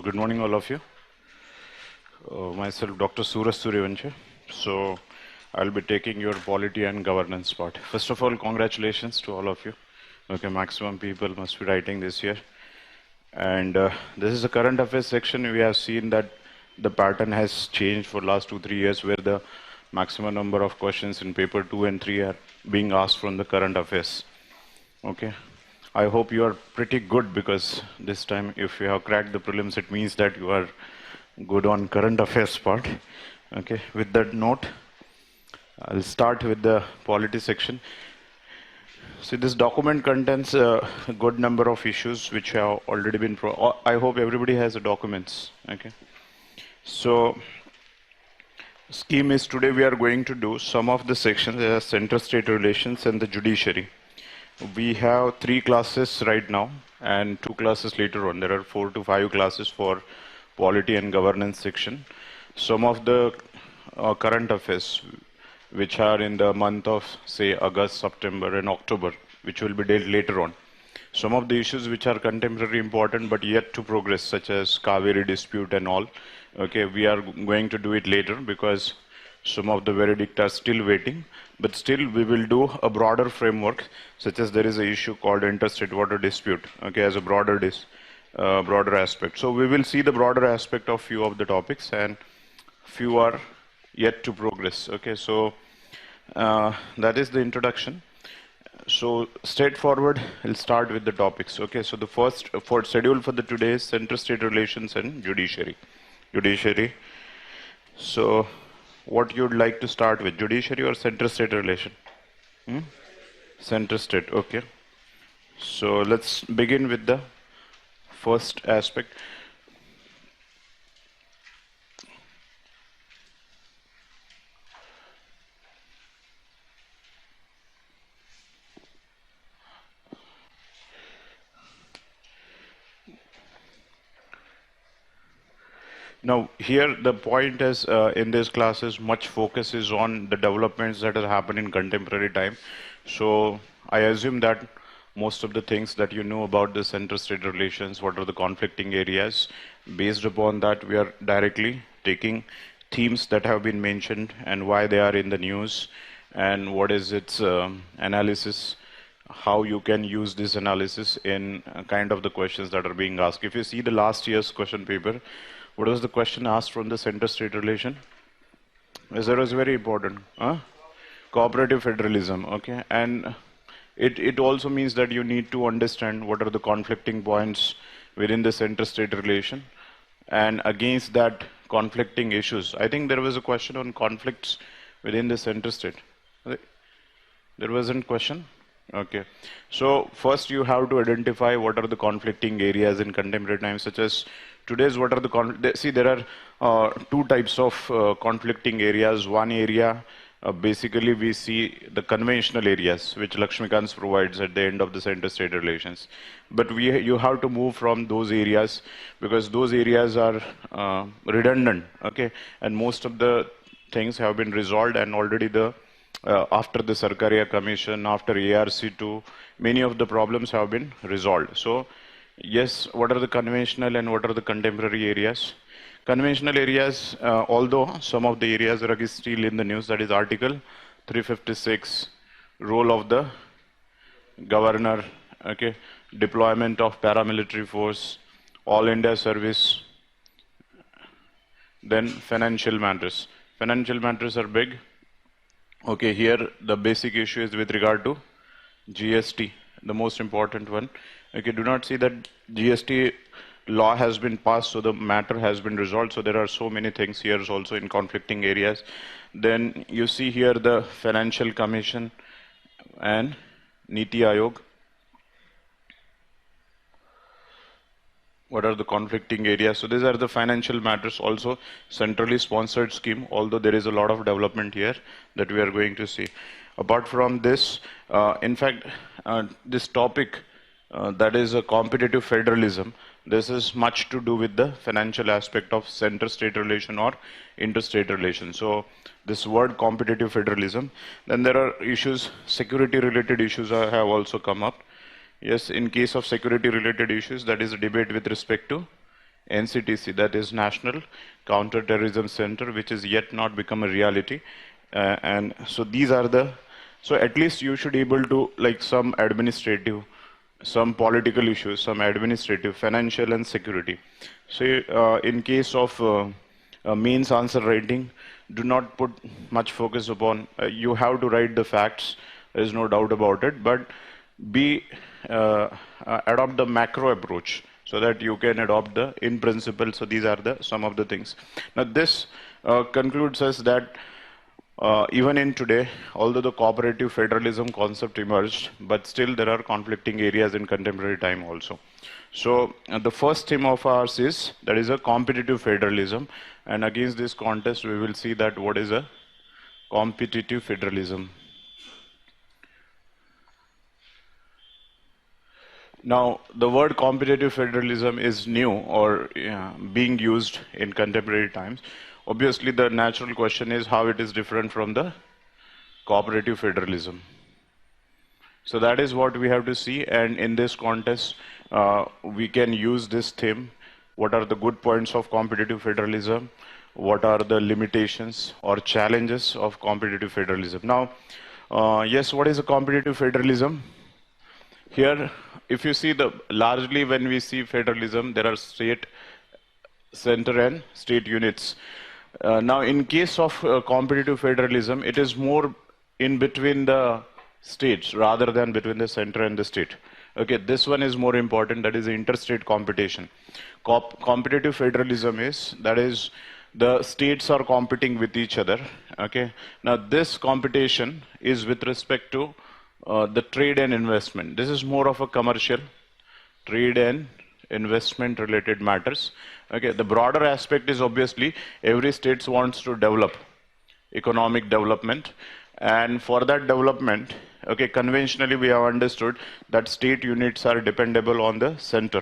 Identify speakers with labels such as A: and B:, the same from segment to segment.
A: Good morning, all of you. Myself, Dr. Suraj Suryavanshi. So, I'll be taking your polity and governance part. First of all, congratulations to all of you. Okay, maximum people must be writing this year. And this is the current affairs section. We have seen that the pattern has changed for last 2-3 years, where the maximum number of questions in paper 2 and 3 are being asked from the current affairs. Okay. I hope you are pretty good, because this time if you have cracked the prelims, it means that you are good on current affairs part. Okay, with that note, I'll start with the polity section. See, this document contains a good number of issues which have already been, I hope everybody has the documents. Okay. So, scheme is today we are going to do some of the sections as center-state relations and the judiciary. We have 3 classes right now and 2 classes later on. There are 4 to 5 classes for polity and governance section. Some of the current affairs which are in the month of, say, August, September and October, which will be dealt later on. Some of the issues which are contemporary important but yet to progress, such as Kaveri dispute and all, okay, we are going to do it later because some of the verdict are still waiting, but still we will do a broader framework, such as there is an issue called interstate water dispute, okay, as a broader aspect. So we will see the broader aspect of few of the topics, and few are yet to progress. Okay, so that is the introduction. So straightforward, we'll start with the topics. Okay, so the first schedule for the today is center-state relations and judiciary. So what you'd like to start with, judiciary or center-state relation? Center-state, okay. So let's begin with the first aspect. Now, here the point is, in this class is much focus is on the developments that have happened in contemporary time. So I assume that most of the things that you know about the center-state relations, what are the conflicting areas, based upon that we are directly taking themes that have been mentioned and why they are in the news and what is its analysis, how you can use this analysis in kind of the questions that are being asked. If you see the last year's question paper, what was the question asked from the center-state relation? Yes, that was very important. Cooperative federalism, okay. And it also means that you need to understand what are the conflicting points within the center-state relation and against that conflicting issues. I think there was a question on conflicts within the center-state. There wasn't question? Okay. So first you have to identify what are the conflicting areas in contemporary times, such as today's what are the see, there are 2 types of conflicting areas. One area, basically we see the conventional areas which Lakshmikant provides at the end of the center-state relations. But you have to move from those areas because those areas are redundant, okay, and most of the things have been resolved, and already the after the Sarkaria Commission, after ARC2, many of the problems have been resolved. So yes, what are the conventional and what are the contemporary areas? Conventional areas, although some of the areas are still in the news, that is Article 356, role of the governor, okay, deployment of paramilitary force, all India service, then financial matters. Financial matters are big. Okay, here the basic issue is with regard to GST, the most important one. Okay, do not see that GST law has been passed, so the matter has been resolved. So there are so many things here also in conflicting areas. Then you see here the Financial Commission and Niti Aayog. What are the conflicting areas? So these are the financial matters, also centrally sponsored scheme, although there is a lot of development here that we are going to see. Apart from this, in fact, this topic, that is a competitive federalism, This is much to do with the financial aspect of center-state relation or interstate relation. So this word competitive federalism. Then there are issues, security-related issues have also come up. Yes, in case of security-related issues, that is a debate with respect to NCTC, that is National Counter-Terrorism Center, which is yet not become a reality. And so these are the, so at least you should able to like some administrative, some political issues, some administrative, financial and security. So in case of mains answer writing, do not put much focus upon, you have to write the facts, there is no doubt about it, but be, adopt the macro approach so that you can adopt the in principle. So these are the some of the things. Now this concludes us that even in today, although the cooperative federalism concept emerged, but still there are conflicting areas in contemporary time also. So the first theme of ours is, that is a competitive federalism, and against this contest we will see that what is a competitive federalism. Now, the word competitive federalism is new or being used in contemporary times. Obviously, the natural question is how it is different from the cooperative federalism. So that is what we have to see, and in this contest, we can use this theme. What are the good points of competitive federalism? What are the limitations or challenges of competitive federalism? Now, yes, what is a competitive federalism? Here, if you see largely when we see federalism, there are state, center and state units. Now, in case of competitive federalism, it is more in between the states rather than between the center and the state. Okay, this one is more important, that is interstate competition. Competitive federalism is, that is, the states are competing with each other. Okay, now this competition is with respect to the trade and investment. This is more of a commercial, trade and investment related matters. Okay, the broader aspect is obviously every state wants to develop economic development, and for that development, okay, conventionally we have understood that state units are dependable on the center.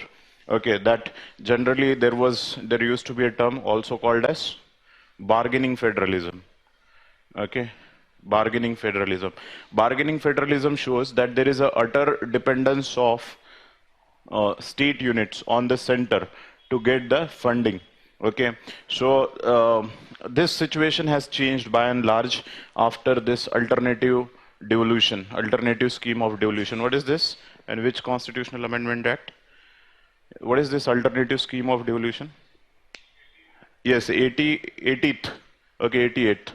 A: Okay, that generally there used to be a term also called as bargaining federalism. Okay, bargaining federalism. Bargaining federalism shows that there is a utter dependence of state units on the center to get the funding. Okay, so this situation has changed by and large after this alternative devolution, alternative scheme of devolution. What is this? And which constitutional amendment act? What is this alternative scheme of devolution? Yes, 80th. Okay, 88th.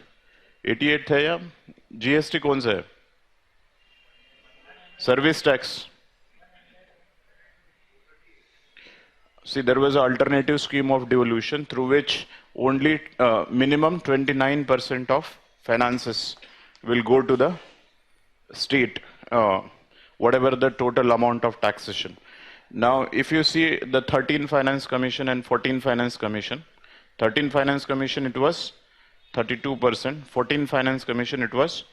A: 88th है या GST कौन सा है? Service tax. See, there was an alternative scheme of devolution through which only minimum 29% of finances will go to the state, whatever the total amount of taxation. Now, if you see the 13 Finance Commission and 14 Finance Commission, 13 Finance Commission it was 32%, 14 Finance Commission it was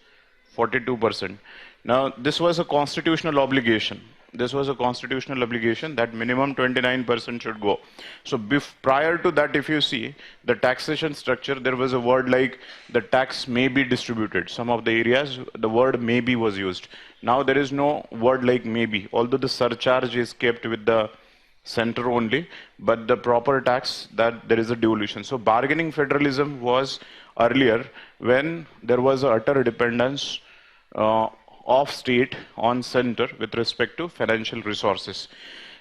A: 42%. Now, this was a constitutional obligation. This was a constitutional obligation that minimum 29% should go. So prior to that, if you see the taxation structure, there was a word like the tax may be distributed. Some of the areas, the word maybe was used. Now there is no word like maybe, although the surcharge is kept with the center only, but the proper tax, that there is a devolution. So bargaining federalism was earlier when there was a utter dependence of state on center with respect to financial resources.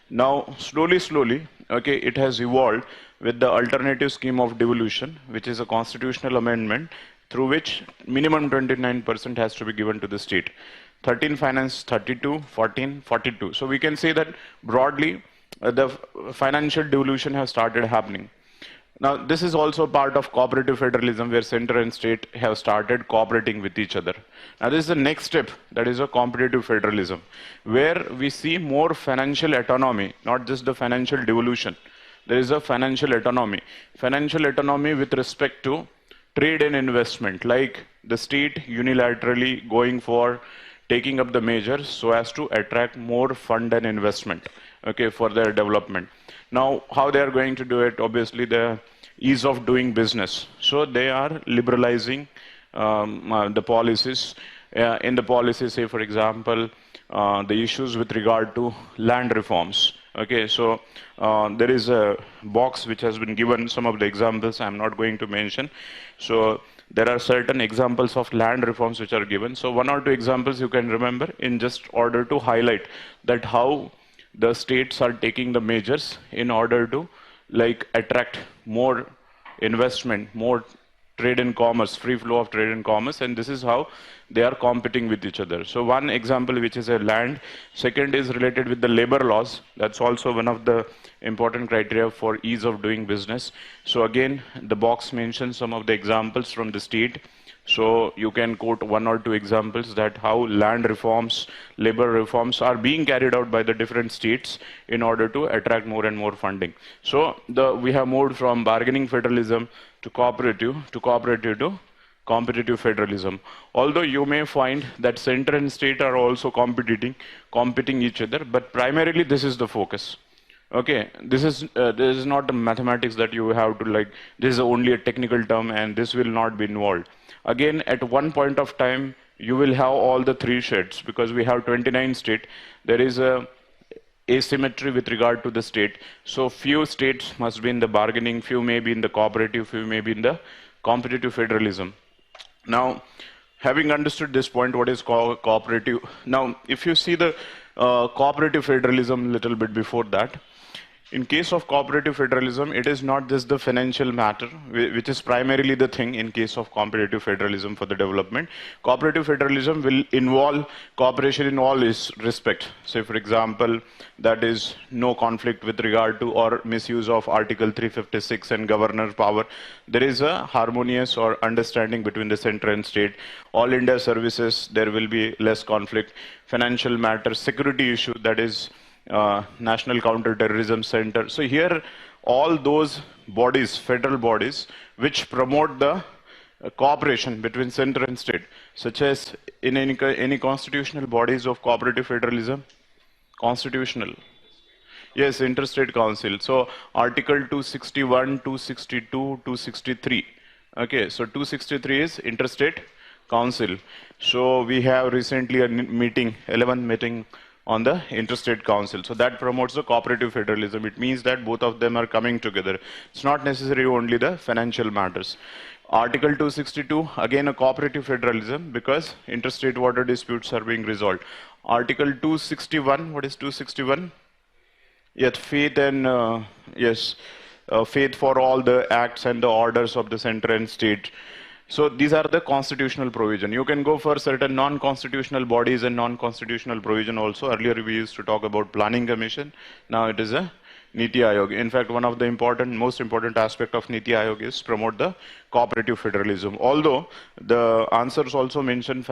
A: Now, slowly, okay, it has evolved with the alternative scheme of devolution, which is a constitutional amendment through which minimum 29% has to be given to the state. 13 finance, 32, 14, 42. So we can say that broadly, the financial devolution has started happening. Now, this is also part of cooperative federalism where center and state have started cooperating with each other. Now, this is the next step, that is a competitive federalism, where we see more financial autonomy, not just the financial devolution. There is a financial autonomy. Financial autonomy with respect to trade and investment, like the state unilaterally going for taking up the measures so as to attract more fund and investment, okay, for their development. Now, how they are going to do it? Obviously, the ease of doing business. So they are liberalizing the policies. In the policy, say for example, the issues with regard to land reforms. Okay, so there is a box which has been given some of the examples I'm not going to mention. So there are certain examples of land reforms which are given. So one or two examples you can remember in just order to highlight that how the states are taking the measures in order to like attract more investment, more trade and commerce, free flow of trade and commerce, and this is how they are competing with each other. So one example which is a land, second is related with the labor laws. That's also one of the important criteria for ease of doing business. So again, the box mentions some of the examples from the state. So you can quote one or two examples that how land reforms, labor reforms are being carried out by the different states in order to attract more and more funding. So we have moved from bargaining federalism to cooperative to competitive federalism. Although you may find that center and state are also competing each other, but primarily this is the focus. Okay, this is not the mathematics that you have to like. This is only a technical term, and this will not be involved. Again, at one point of time, you will have all the three sheds because we have 29 states. There is a asymmetry with regard to the state. So few states must be in the bargaining, few may be in the cooperative, few may be in the competitive federalism. Now, having understood this point, what is cooperative? Now, if you see the cooperative federalism a little bit before that, in case of cooperative federalism, it is not just the financial matter, which is primarily the thing in case of competitive federalism for the development. Cooperative federalism will involve cooperation in all respects. Say, for example, that is no conflict with regard to or misuse of Article 356 and governor power. There is a harmonious or understanding between the center and state. All India services, there will be less conflict. Financial matters, security issue, that is National Counter-Terrorism Center. So here, all those bodies, federal bodies, which promote the cooperation between center and state, such as in any constitutional bodies of cooperative federalism, constitutional. Yes, interstate council. So Article 261, 262, 263. Okay, so 263 is interstate council. So we have recently a meeting, 11th meeting on the interstate council. So that promotes the cooperative federalism. It means that both of them are coming together. It's not necessarily only the financial matters. Article 262, again a cooperative federalism because interstate water disputes are being resolved. Article 261, what is 261? Yet faith and, faith for all the acts and the orders of the center and state. So these are the constitutional provision. You can go for certain non-constitutional bodies and non-constitutional provision also. Earlier we used to talk about planning commission. Now it is a Niti Aayog. In fact, one of the most important aspect of Niti Aayog is promote the cooperative federalism. Although the answers also mention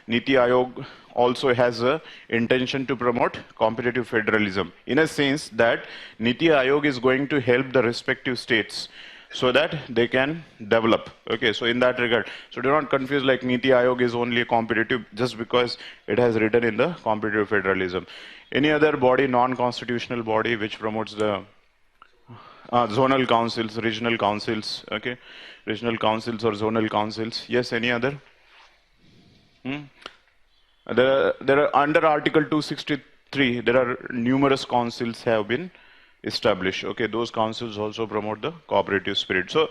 A: Niti Aayog also has a intention to promote competitive federalism in a sense that Niti Aayog is going to help the respective states so that they can develop. Okay, so in that regard, so do not confuse like Niti Aayog is only a competitive just because it has written in the competitive federalism. Any other body, non-constitutional body which promotes the zonal councils, regional councils, okay, regional councils or zonal councils. Yes, any other? There are under Article 263, there are numerous councils have been established. Okay, those councils also promote the cooperative spirit. So,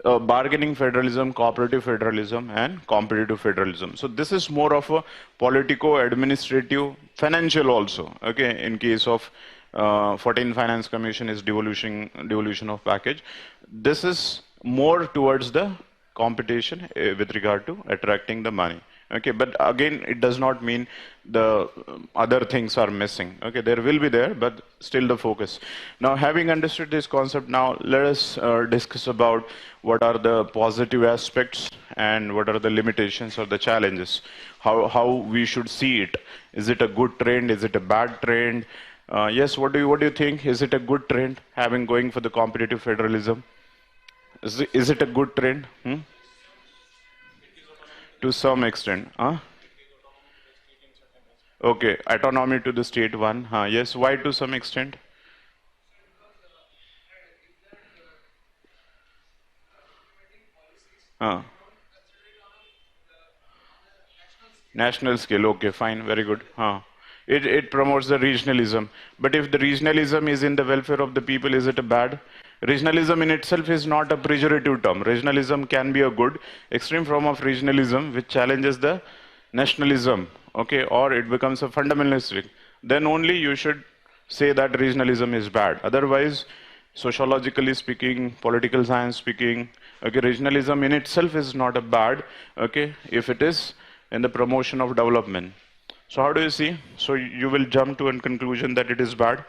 A: bargaining federalism, cooperative federalism, and competitive federalism. So this is more of a politico-administrative, financial also. Okay, in case of 14 Finance Commission is devolution of package. This is more towards the competition with regard to attracting the money. Okay, but again, it does not mean the other things are missing. Okay, there will be there, but still the focus. Now, having understood this concept, now let us discuss about what are the positive aspects and what are the limitations or the challenges. How we should see it. Is it a good trend? Is it a bad trend? Yes, what do you think? Is it a good trend having going for the competitive federalism? Is it a good trend? To some extent. Okay, autonomy to the state one. Yes, why to some extent? Uh, National scale, okay, fine, very good. It promotes the regionalism. But if the regionalism is in the welfare of the people, is it a bad? Regionalism in itself is not a pejorative term. Regionalism can be a good extreme form of regionalism which challenges the nationalism, okay, or it becomes a fundamentalistic. Then only you should say that regionalism is bad. Otherwise, sociologically speaking, political science speaking, okay, regionalism in itself is not a bad, okay, if it is in the promotion of development. So how do you see? So you will jump to a conclusion that it is bad.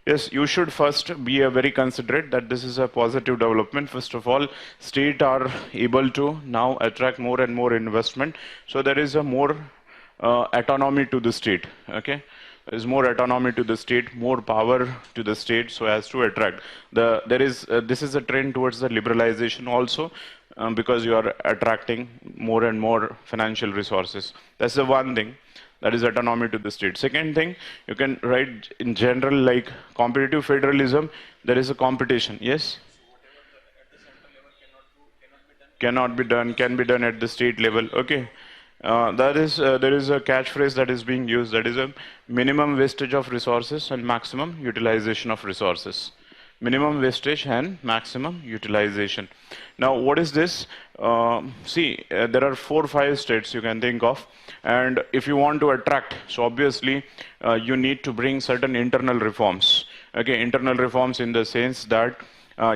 A: Yes, you should first be a very considerate that this is a positive development. First of all, state are able to now attract more and more investment. So there is a more autonomy to the state. Okay, there is more autonomy to the state, more power to the state, so as to attract. This is a trend towards the liberalization also, because you are attracting more and more financial resources. That's the one thing. That is autonomy to the state. Second thing, you can write in general like competitive federalism, there is a competition. Yes? Cannot be done, can be done at the state level. Okay. There is a catchphrase that is being used, that is a minimum wastage of resources and maximum utilization of resources. Minimum wastage and maximum utilization. Now, what is this? There are 4 or 5 states you can think of, and if you want to attract, so obviously you need to bring certain internal reforms. Okay, internal reforms in the sense that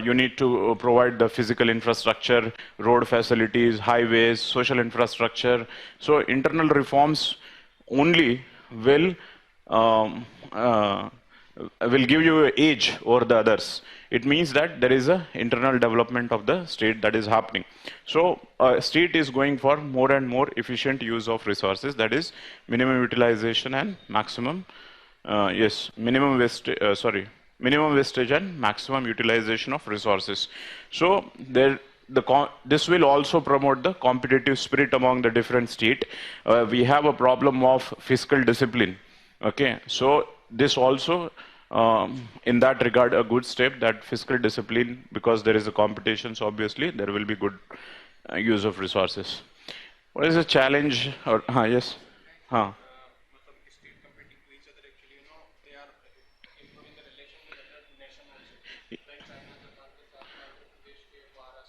A: you need to provide the physical infrastructure, road facilities, highways, social infrastructure. So internal reforms only will um, uh, will give you an edge over the others. It means that there is a internal development of the state that is happening. So state is going for more and more efficient use of resources, that is minimum utilization and maximum, minimum wastage and maximum utilization of resources. So this will also promote the competitive spirit among the different state. We have a problem of fiscal discipline. Okay, so this also, in that regard, a good step, that fiscal discipline, because there is a competition, so obviously there will be good use of resources. What is the challenge? Or yes,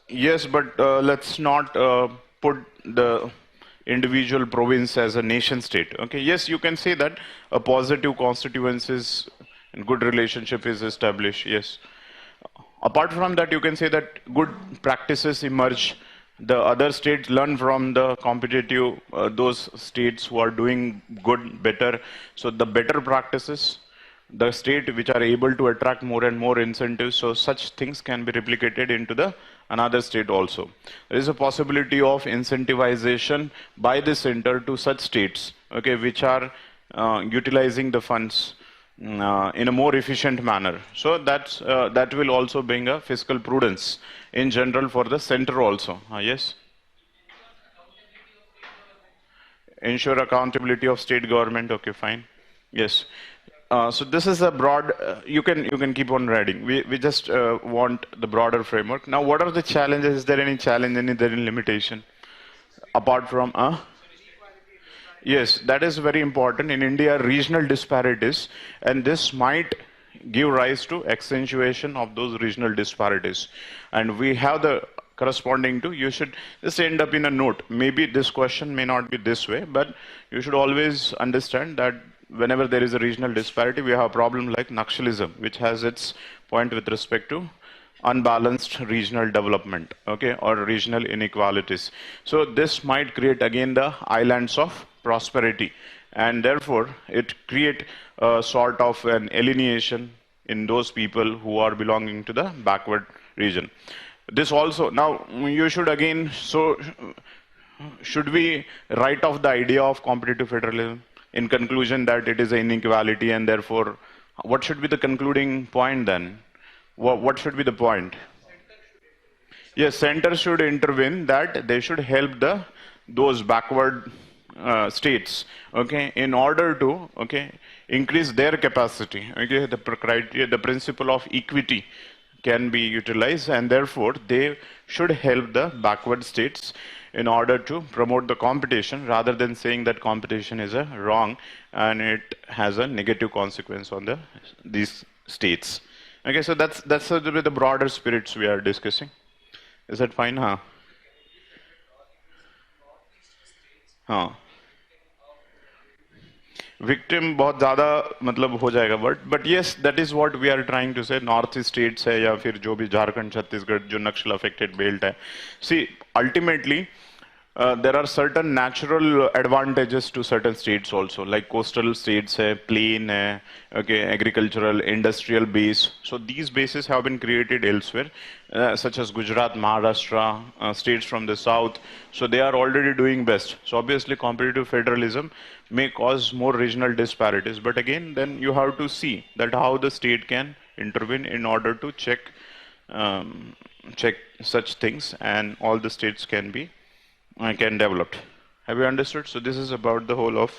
A: yes, but let's not put the individual province as a nation state. Okay, yes, you can say that a positive constituencies and good relationship is established. Yes. Apart from that, you can say that good practices emerge. The other states learn from the competitive, those states who are doing good, better. So the better practices, the state which are able to attract more and more incentives, so such things can be replicated into the another state also. There is a possibility of incentivization by the center to such states, okay, which are utilizing the funds in a more efficient manner. So that will also bring a fiscal prudence in general for the center also. Yes? Ensure accountability of state government. Okay, fine. Yes. So this is a broad. You can keep on reading. We just want the broader framework. Now, what are the challenges? Is there any challenge? Any limitation apart from? Yes, that is very important. In India, regional disparities, and this might give rise to accentuation of those regional disparities. And we have the corresponding to, you should just end up in a note. Maybe this question may not be this way, but you should always understand that whenever there is a regional disparity, we have a problem like Naxalism, which has its point with respect to unbalanced regional development, okay, or regional inequalities. So this might create again the islands of prosperity, and therefore it create a sort of an alienation in those people who are belonging to the backward region. This also, now you should again, so should we write off the idea of competitive federalism in conclusion that it is an inequality, and therefore what should be the concluding point then? What should be the point? Yes, center should intervene, that they should help those backward states, okay, in order to, okay, increase their capacity. Okay, the criteria, the principle of equity, can be utilized, and therefore they should help the backward states in order to promote the competition, rather than saying that competition is a wrong and it has a negative consequence on these states. Okay, so that's the broader spirits we are discussing. Is that fine? Huh? हाँ. Victim बहुत ज़्यादा मतलब हो जाएगा, but yes, that is what we are trying to say. North states है या फिर जो भी झारखंड छत्तीसगढ़ जो नक्सल अफेक्टेड बेल्ट है, see ultimately there are certain natural advantages to certain states also, like coastal states hai, plain hai, okay, agricultural, industrial base. So these bases have been created elsewhere, such as Gujarat, Maharashtra, states from the south. So they are already doing best. So obviously competitive federalism may cause more regional disparities. But again, then you have to see that how the state can intervene in order to check such things, and all the states can develop. Have you understood? So this is about the whole of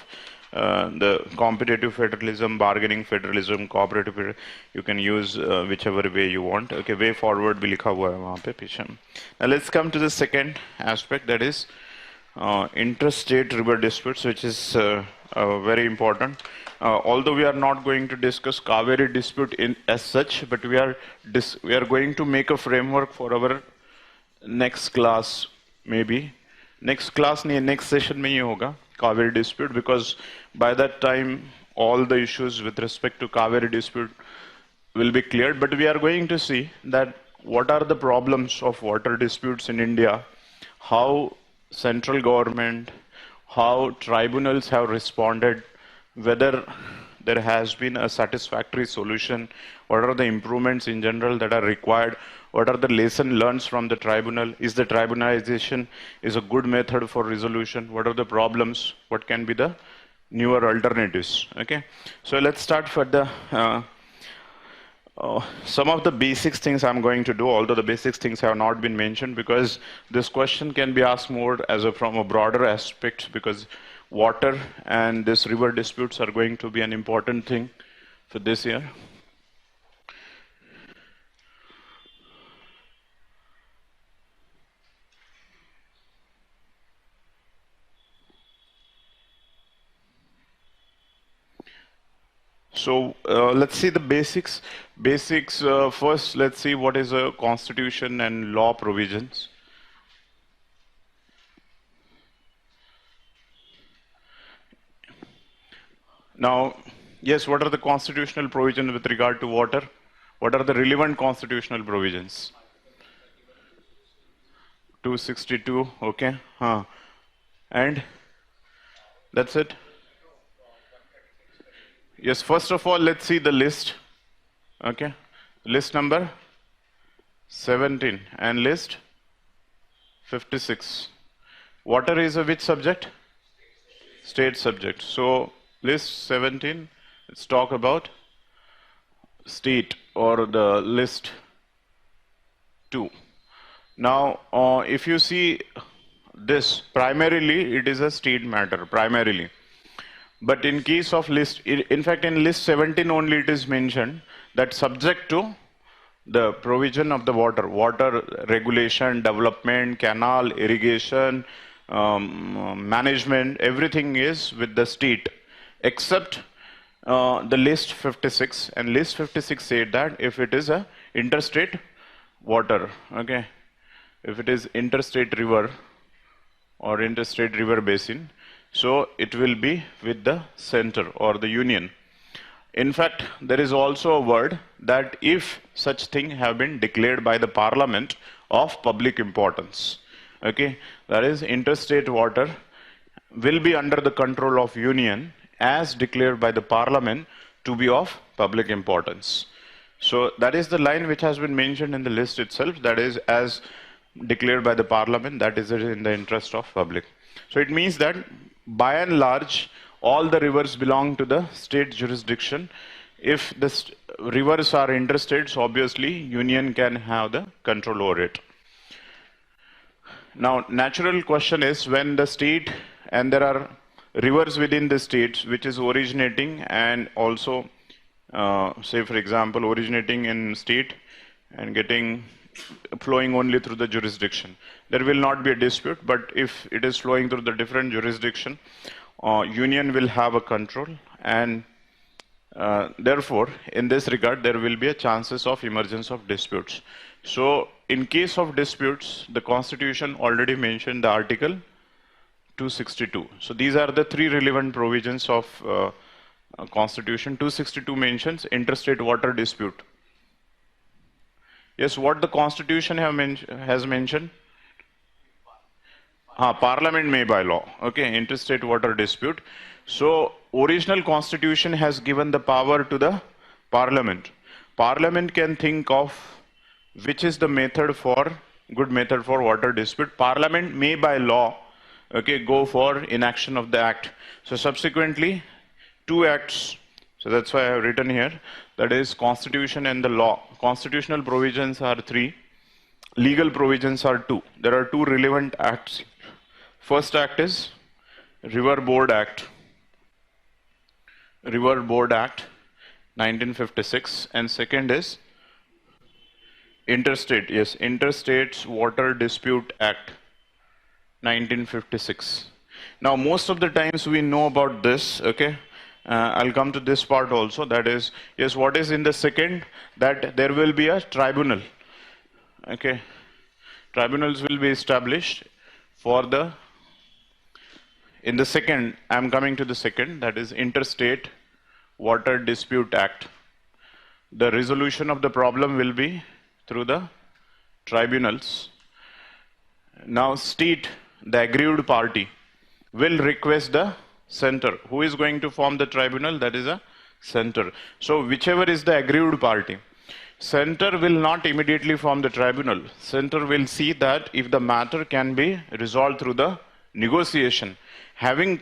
A: the competitive federalism, bargaining federalism, cooperative federalism. You can use whichever way you want. Okay, way forward भी लिखा हुआ है वहाँ पे पीछे. Now let's come to the second aspect, that is interstate river disputes, which is very important. Although we are not going to discuss Kaveri dispute as such, but we are going to make a framework for our next class, maybe. Next class नहीं, next session में ही होगा Kaveri dispute, because by that time all the issues with respect to Kaveri dispute will be cleared. But we are going to see that what are the problems of water disputes in India, how central government, how tribunals have responded, whether there has been a satisfactory solution, what are the improvements in general that are required, what are the lessons learned from the tribunal, is the tribunalization is a good method for resolution, what are the problems, what can be the newer alternatives. Okay, so let's start for the some of the basics things I'm going to do, although the basics things have not been mentioned, because this question can be asked more as from a broader aspect, because water and this river disputes are going to be an important thing for this year. So let's see the basics. First, let's see what is a constitution and law provisions. Now, yes, what are the constitutional provisions with regard to water? What are the relevant constitutional provisions? 262, okay. And that's it? Yes, first of all, let's see the list. Okay, list number 17 and list 56. Water is a which subject? State subject. So list 17, let's talk about state, or the list 2. Now, if you see this, primarily it is a state matter, primarily. But in case of list, in fact in list 17 only it is mentioned that subject to the provision of the water regulation, development, canal, irrigation, management, everything is with the state, except the list 56. And list 56 said that if it is a interstate water, okay, if it is interstate river or interstate river basin, so it will be with the center or the union. In fact, there is also a word that if such thing have been declared by the parliament of public importance, okay, that is interstate water will be under the control of union as declared by the parliament to be of public importance. So that is the line which has been mentioned in the list itself, that is as declared by the parliament, that is in the interest of public. So it means that by and large, all the rivers belong to the state jurisdiction. If the rivers are interstates, obviously union can have the control over it. Now, natural question is, when the state, and there are rivers within the states which is originating and also say for example originating in state and getting flowing only through the jurisdiction. There will not be a dispute, but if it is flowing through the different jurisdiction, union will have a control, and therefore, in this regard, there will be a chances of emergence of disputes. So, in case of disputes, the Constitution already mentioned the Article 262. So, these are the three relevant provisions of Constitution. 262 mentions interstate water dispute. Yes, what the Constitution has mentioned? Parliament may by law. Okay, interstate water dispute. So, original Constitution has given the power to the Parliament. Parliament can think of which is the good method for water dispute. Parliament may by law, okay, go for inaction of the act. So, subsequently, two acts. So that's why I have written here, that is Constitution and the law. Constitutional provisions are 3, legal provisions are 2. There are 2 relevant acts. First act is River Board Act. River Board Act 1956, and second is Interstates Water Dispute Act 1956. Now most of the times we know about this, okay. I'll come to this part also, that is, yes, what is in the second? That there will be a tribunal. Okay. Tribunals will be established for in the second, I'm coming to the second, that is Interstate Water Dispute Act. The resolution of the problem will be through the tribunals. Now state, the aggrieved party, will request the center. Who is going to form the tribunal? That is a center. So whichever is the aggrieved party, center will not immediately form the tribunal. Center will see that if the matter can be resolved through the negotiation, having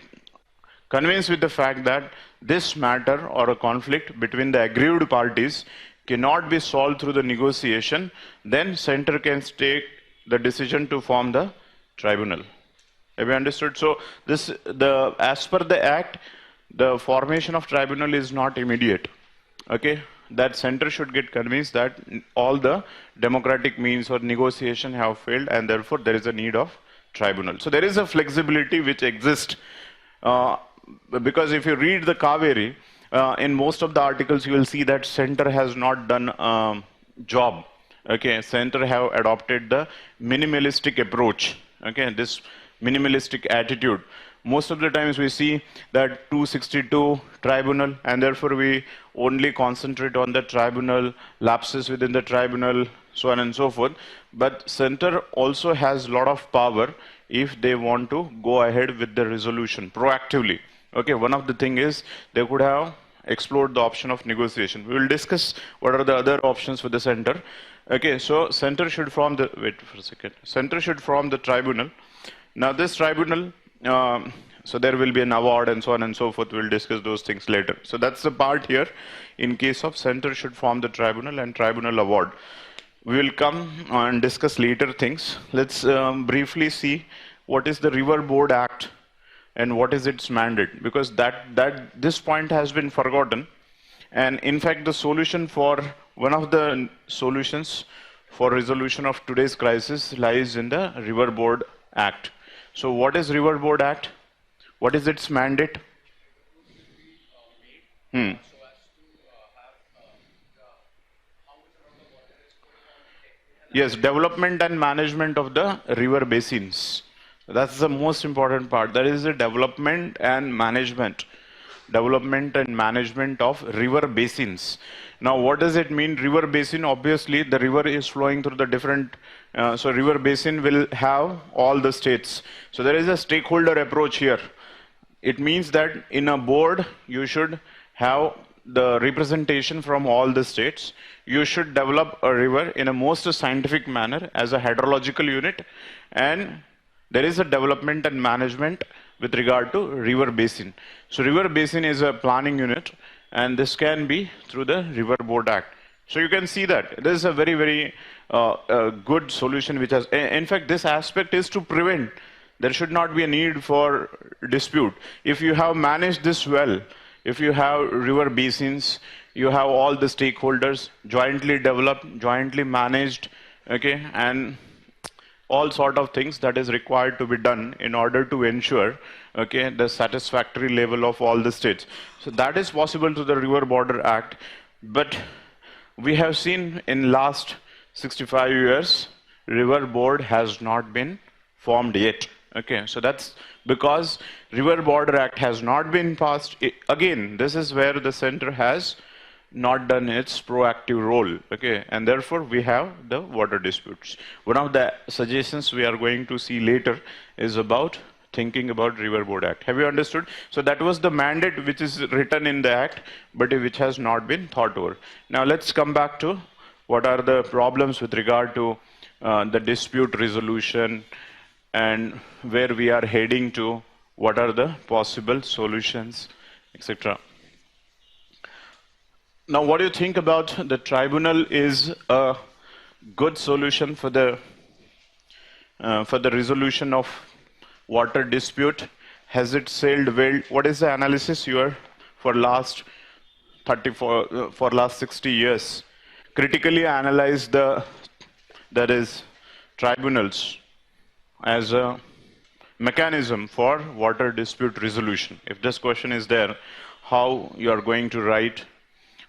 A: convinced with the fact that this matter or a conflict between the aggrieved parties cannot be solved through the negotiation, then center can take the decision to form the tribunal. Have you understood? So as per the act, the formation of tribunal is not immediate. Okay, that center should get convinced that all the democratic means or negotiation have failed, and therefore there is a need of tribunal. So there is a flexibility which exists, because if you read the Kaveri, in most of the articles you will see that center has not done job. Okay, center have adopted the minimalistic approach. Okay, this minimalistic attitude. Most of the times we see that 262 tribunal, and therefore we only concentrate on the tribunal, lapses within the tribunal, so on and so forth. But center also has a lot of power if they want to go ahead with the resolution proactively. Okay, one of the thing is they could have explored the option of negotiation. We will discuss what are the other options for the center. Okay, so center should form the, wait for a second, center should form the tribunal. Now this tribunal, so there will be an award and so on and so forth. We'll discuss those things later. So that's the part here. In case of center should form the tribunal and tribunal award. We will come and discuss later things. Let's briefly see what is the River Board Act and what is its mandate, because this point has been forgotten. And in fact, the solution for one of the solutions for resolution of today's crisis lies in the River Board Act. So what is River Board Act? What is its mandate? Yes, development and management of the river basins. That's the most important part. That is the development and management. Development and management of river basins. Now, what does it mean, river basin? Obviously, the river is flowing through the different, so river basin will have all the states. So there is a stakeholder approach here. It means that in a board, you should have the representation from all the states. You should develop a river in a most scientific manner as a hydrological unit, and there is a development and management with regard to river basin. So river basin is a planning unit, and this can be through the River Board Act. So you can see that this is a very, very good solution which has, in fact, this aspect is to prevent. There should not be a need for dispute. If you have managed this well, If you have river basins, you have all the stakeholders jointly developed, jointly managed, okay, and all sort of things that is required to be done in order to ensure, okay, the satisfactory level of all the states. So that is possible to the River Border Act, but we have seen in last 65 years, River Board has not been formed yet. Okay, so that's because River Border Act has not been passed. Again, this is where the center has not done its proactive role, okay, and therefore we have the water disputes. One of the suggestions we are going to see later is about thinking about River Board Act. Have you understood? So that was the mandate which is written in the act, but which has not been thought over. Now let's come back to what are the problems with regard to the dispute resolution and where we are heading to, what are the possible solutions, etc. Now, what do you think about the tribunal is a good solution for the resolution of water dispute? Has it sailed well? What is the analysis you are for last 34 for last 60 years? Critically analyze the tribunals as a mechanism for water dispute resolution. If this question is there, how you are going to write?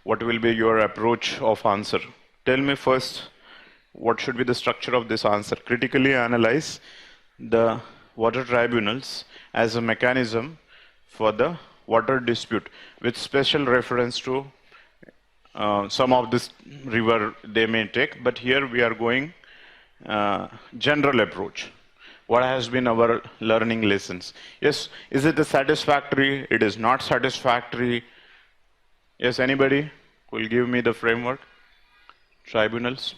A: What will be your approach of answer? Tell me first, what should be the structure of this answer? Critically analyze the water tribunals as a mechanism for the water dispute, with special reference to some of this river they may take, but here we are going general approach. What has been our learning lessons? Yes, is it a satisfactory? It is not satisfactory. Yes, anybody will give me the framework? Tribunals?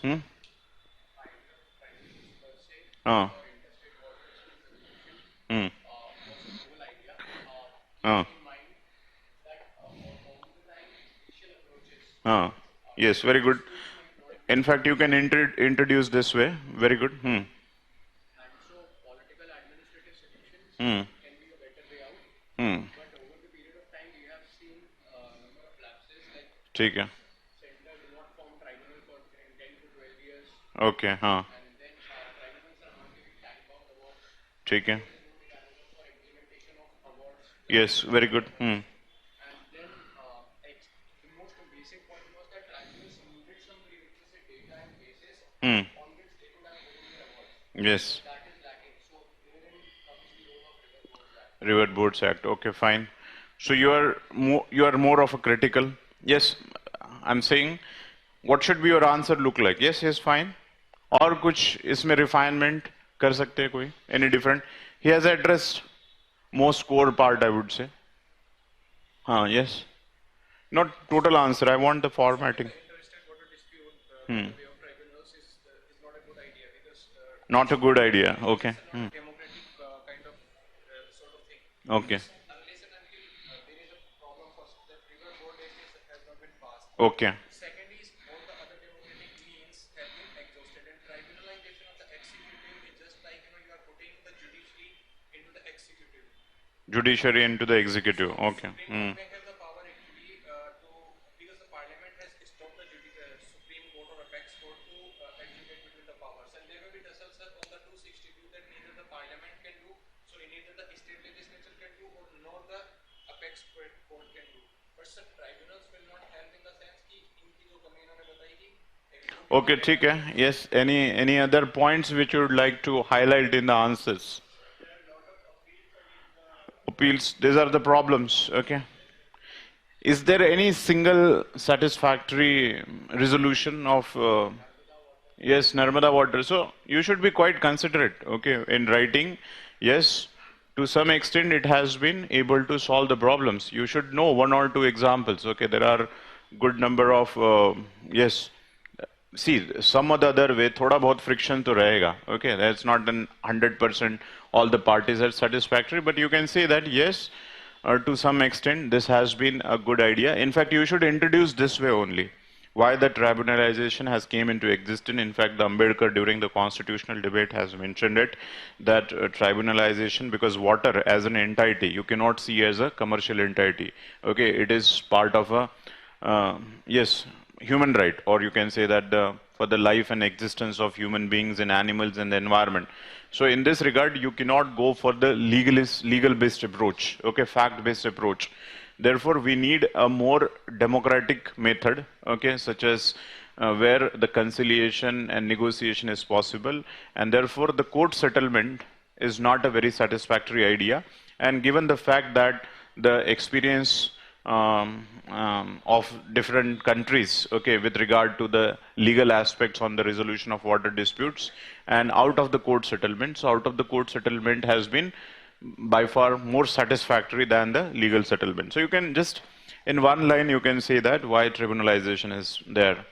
A: Ah. Yes, very good. In fact, you can introduce this way. Very good. And so political administrative solutions can be a better way out. But over the period of time, we have seen a number of lapses, like center will not form tribunal for 10 to 12 years. Okay. And then tribunals are not giving time bound awards. For implementation of awards. Yes, very good. And then the most basic point was that tribunals needed some prerequisite data and basis on which they could have given their awards. Yes. That is lacking. So wherein comes the role of River Boards Act. Okay, fine. So you are more of a critical. Yes, I'm saying, what should be your answer look like? Yes, fine. और कुछ इसमें refinement कर सकते हैं कोई? Any different? He has addressed most core part, I would say. Yes. Not total answer. I want the formatting. Not a good idea. Okay. Democratic kind of sort of thing. Okay. Unless and until there is a problem first, the River Board Act has not been passed. Okay. Second is all the other democratic means have been exhausted, and tribunalization of the executive is just like you are putting the judiciary into the executive. Judiciary into the executive. Okay. Supreme Court may have the power actually because the Parliament has stopped the Supreme Court or apex court to adjudicate between the powers, and there will be tussles on the 262 that neither the Parliament can do, neither the state legislature can do, or nor the apex court can do. But sir, tribunals will not help in the sense कि इनकी जो कमी इन्होंने बताई कि Okay, ठीक है. Yes. Any other points which you would like to highlight in the answers? Appeals. These are the problems. Okay. Is there any single satisfactory resolution of? Yes, Narmada water. So you should be quite considerate. Okay, in writing. Yes, to some extent it has been able to solve the problems. You should know one or two examples. Okay, there are good number of yes. See, some or the other way, thoda bahut friction to rahega. Okay, that's not 100% all the parties are satisfactory, but you can say that yes, to some extent this has been a good idea. In fact, you should introduce this way only. why the tribunalization has came into existence. In fact, the Ambedkar during the constitutional debate has mentioned it, that tribunalization, because water as an entity, you cannot see as a commercial entity. Okay, it is part of a, yes, human right, or you can say that for the life and existence of human beings and animals and the environment. So in this regard, you cannot go for the legal-based approach, okay, fact-based approach. Therefore, we need a more democratic method, okay, such as where the conciliation and negotiation is possible, and therefore the court settlement is not a very satisfactory idea. And given the fact that the experience of different countries, okay, with regard to the legal aspects on the resolution of water disputes, and out of the court settlement has been by far more satisfactory than the legal settlement. So you can just, in one line, you can say that why tribunalization is there.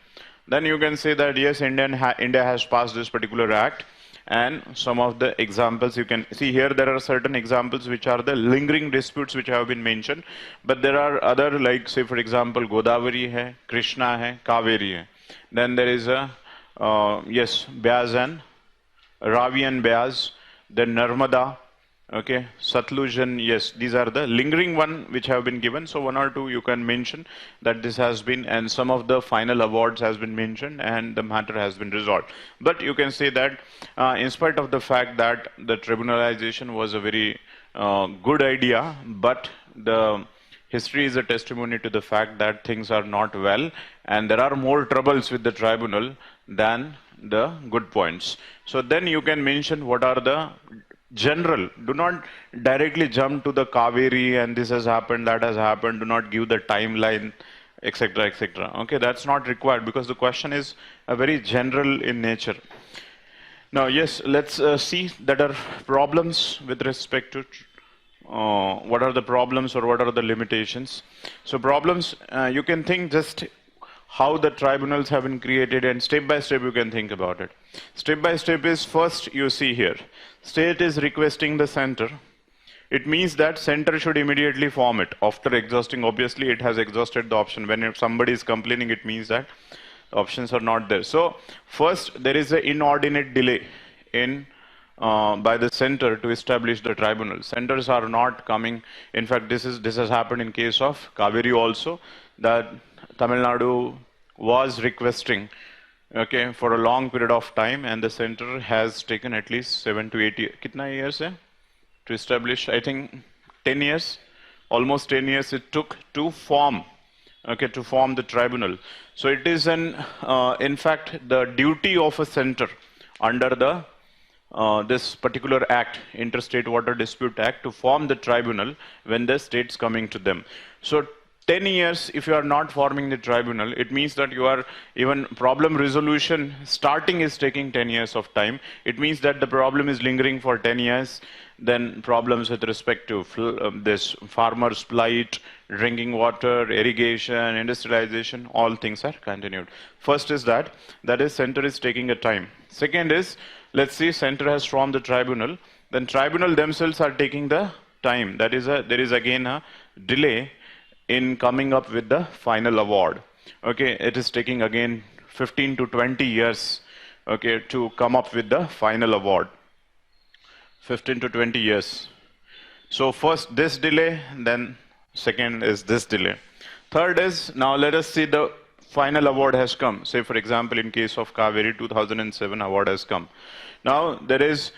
A: Then you can say that yes, India has passed this particular act, and some of the examples you can see here, there are certain examples which are the lingering disputes which have been mentioned, but there are other, like say for example, Godavari hai, Krishna hai, Kaveri hai. Then there is a, yes, Beas and Ravi and Beas, then Narmada, okay, Satluj, and yes, these are the lingering one which have been given. So one or two you can mention that this has been, and some of the final awards has been mentioned, and the matter has been resolved. But you can say that in spite of the fact that the tribunalization was a very good idea, but the history is a testimony to the fact that things are not well, and there are more troubles with the tribunal than the good points. So then you can mention what are the general. Do not directly jump to the Kaveri and this has happened, that has happened. Do not give the timeline, etc., etc. Okay, that's not required because the question is a very general in nature. Now, yes, let's see that are problems with respect to what are the problems or what are the limitations. So problems, you can think just how the tribunals have been created, and step by step you can think about it. Step by step is, first you see here, state is requesting the center. It means that center should immediately form it. After exhausting, obviously it has exhausted the option. When somebody is complaining, it means that the options are not there. So first there is an inordinate delay in by the center to establish the tribunal. Centers are not coming. In fact, this has happened in case of Kaveri also, that Tamil Nadu was requesting, okay, for a long period of time, and the center has taken at least 7 to 8 years. Kitna years hai? To establish, I think 10 years, almost 10 years it took to form, okay, to form the tribunal. So it is an, in fact, the duty of a center under the this particular act, Interstate Water Dispute Act, to form the tribunal when the state's coming to them. So 10 years, if you are not forming the tribunal, it means that you are, even problem resolution starting is taking 10 years of time. It means that the problem is lingering for 10 years. Then problems with respect to this farmers' plight, drinking water, irrigation, industrialization, all things are continued. First is that is center is taking a time. Second is, let's see, center has formed the tribunal, then tribunal themselves are taking the time. That is there is again a delay in coming up with the final award. Okay, it is taking again 15 to 20 years, okay, to come up with the final award. 15 to 20 years. So first this delay, then second is this delay. Third is, now let us see the final award has come. Say for example, in case of Kaveri, 2007 award has come. Now there is,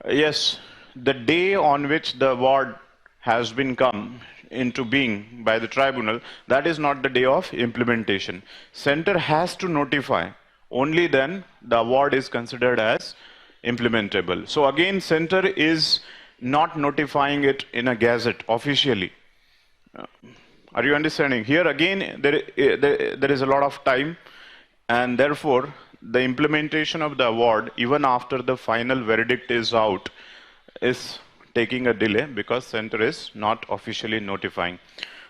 A: yes, the day on which the award has been come into being by the tribunal, that is not the day of implementation. Center has to notify. Only then the award is considered as implementable. So again, center is not notifying it in a gazette officially. Are you understanding? Here again, there is a lot of time, and therefore the implementation of the award, even after the final verdict is out, is taking a delay because center is not officially notifying.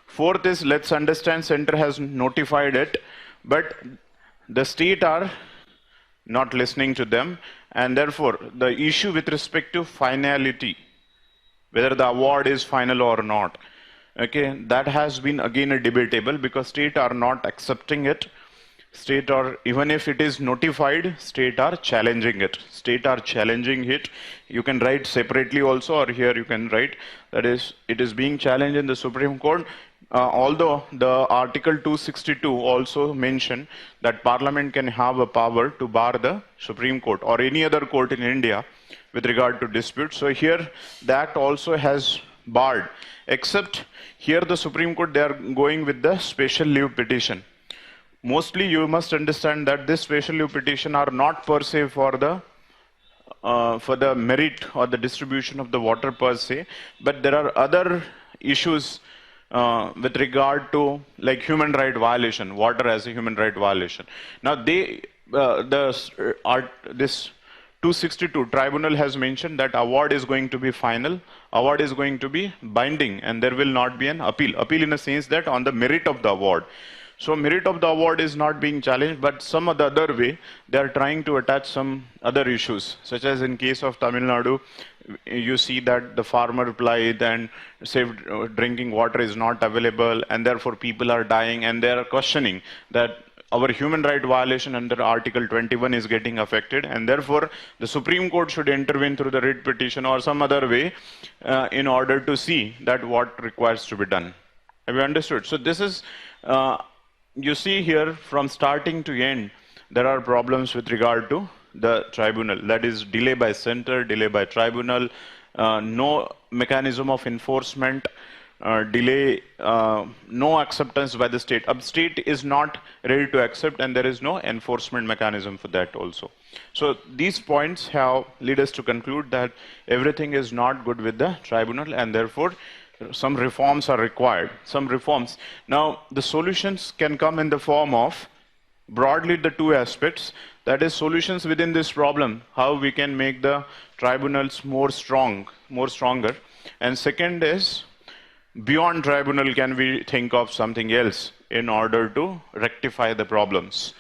A: Fourth is, let's understand center has notified it, but the state are not listening to them, and therefore the issue with respect to finality, whether the award is final or not, okay, that has been again a debatable because state are not accepting it. State or even if it is notified, state are challenging it. State are challenging it. You can write separately also, or here you can write that is it is being challenged in the Supreme Court. Although the Article 262 also mention that Parliament can have a power to bar the Supreme Court or any other court in India with regard to disputes. So here the Act also has barred, except here the Supreme Court they are going with the special leave petition. Mostly you must understand that this special leave petition are not per se for the merit or the distribution of the water per se, but there are other issues with regard to like human right violation, water as a human right violation. Now this 262 tribunal has mentioned that award is going to be final, award is going to be binding, and there will not be an appeal. Appeal in a sense that on the merit of the award. So merit of the award is not being challenged, but some other way they are trying to attach some other issues, such as in case of Tamil Nadu, you see that the farmer plight and safe drinking water is not available, and therefore people are dying, and they are questioning that our human right violation under Article 21 is getting affected, and therefore the Supreme Court should intervene through the writ petition or some other way in order to see that what requires to be done. Have you understood? So this is you see here from starting to end, there are problems with regard to the tribunal. That is delay by center, delay by tribunal, no mechanism of enforcement, delay, no acceptance by the state. State is not ready to accept, and there is no enforcement mechanism for that also. So these points have lead us to conclude that everything is not good with the tribunal, and therefore some reforms are required. Some reforms. Now, the solutions can come in the form of broadly the two aspects. That is, solutions within this problem, how we can make the tribunals more stronger. And second is, beyond tribunal, can we think of something else in order to rectify the problems?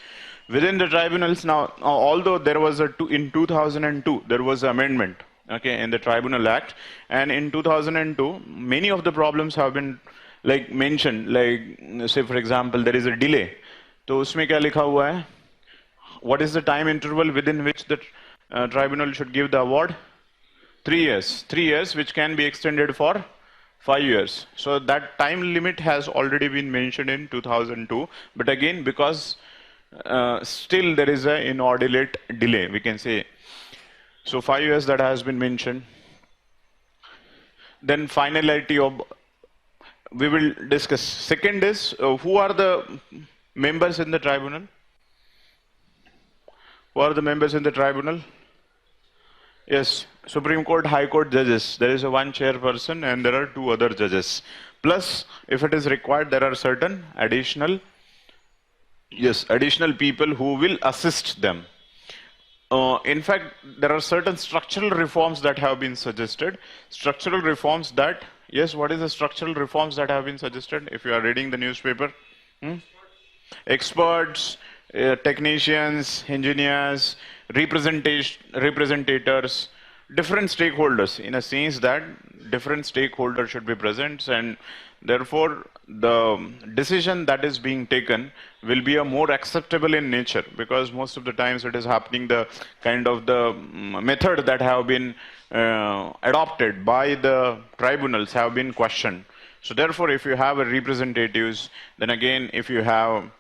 A: Within the tribunals now, although there was in 2002, there was an amendment, okay, in the Tribunal Act, and in 2002 many of the problems have been like mentioned, like say for example there is a delay, तो उसमें क्या लिखा हुआ है, what is the time interval within which the tribunal should give the award? 3 years. 3 years, which can be extended for 5 years. So that time limit has already been mentioned in 2002, but again because still there is an inordinate delay, we can say. So 5 years that has been mentioned. Then finality of, we will discuss. Second is, who are the members in the tribunal? Who are the members in the tribunal? Yes, Supreme Court, High Court judges. There is a one chairperson and there are 2 other judges. Plus, if it is required, there are certain additional people who will assist them. In fact, there are certain structural reforms that have been suggested. Structural reforms that, yes, what is the structural reforms that have been suggested? If you are reading the newspaper, experts, technicians, engineers, representators, different stakeholders, in a sense that different stakeholders should be present, and therefore the decision that is being taken will be a more acceptable in nature, because most of the times it is happening the kind of the method that have been adopted by the tribunals have been questioned. So therefore if you have a representatives, then again if you have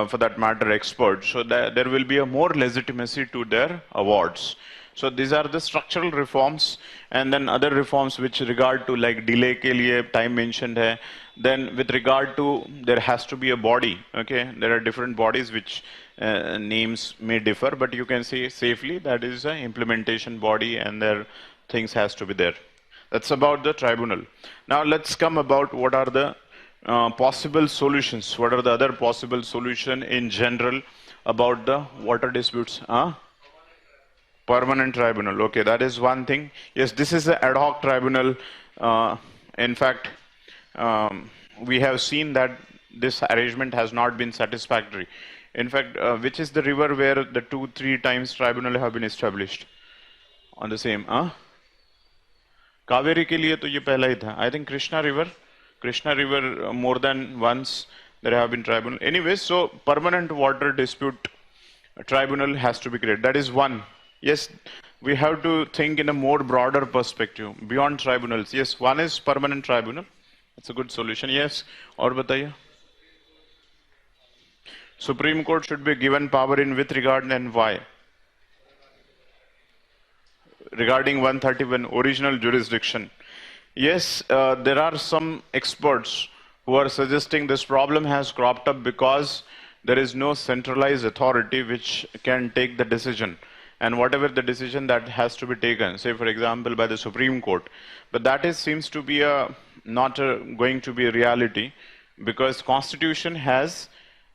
A: for that matter experts, so that there will be a more legitimacy to their awards. So these are the structural reforms, and then other reforms which regard to like delay ke liye time mentioned hai. Then with regard to, there has to be a body, okay, there are different bodies which names may differ, but you can say safely that is an implementation body, and their things has to be there. That's about the tribunal. Now let's come about what are the possible solutions. What are the other possible solution in general about the water disputes? Permanent tribunal. Okay, that is one thing. Yes, this is an ad hoc tribunal. In fact, we have seen that this arrangement has not been satisfactory. In fact, which is the river where the 2-3 times tribunal have been established on the same? Kaveri ke liye to ye pehla hi tha. I think Krishna River more than once there have been tribunal. Anyways, so permanent water dispute tribunal has to be created. That is one. Yes, we have to think in a more broader perspective beyond tribunals. Yes, one is permanent tribunal. It's a good solution. Yes, और बताइए. Supreme Court should be given power in with regard and why? Regarding 131 original jurisdiction. Yes, there are some experts who are suggesting this problem has cropped up because there is no centralized authority which can take the decision. And whatever the decision that has to be taken, say for example by the Supreme Court, but that is seems to be not going to be a reality because Constitution has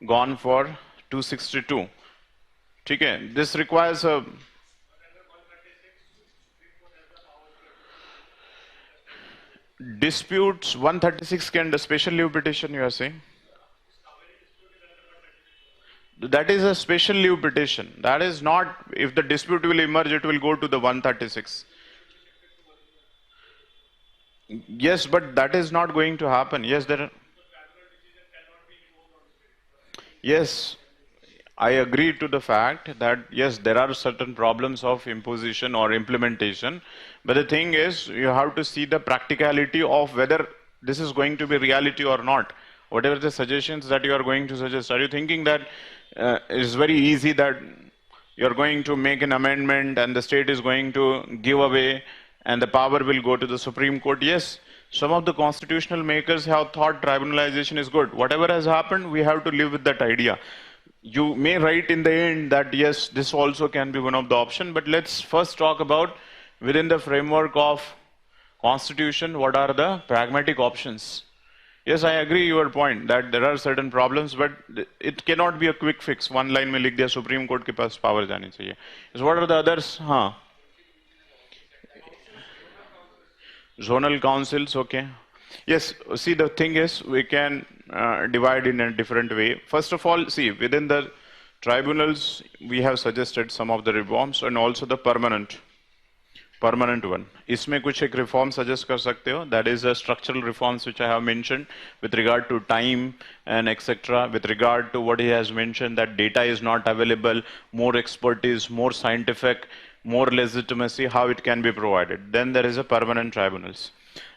A: gone for 262. Okay, this requires a disputes 136 can the special leave petition you are saying? That is a special leave petition. That is not, if the dispute will emerge, it will go to the 136. Yes, but that is not going to happen. Yes, there are. Yes, I agree to the fact that yes, there are certain problems of imposition or implementation, but the thing is, you have to see the practicality of whether this is going to be reality or not. Whatever the suggestions that you are going to suggest, are you thinking that it's very easy that you're going to make an amendment and the state is going to give away and the power will go to the Supreme Court? Yes, some of the constitutional makers have thought tribunalization is good. Whatever has happened, we have to live with that idea. You may write in the end that yes, this also can be one of the options, but let's first talk about within the framework of Constitution, what are the pragmatic options? Yes, I agree your point that there are certain problems, but it cannot be a quick fix. One line में लिख दिया Supreme Court के पास power जानी चाहिए. Yes, what are the others? हाँ. Zonal councils, okay. Yes, see the thing is we can divide in a different way. First of all, see within the tribunals we have suggested some of the reforms and also the permanent one. इसमें कुछ एक reform suggest कर सकते हो. That is a structural reforms which I have mentioned with regard to time and etc. With regard to what he has mentioned that data is not available, more expertise, more scientific, more legitimacy, how it can be provided. Then there is a permanent tribunals.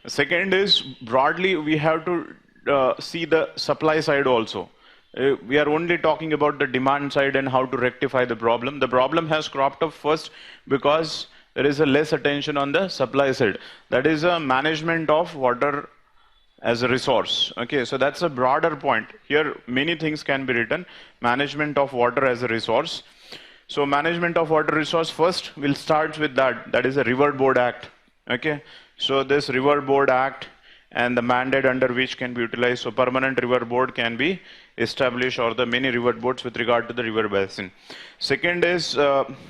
A: Second is broadly we have to see the supply side also. We are only talking about the demand side and how to rectify the problem. The problem has cropped up first because there is a less attention on the supply side. That is a management of water as a resource. Okay, so that's a broader point. Here many things can be written. Management of water as a resource. So management of water resource, first we'll start with that. That is a River Board Act. Okay, so this River Board Act and the mandate under which can be utilized. So permanent river board can be established or the many river boards with regard to the river basin. Second is,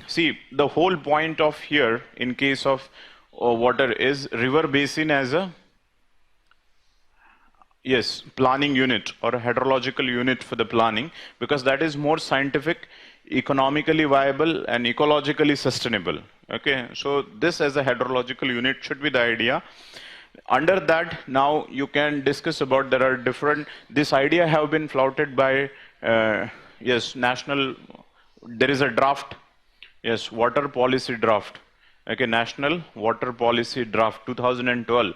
A: see the whole point of here in case of water is river basin as a, yes, planning unit or a hydrological unit for the planning because that is more scientific, economically viable and ecologically sustainable. Okay, so this as a hydrological unit should be the idea. Under that, now you can discuss about there are different, this idea have been flouted by, yes, national, there is a draft, yes, water policy draft, okay, national water policy draft 2012.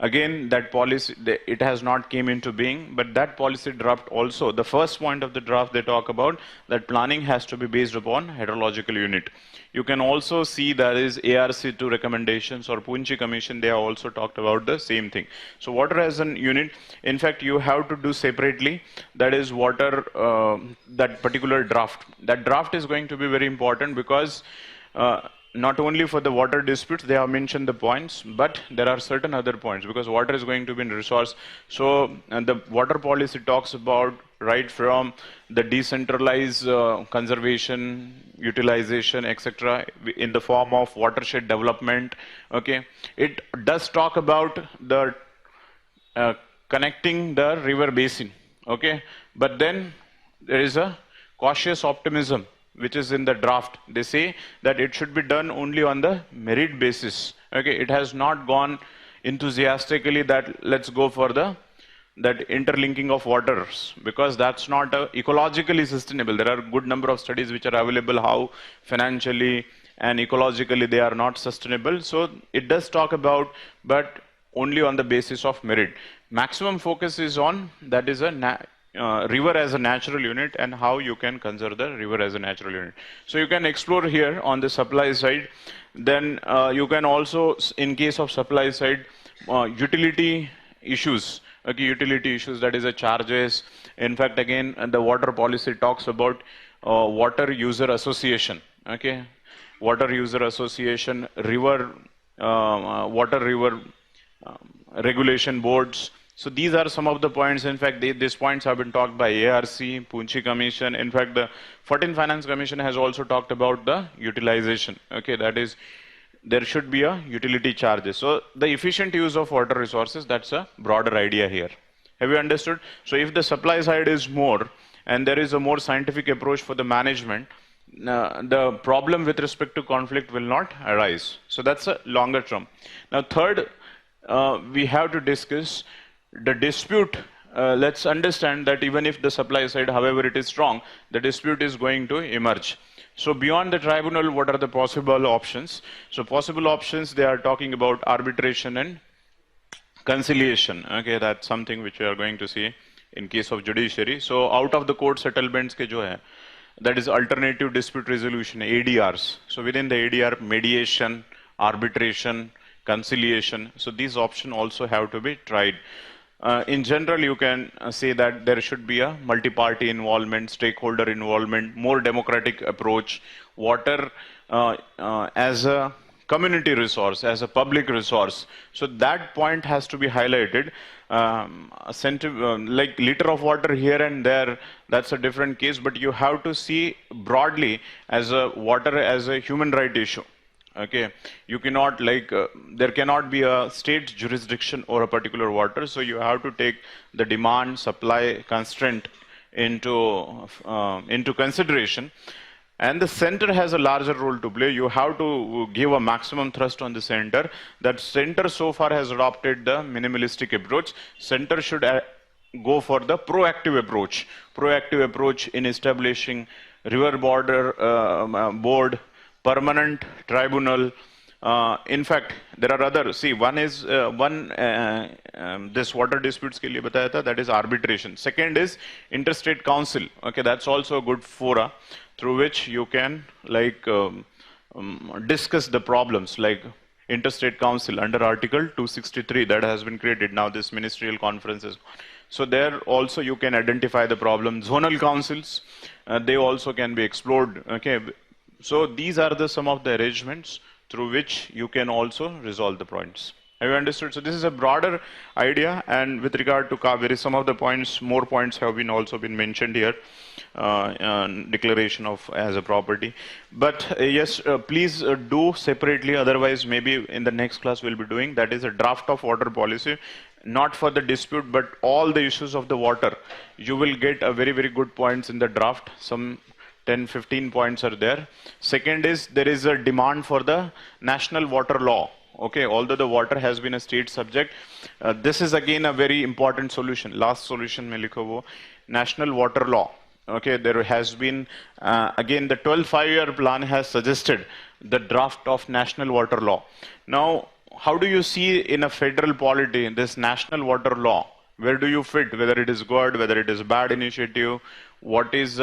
A: Again, that policy, it has not came into being, but that policy draft also, the first point of the draft they talk about that planning has to be based upon hydrological unit. You can also see there is ARC2 recommendations or Punchi Commission, they have also talked about the same thing. So water as an unit, in fact, you have to do separately, that is water, that particular draft. That draft is going to be very important because not only for the water disputes, they have mentioned the points, but there are certain other points because water is going to be a resource. So the water policy talks about right from the decentralized conservation, utilization, etc. in the form of watershed development. Okay, it does talk about the connecting the river basin. Okay, but then there is a cautious optimism which is in the draft. They say that it should be done only on the merit basis. Okay, it has not gone enthusiastically that let's go for the that interlinking of waters, because that's not ecologically sustainable. There are a good number of studies which are available how financially and ecologically they are not sustainable. So it does talk about, but only on the basis of merit. Maximum focus is on that is a river as a natural unit and how you can conserve the river as a natural unit. So you can explore here on the supply side. Then you can also, in case of supply side, utility issues. Okay, utility issues, that is a charges. In fact, again, the water policy talks about water user association. Okay, water user association, river, water river regulation boards. So these are some of the points. In fact, these points have been talked by ARC, Punchi Commission. In fact, the 14th Finance Commission has also talked about the utilization. Okay, that is, there should be a utility charges. So the efficient use of water resources, that's a broader idea here. Have you understood? So if the supply side is more, and there is a more scientific approach for the management, the problem with respect to conflict will not arise. So that's a longer term. Now third, we have to discuss the dispute. Let's understand that even if the supply side, however it is strong, the dispute is going to emerge. So beyond the tribunal, what are the possible options? So possible options, they are talking about arbitration and conciliation. Okay, that's something which we are going to see in case of judiciary. So out of the court settlements ke jo hai, that is alternative dispute resolution, ADRs. So within the ADR, mediation, arbitration, conciliation. So these options also have to be tried. In general, you can say that there should be a multi-party involvement, stakeholder involvement, more democratic approach, water as a community resource, as a public resource. So that point has to be highlighted. Like liter of water here and there, that's a different case, but you have to see broadly as a water as a human right issue. Okay, you cannot there cannot be a state jurisdiction over a particular water, so you have to take the demand supply constraint into consideration, and the center has a larger role to play. You have to give a maximum thrust on the center. That center so far has adopted the minimalistic approach. Center should go for the proactive approach in establishing river border board, permanent tribunal. In fact, there are other. See, one is this water disputes ke liye bataya tha, that is arbitration. Second is interstate council. Okay, that's also a good fora through which you can discuss the problems, like interstate council under Article 263 that has been created. Now this ministerial conferences. So there also you can identify the problem. Zonal councils, they also can be explored. Okay. So these are some of the arrangements through which you can also resolve the points. Have you understood? So this is a broader idea, and with regard to Kaveri, some of the points, more points have been also been mentioned here. Declaration of as a property. But yes, please do separately, otherwise maybe in the next class we'll be doing, that is a draft of water policy, not for the dispute, but all the issues of the water. You will get a very, very good points in the draft. Some 10-15 points are there. Second is there is a demand for the national water law. Okay, although the water has been a state subject, this is again a very important solution. Last solution mein likho wo, national water law. Okay, there has been again the 12th five-year plan has suggested the draft of national water law. Now, how do you see in a federal polity this national water law? Where do you fit? Whether it is good, whether it is bad initiative, what is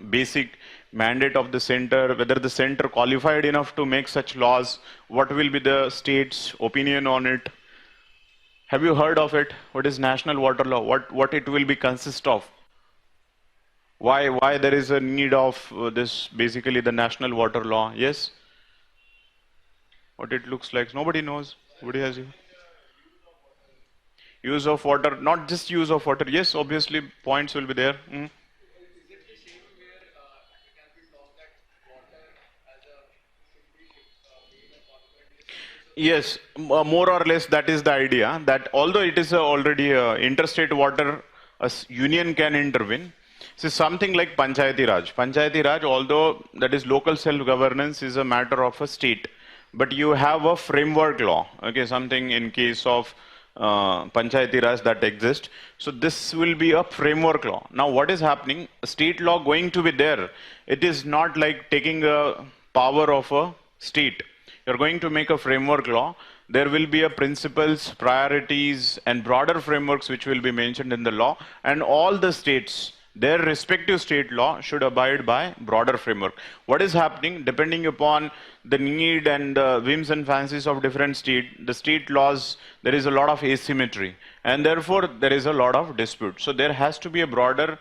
A: basic mandate of the center, whether the center qualified enough to make such laws, what will be the state's opinion on it? Have you heard of it? What is national water law? What it will be consist of? Why there is a need of this, basically the national water law? Yes? What it looks like? Nobody knows. Nobody has you. Use of water, not just use of water. Yes, obviously points will be there. Yes, more or less that is the idea, that although it is already interstate water, union can intervene. So something like Panchayati Raj. Panchayati Raj, although that is local self-governance, is a matter of a state. But you have a framework law, okay, something in case of Panchayati Raj that exist. So this will be a framework law. Now what is happening? State law going to be there. It is not like taking a power of a state. You're going to make a framework law. There will be a principles, priorities, and broader frameworks which will be mentioned in the law, and all the states, their respective state law should abide by broader framework. What is happening, depending upon the need and the whims and fancies of different state, the state laws, there is a lot of asymmetry, and therefore there is a lot of dispute. So there has to be a broader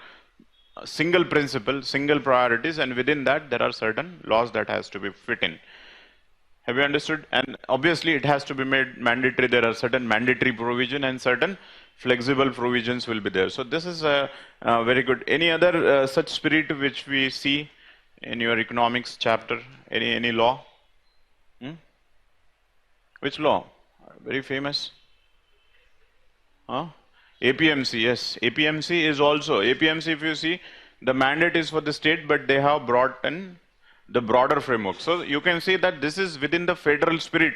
A: single principle, single priorities, and within that there are certain laws that has to be fit in. Have you understood? And obviously it has to be made mandatory. There are certain mandatory provision and certain flexible provisions will be there. So this is very good. Any other such spirit which we see in your economics chapter? Any law? Hmm? Which law? Very famous. Huh? APMC, yes. APMC is also, APMC if you see, the mandate is for the state, but they have brought in the broader framework. So you can see that this is within the federal spirit.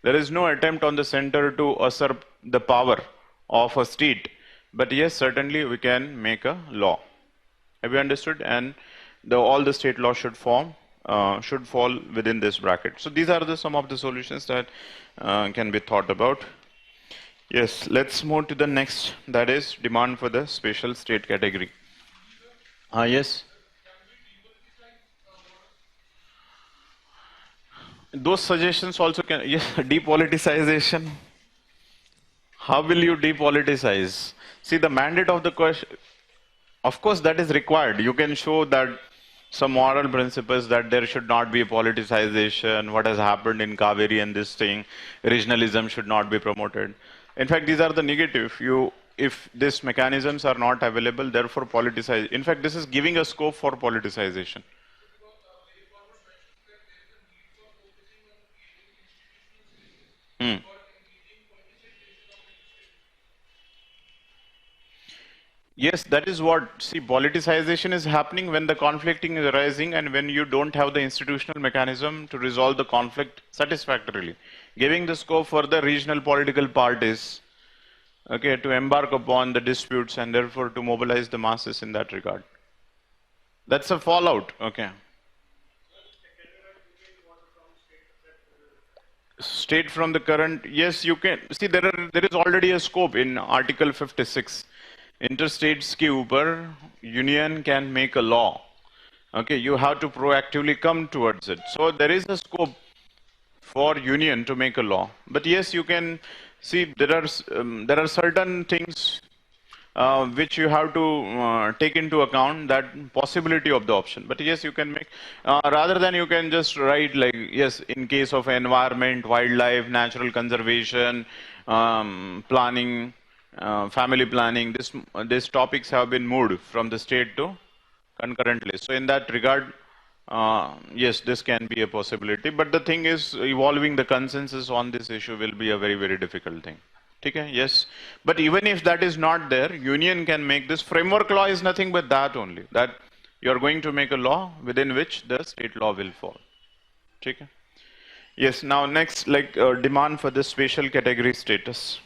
A: There is no attempt on the center to usurp the power of a state. But yes, certainly we can make a law. Have you understood? And all the state laws should fall within this bracket. So these are some of the solutions that can be thought about. Yes, let's move to the next, that is demand for the special state category. Yes. Those suggestions also can, yes, depoliticization. How will you depoliticize? See, the mandate of the question, of course, that is required. You can show that some moral principles that there should not be a politicization, what has happened in Kaveri and this thing, regionalism should not be promoted. In fact, these are the negative. If these mechanisms are not available, therefore politicize. In fact, this is giving a scope for politicization. Hmm. Yes, that is what, see, politicization is happening when the conflicting is arising and when you don't have the institutional mechanism to resolve the conflict satisfactorily, giving the scope for the regional political parties, okay, to embark upon the disputes and therefore to mobilize the masses in that regard. That's a fallout, okay. State from the current, yes, you can, see, there is already a scope in Article 56. Interstates के ऊपर union can make a law. Okay, you have to proactively come towards it. So there is a scope for union to make a law. But yes, you can see there are certain things which you have to take into account, that possibility of the option. But yes, you can make, rather than you can just write like, yes, in case of environment, wildlife, natural conservation, planning, family planning, these topics have been moved from the state to concurrently. So in that regard, yes, this can be a possibility. But the thing is, evolving the consensus on this issue will be a very, very difficult thing. Okay, yes. But even if that is not there, union can make this. Framework law is nothing but that only, that you are going to make a law within which the state law will fall. Okay. Yes, now next, like demand for the special category status.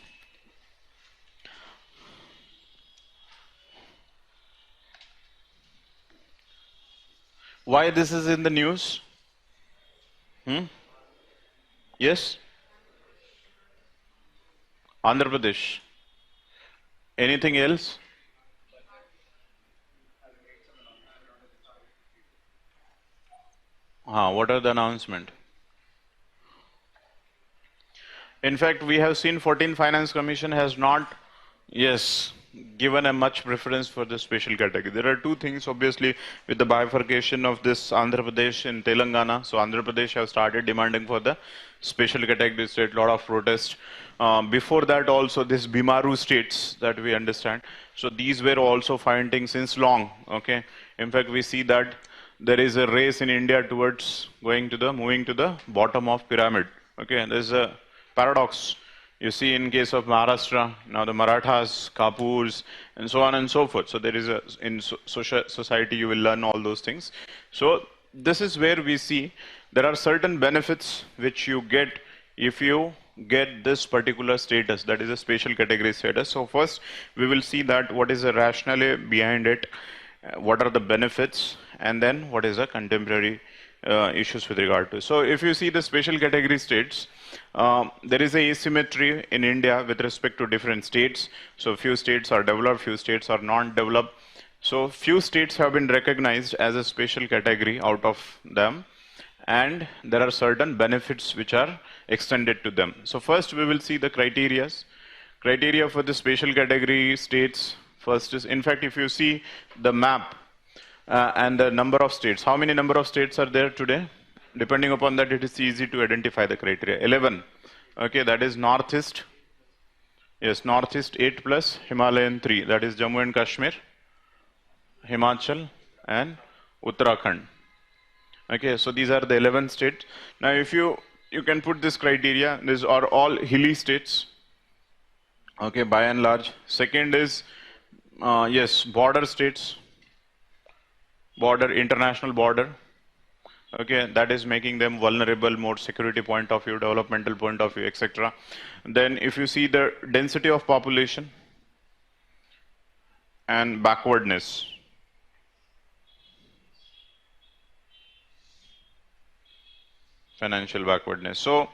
A: Why this is in the news? Yes? Andhra Pradesh. Anything else? What are the announcement? In fact, we have seen 14th Finance Commission has not, yes, given a much preference for the special category. There are two things, obviously, with the bifurcation of this Andhra Pradesh and Telangana. So Andhra Pradesh have started demanding for the special category state, lot of protest. Before that also this Bimaru states that we understand. So these were also fighting since long, okay. In fact, we see that there is a race in India towards moving to the bottom of pyramid, okay. There's a paradox. You see in case of Maharashtra, now the Marathas, Kapurs, and so on and so forth. So there is in society you will learn all those things. So this is where we see there are certain benefits which you get if you get this particular status, that is a special category status. So first we will see that what is the rationale behind it, what are the benefits, and then what is the contemporary issues with regard to. So if you see the special category states, there is a asymmetry in India with respect to different states. So few states are developed, few states are non-developed. So few states have been recognized as a special category out of them, and there are certain benefits which are extended to them. So first we will see the criteria. Criteria for the special category states. First is, in fact, if you see the map and the number of states, how many number of states are there today? Depending upon that, it is easy to identify the criteria. 11. Okay, that is Northeast. Yes, Northeast 8 plus Himalayan 3. That is Jammu and Kashmir, Himachal, and Uttarakhand. Okay, so these are the 11 states. Now, if you can put this criteria, these are all hilly states. Okay, by and large. Second is, yes, border states, international border. Okay, that is making them vulnerable, more security point of view, developmental point of view, etc. Then if you see the density of population and backwardness. Financial backwardness. So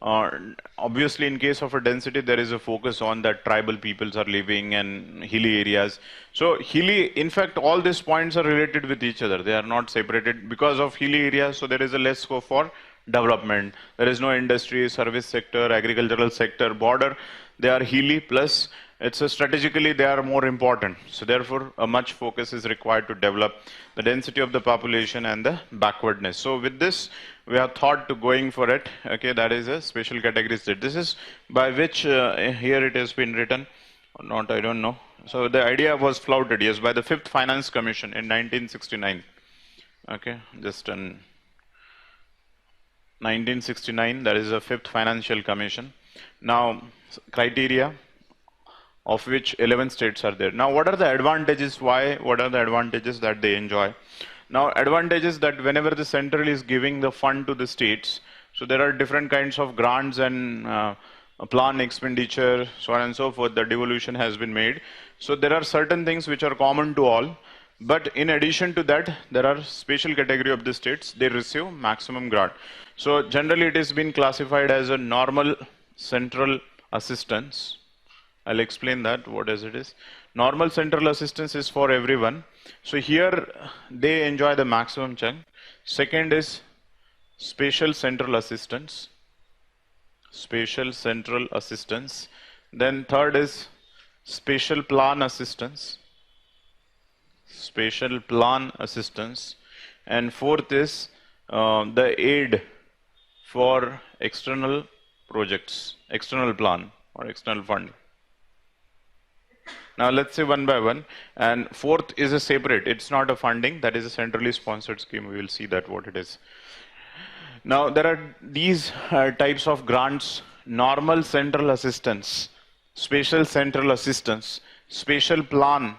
A: obviously in case of a density, there is a focus on that tribal peoples are living in hilly areas. So hilly, in fact, all these points are related with each other. They are not separated because of hilly areas. So there is a less scope for development. There is no industry, service sector, agricultural sector, border. They are hilly, plus it's strategically they are more important. So therefore a much focus is required to develop the density of the population and the backwardness. So with this we have thought to going for it. Okay, that is a special category state. This is by which here it has been written or not, I don't know. So the idea was flouted, yes, by the 5th Finance Commission in 1969. Okay, just in 1969, that is the 5th Financial Commission. Now criteria, of which 11 states are there. Now what are the advantages? Why? What are the advantages that they enjoy? Now advantages that whenever the central is giving the fund to the states, so there are different kinds of grants and plan expenditure, so on and so forth, the devolution has been made. So there are certain things which are common to all, but in addition to that, there are special category of the states, they receive maximum grant. So generally it has been classified as a normal central assistance. I'll explain that, what is it is. Normal central assistance is for everyone. So here they enjoy the maximum chunk. Second is special central assistance. Special central assistance. Then third is special plan assistance. Special plan assistance. And fourth is the aid for external projects, external plan or external fund. Now let's say one by one. And fourth is a separate, it's not a funding, that is a centrally sponsored scheme. We will see that what it is. Now there are these types of grants: normal central assistance, special central assistance, special plan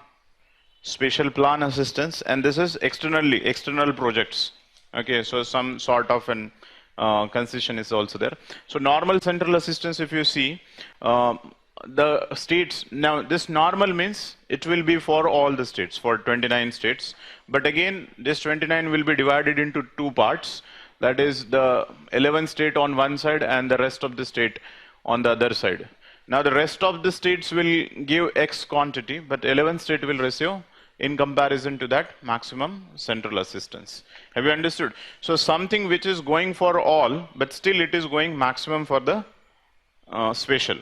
A: assistance, and this is external projects. Okay, so some sort of an concession is also there. So normal central assistance, if you see, the states, now this normal means it will be for all the states, for 29 states, but again this 29 will be divided into two parts, that is the 11 state on one side and the rest of the state on the other side. Now the rest of the states will give X quantity, but 11 state will receive in comparison to that maximum central assistance. Have you understood? So something which is going for all, but still it is going maximum for the special.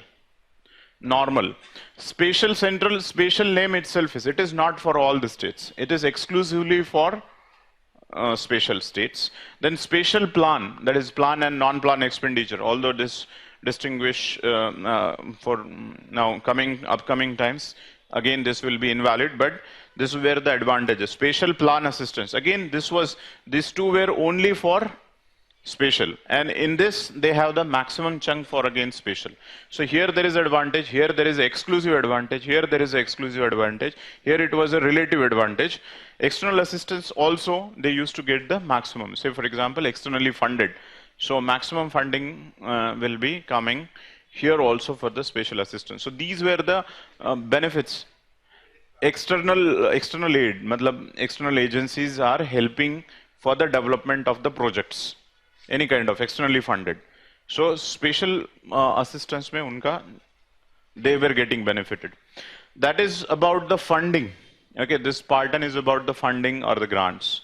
A: Normal. Special central, special name itself is, it is not for all the states. It is exclusively for special states. Then special plan, that is plan and non-plan expenditure, although this distinguish for now upcoming times, again this will be invalid, but this is where the advantage is. Special plan assistance. Again, these two were only for special, and in this they have the maximum chunk for again special. So here there is advantage, here there is exclusive advantage, here there is exclusive advantage, here it was a relative advantage. External assistance also they used to get the maximum. Say for example externally funded. So maximum funding will be coming here also for the special assistance. So these were the benefits. External aid, matlab external agencies are helping for the development of the projects, any kind of externally funded. So special assistance mein unka, they were getting benefited. That is about the funding. Okay, this pattern is about the funding or the grants.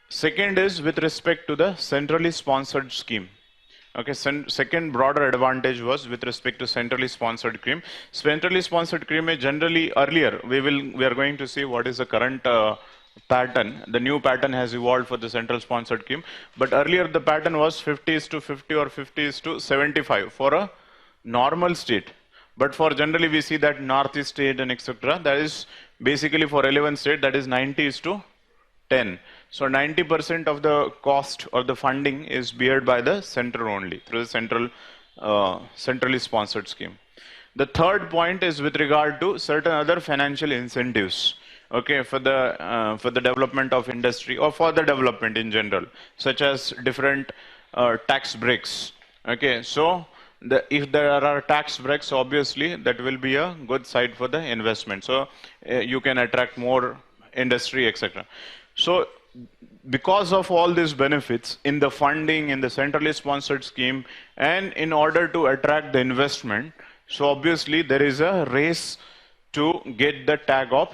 A: Second is with respect to the centrally sponsored scheme. Okay, second broader advantage was with respect to centrally sponsored scheme. Centrally sponsored scheme generally earlier we are going to see what is the current pattern. The new pattern has evolved for the central sponsored scheme, but earlier the pattern was 50 is to 50 or 50 is to 75 for a normal state. But for generally we see that northeast state and etc. That is basically for 11 state that is 90 is to 10. So 90% of the cost or the funding is beared by the center only through the centrally sponsored scheme. The third point is with regard to certain other financial incentives. Okay, for the development of industry or for the development in general, such as different tax breaks. Okay, so if there are tax breaks, obviously that will be a good side for the investment. So you can attract more industry, etc. So because of all these benefits in the funding, in the centrally sponsored scheme, and in order to attract the investment, so obviously there is a race to get the tag of,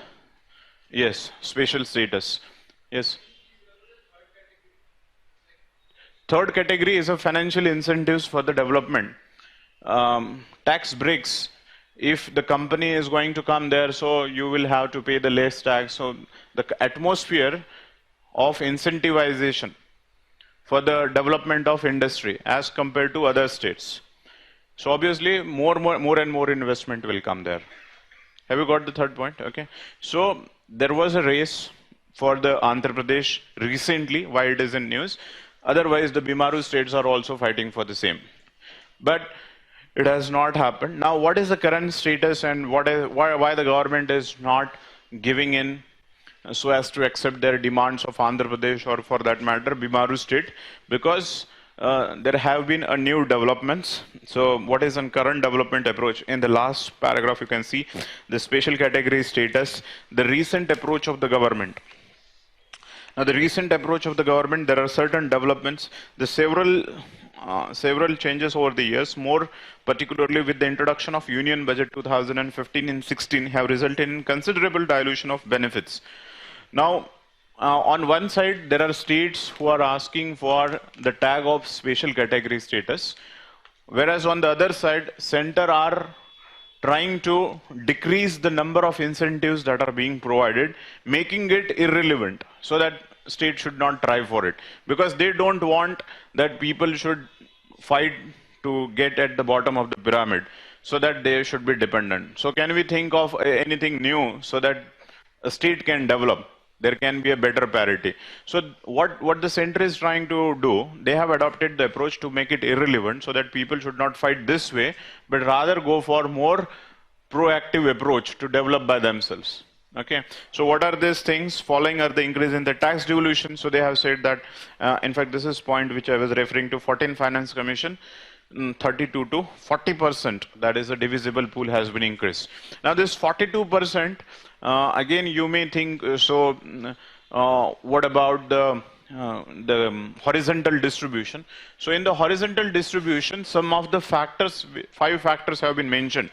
A: yes, special status. Yes. Third category is a financial incentives for the development. Tax breaks. If the company is going to come there, so you will have to pay the less tax. So the atmosphere of incentivization for the development of industry as compared to other states. So obviously more and more investment will come there. Have you got the third point? Okay. So there was a race for the Andhra Pradesh recently, why it is in news. Otherwise the Bimaru states are also fighting for the same. But it has not happened. Now what is the current status and why the government is not giving in so as to accept their demands of Andhra Pradesh or for that matter Bimaru state? Because there have been a new developments. So what is on current development approach? In the last paragraph you can see the special category status, the recent approach of the government. Now the recent approach of the government, there are certain developments, the several changes over the years, more particularly with the introduction of Union Budget 2015 and 16 have resulted in considerable dilution of benefits. Now, on one side, there are states who are asking for the tag of special category status, whereas on the other side, center are trying to decrease the number of incentives that are being provided, making it irrelevant, so that state should not try for it, because they don't want that people should fight to get at the bottom of the pyramid, so that they should be dependent. So can we think of anything new so that a state can develop? There can be a better parity. So what the center is trying to do, they have adopted the approach to make it irrelevant so that people should not fight this way, but rather go for more proactive approach to develop by themselves. Okay, so what are these things? Following are the increase in the tax devolution. So they have said that, in fact, this is point which I was referring to, 14 Finance Commission, 32 to 40%, that is a divisible pool has been increased. Now this 42%, again you may think, so what about the horizontal distribution? So in the horizontal distribution, some of the factors, 5 factors have been mentioned.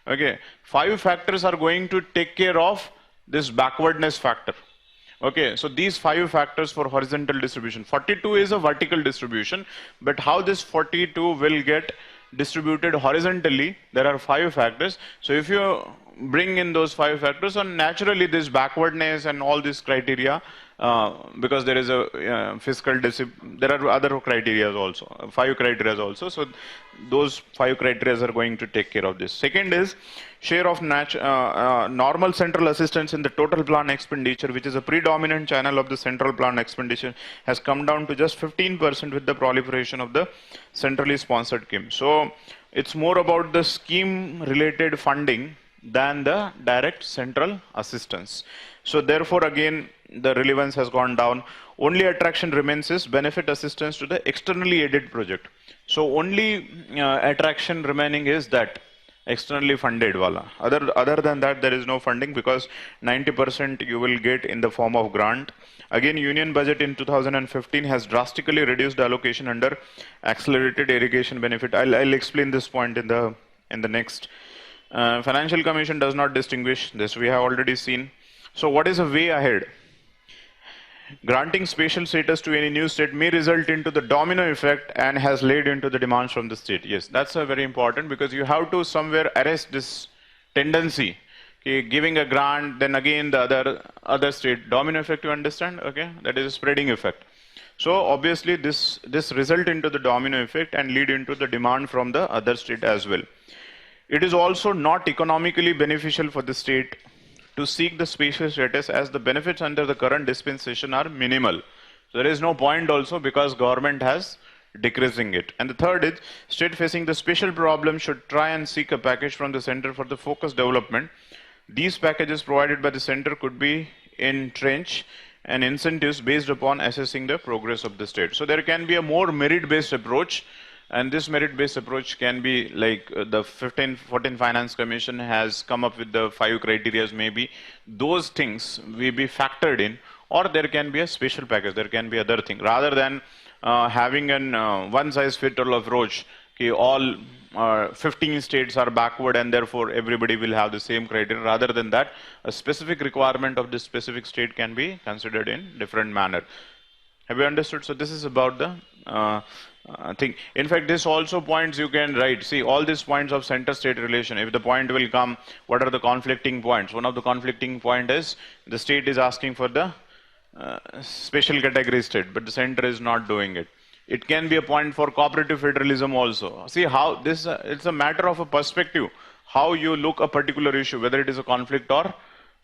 A: Okay, 5 factors are going to take care of this backwardness factor. Okay, so these 5 factors for horizontal distribution. 42 is a vertical distribution, but how this 42 will get distributed horizontally, there are 5 factors. So if you bring in those 5 factors, and naturally this backwardness and all these criteria, because there is a fiscal discipline, there are other criteria also, 5 criteria also. So those 5 criteria are going to take care of this. Second is share of normal central assistance in the total plan expenditure, which is a predominant channel of the central plan expenditure, has come down to just 15% with the proliferation of the centrally sponsored scheme. So it's more about the scheme related funding than the direct central assistance. So therefore again the relevance has gone down. Only attraction remains is benefit assistance to the externally aided project. So only attraction remaining is that externally funded wala. Other than that, there is no funding because 90% you will get in the form of grant. Again, union budget in 2015 has drastically reduced the allocation under accelerated irrigation benefit. I'll explain this point in the next. Financial Commission does not distinguish this. We have already seen. So what is a way ahead? Granting special status to any new state may result into the domino effect and has laid into the demands from the state. Yes, that's a very important because you have to somewhere arrest this tendency. Okay, giving a grant, then again the other state domino effect. You understand? Okay, that is a spreading effect. So obviously this result into the domino effect and lead into the demand from the other state as well. It is also not economically beneficial for the state to seek the special status as the benefits under the current dispensation are minimal. So there is no point also because government has decreasing it. And the third is state facing the special problem should try and seek a package from the center for the focused development. These packages provided by the center could be in trench and incentives based upon assessing the progress of the state. So there can be a more merit-based approach. And this merit-based approach can be like the 14 Finance Commission has come up with the 5 criteria maybe. Those things will be factored in, or there can be a special package, there can be other thing. Rather than having an one-size-fits-all approach, okay, all 15 states are backward and therefore everybody will have the same criteria. Rather than that, a specific requirement of this specific state can be considered in different manner. Have you understood? So this is about the thing. In fact, this also points you can write. See, all these points of center-state relation. If the point will come, what are the conflicting points? One of the conflicting point is the state is asking for the special category state, but the center is not doing it. It can be a point for cooperative federalism also. See how this, it's a matter of a perspective. How you look a particular issue, whether it is a conflict or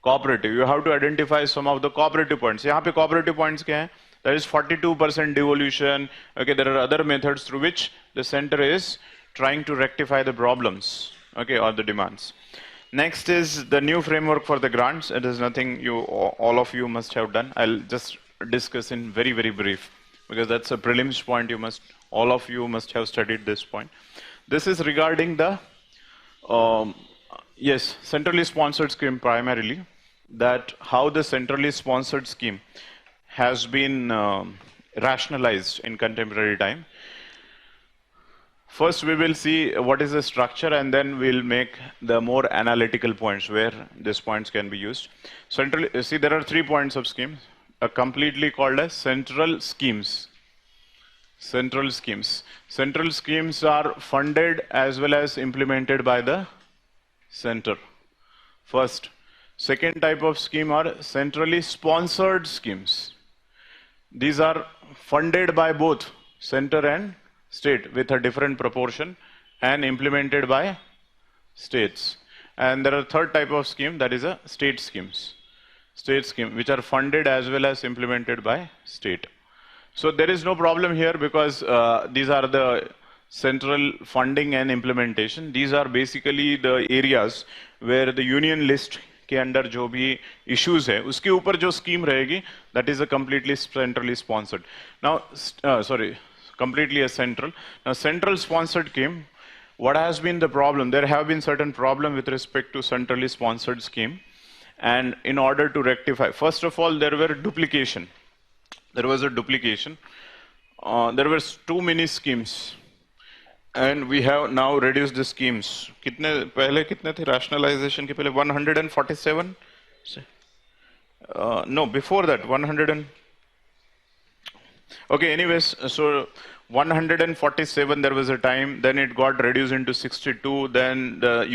A: cooperative. You have to identify some of the cooperative points. यहाँ पे cooperative points क्या है? There is 42% devolution. Okay, there are other methods through which the center is trying to rectify the problems, okay, or the demands. Next is the new framework for the grants. It is nothing all of you must have done. I'll just discuss in very, very brief because that's a prelims point. All of you must have studied this point. This is regarding the, yes, centrally sponsored scheme primarily, that how the centrally sponsored scheme has been rationalized in contemporary time. First, we will see what is the structure and then we'll make the more analytical points where these points can be used. Central, see, there are 3 points of scheme, completely called as central schemes. Central schemes. Central schemes are funded as well as implemented by the center. First. Second type of scheme are centrally sponsored schemes. These are funded by both center and state with a different proportion and implemented by states. And there are third type of scheme, that is a state schemes. State scheme which are funded as well as implemented by state. So there is no problem here because these are the central funding and implementation. These are basically the areas where the union list के under जो भी issues है उसके ऊपर जो scheme रहेगी that is a completely centrally sponsored now completely a central. Now central sponsored scheme, what has been the problem? There have been certain problem with respect to centrally sponsored scheme, and in order to rectify, first of all there was a duplication. There were too many schemes. And we have now reduced the schemes. पहले कितने थे rationalization के पहले 147? No, before that 100 and... Okay, anyways, so 147 there was a time, then it got reduced into 62, then the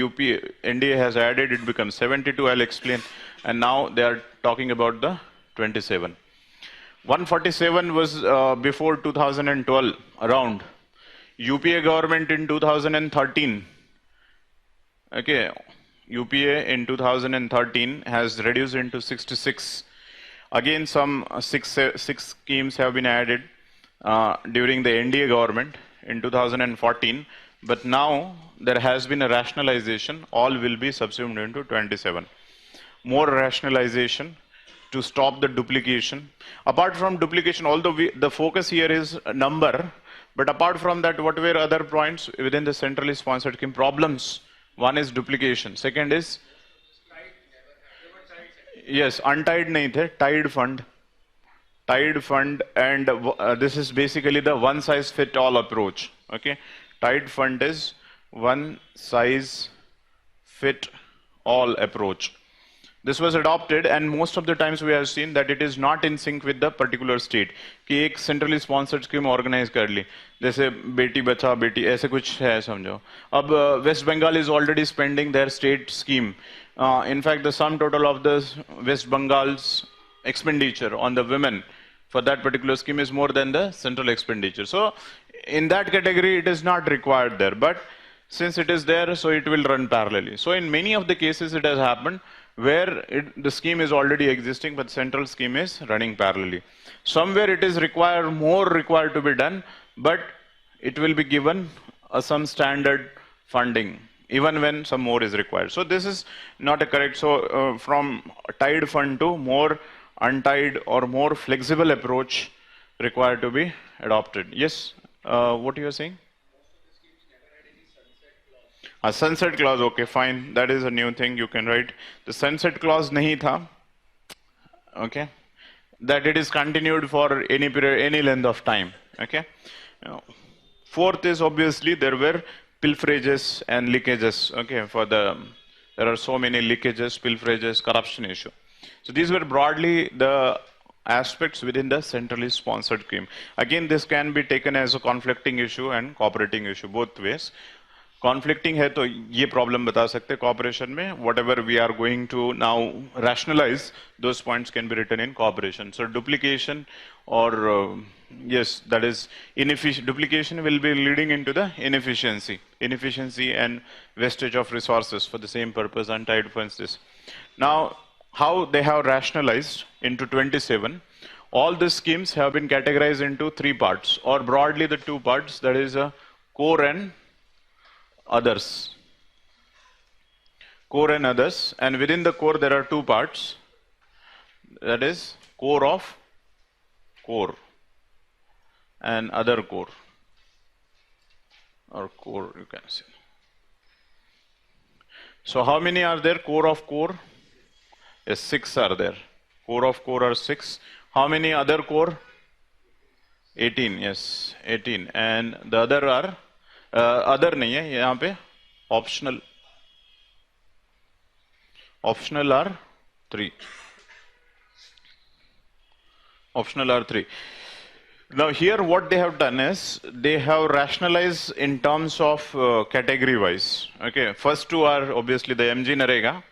A: NDA has added, it becomes 72, I'll explain. And now they are talking about the 27. 147 was before 2012, around. UPA government in 2013, okay, UPA in 2013 has reduced into 66. Again, some six schemes have been added during the NDA government in 2014, but now there has been a rationalization, all will be subsumed into 27. More rationalization, to stop the duplication. Apart from duplication, although the focus here is a number, but apart from that, what were other points within the centrally sponsored scheme? Problems. One is duplication. Second is, yes, untied nahi the, tied fund. Tied fund, and this is basically the one size fit all approach. Okay, tied fund is one size fit all approach. This was adopted, and most of the times we have seen that it is not in sync with the particular state. कि एक centrally sponsored scheme organize कर ली, जैसे बेटी बचा बेटी ऐसे कुछ है समझो. अब West Bengal is already spending their state scheme. In fact, the sum total of the West Bengal's expenditure on the women for that particular scheme is more than the central expenditure. So, in that category, it is not required there. But since it is there, so it will run parallelly. So, in many of the cases, it has happened where the scheme is already existing, but central scheme is running parallelly. Somewhere it is more required to be done, but it will be given some standard funding, even when some more is required. So this is not a correct. So from tied fund to more untied or more flexible approach required to be adopted. Yes, what you are saying? A sunset clause, okay, fine. That is a new thing you can write. The sunset clause nahi tha, okay, that it is continued for any period, any length of time, okay. Fourth is obviously there were pilferages and leakages, okay, there are so many leakages, pilferages, corruption issue. So these were broadly the aspects within the centrally sponsored scheme. Again, this can be taken as a conflicting issue and cooperating issue, both ways. Conflicting है तो ये problem बता सकते cooperation में, whatever we are going to now rationalize, those points can be written in cooperation. So duplication or yes, that is inefficient. Duplication will be leading into the inefficiency and wastage of resources for the same purpose. Untied funds this. Now, how they have rationalized into 27? All the schemes have been categorized into three parts, or broadly the two parts. That is a core and others. Core and others, and within the core there are two parts, that is core of core and other core, or core you can say. So how many are there? Core of core? Yes, 6 are there. Core of core are 6. How many other core? 18, yes, 18. And the other are other नहीं है यहाँ पे optional are 3. Optional are 3. Now here what they have done is they have rationalized in terms of category wise. Okay, first two are obviously the MG Narega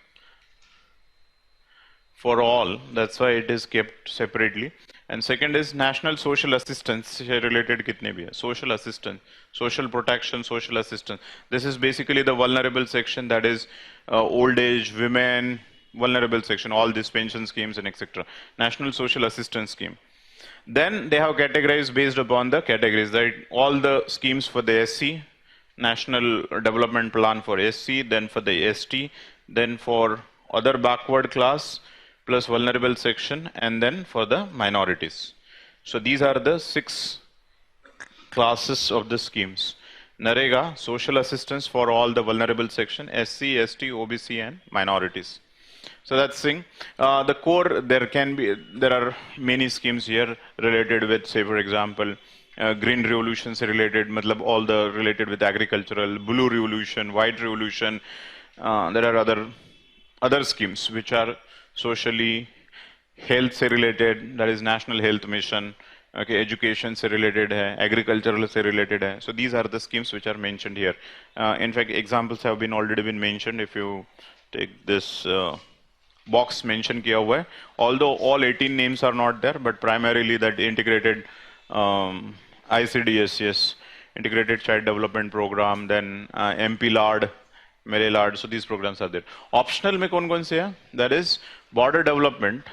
A: for all, that's why it is kept separately. And second is national social assistance related kitne bhi hai. Social assistance, social protection, social assistance. This is basically the vulnerable section, that is old age, women, vulnerable section, all these pension schemes and etc. National social assistance scheme. Then they have categorized based upon the categories, right? All the schemes for the SC, National Development Plan for SC, then for the ST, then for other backward class, plus vulnerable section, and then for the minorities. So these are the 6 classes of the schemes. Narega, social assistance for all the vulnerable section, SC, ST, OBC and minorities. So that's thing. The core, there are many schemes here related with, say for example, green revolutions related, matlab all the related with agricultural, blue revolution, white revolution. There are other schemes which are socially, health से related, that is national health mission, okay, education से related है, agricultural से related है. So these are the schemes which are mentioned here. In fact, examples have already been mentioned. If you take this box mentioned किया हुआ है, although all 18 names are not there, but primarily that integrated ICDS, yes, integrated child development program, then MP LAD, मेरे लाड, so these programs are there. Optional में कौन कौन से हैं? That is border development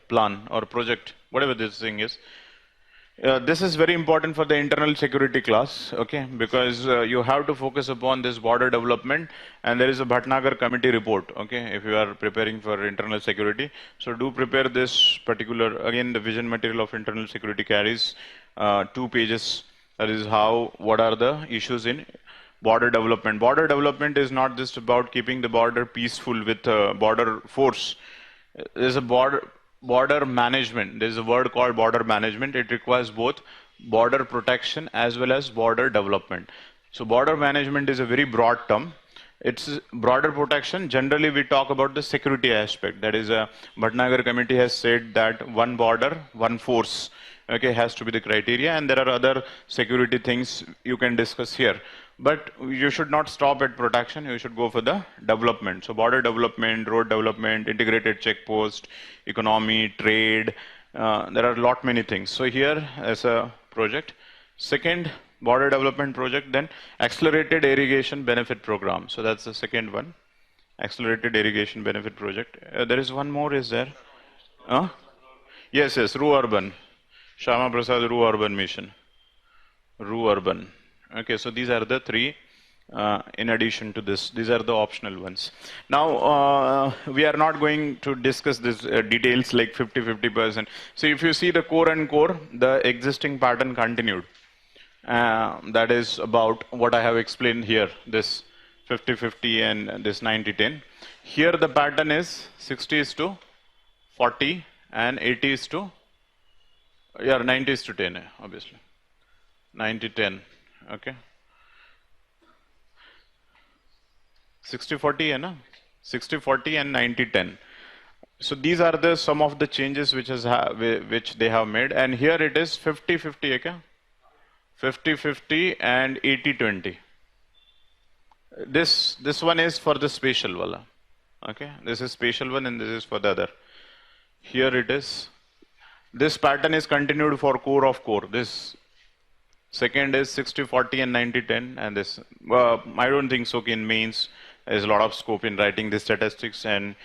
A: plan or project, whatever this thing is. This is very important for the internal security class, okay, because you have to focus upon this border development, and there is a Bhatnagar committee report, okay, if you are preparing for internal security. So do prepare this particular, again, the vision material of internal security carries 2 pages. That is how, what are the issues in border development. Border development is not just about keeping the border peaceful with border force. There's a border management. There's a word called border management. It requires both border protection as well as border development. So border management is a very broad term. It's border protection. Generally, we talk about the security aspect. That is, Bhatnagar committee has said that one border, one force, okay, has to be the criteria, and there are other security things you can discuss here. But you should not stop at protection, you should go for the development. So border development, road development, integrated checkpost, economy, trade, there are a lot many things. So here as a project. Second, border development project, then accelerated irrigation benefit program. So that's the second one, accelerated irrigation benefit project. There is one more, is there? Huh? Yes, yes, Ru Urban. Shama Prasad Ru Urban Mission. Ru Urban. Okay, so these are the three. In addition to this, these are the optional ones. Now, we are not going to discuss this details like 50-50%. So if you see the core and core, the existing pattern continued. That is about what I have explained here, this 50-50 and this 90-10. Here the pattern is 60 is to 40 and 80 is to, yeah, 90 is to 10, obviously. 90-10, okay. 60-40 and 60-40 and 90-10. So these are the some of the changes which they have made, and here it is 50-50, okay? 50-50 and 80-20. This one is for the spatial wala, okay? This is spatial one and this is for the other. Here it is. This pattern is continued for core of core. This second is 60-40 and 90-10, and this, I don't think so. In mains, there's a lot of scope in writing the statistics, and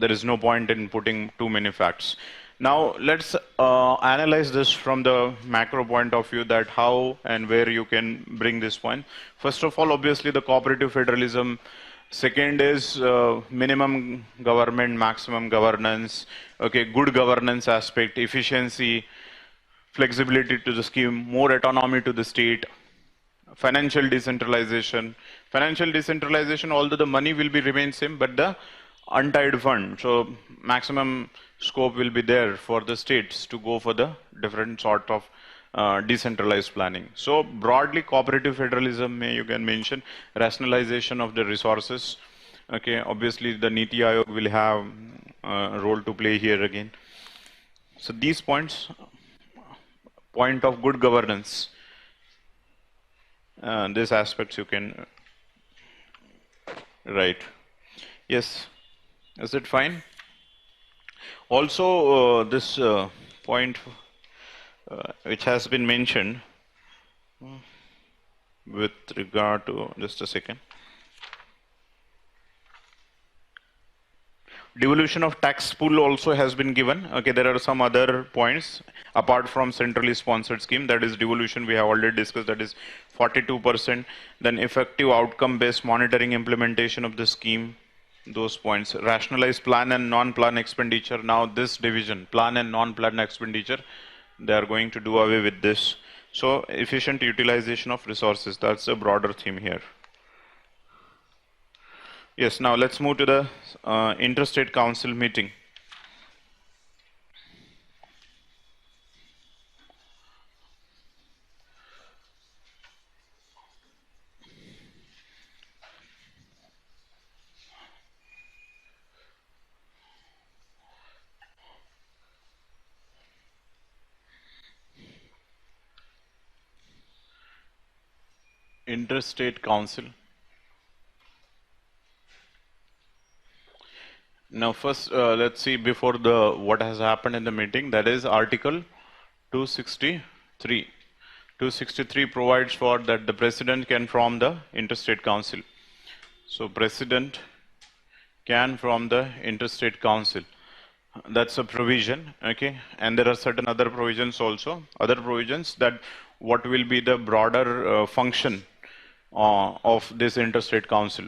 A: there is no point in putting too many facts. Now let's analyze this from the macro point of view, that how and where you can bring this point. First of all, obviously the cooperative federalism. Second is minimum government, maximum governance. Okay, good governance aspect, efficiency, flexibility to the scheme, more autonomy to the state, financial decentralization. Financial decentralization, although the money will be remain same, but the untied fund. So maximum scope will be there for the states to go for the different sort of decentralized planning. So broadly, cooperative federalism, you can mention rationalization of the resources. Okay, obviously the Niti Aayog will have a role to play here again. So these points, point of good governance, these aspects you can write. Yes, is it fine? Also, this point which has been mentioned with regard to, just a second, devolution of tax pool also has been given. Okay, there are some other points apart from centrally sponsored scheme. That is devolution, we have already discussed, that is 42%. Then effective outcome based monitoring implementation of the scheme, those points. Rationalize plan and non-plan expenditure. Now this division, plan and non-plan expenditure, they are going to do away with this. So efficient utilization of resources, that's a broader theme here. Yes, now let's move to the interstate council meeting. Interstate council. Now first, let's see before the what has happened in the meeting. That is Article 263. 263 provides for that the president can form the interstate council. So president can form the interstate council. That's a provision, okay? And there are certain other provisions also, other provisions that what will be the broader function of this interstate council.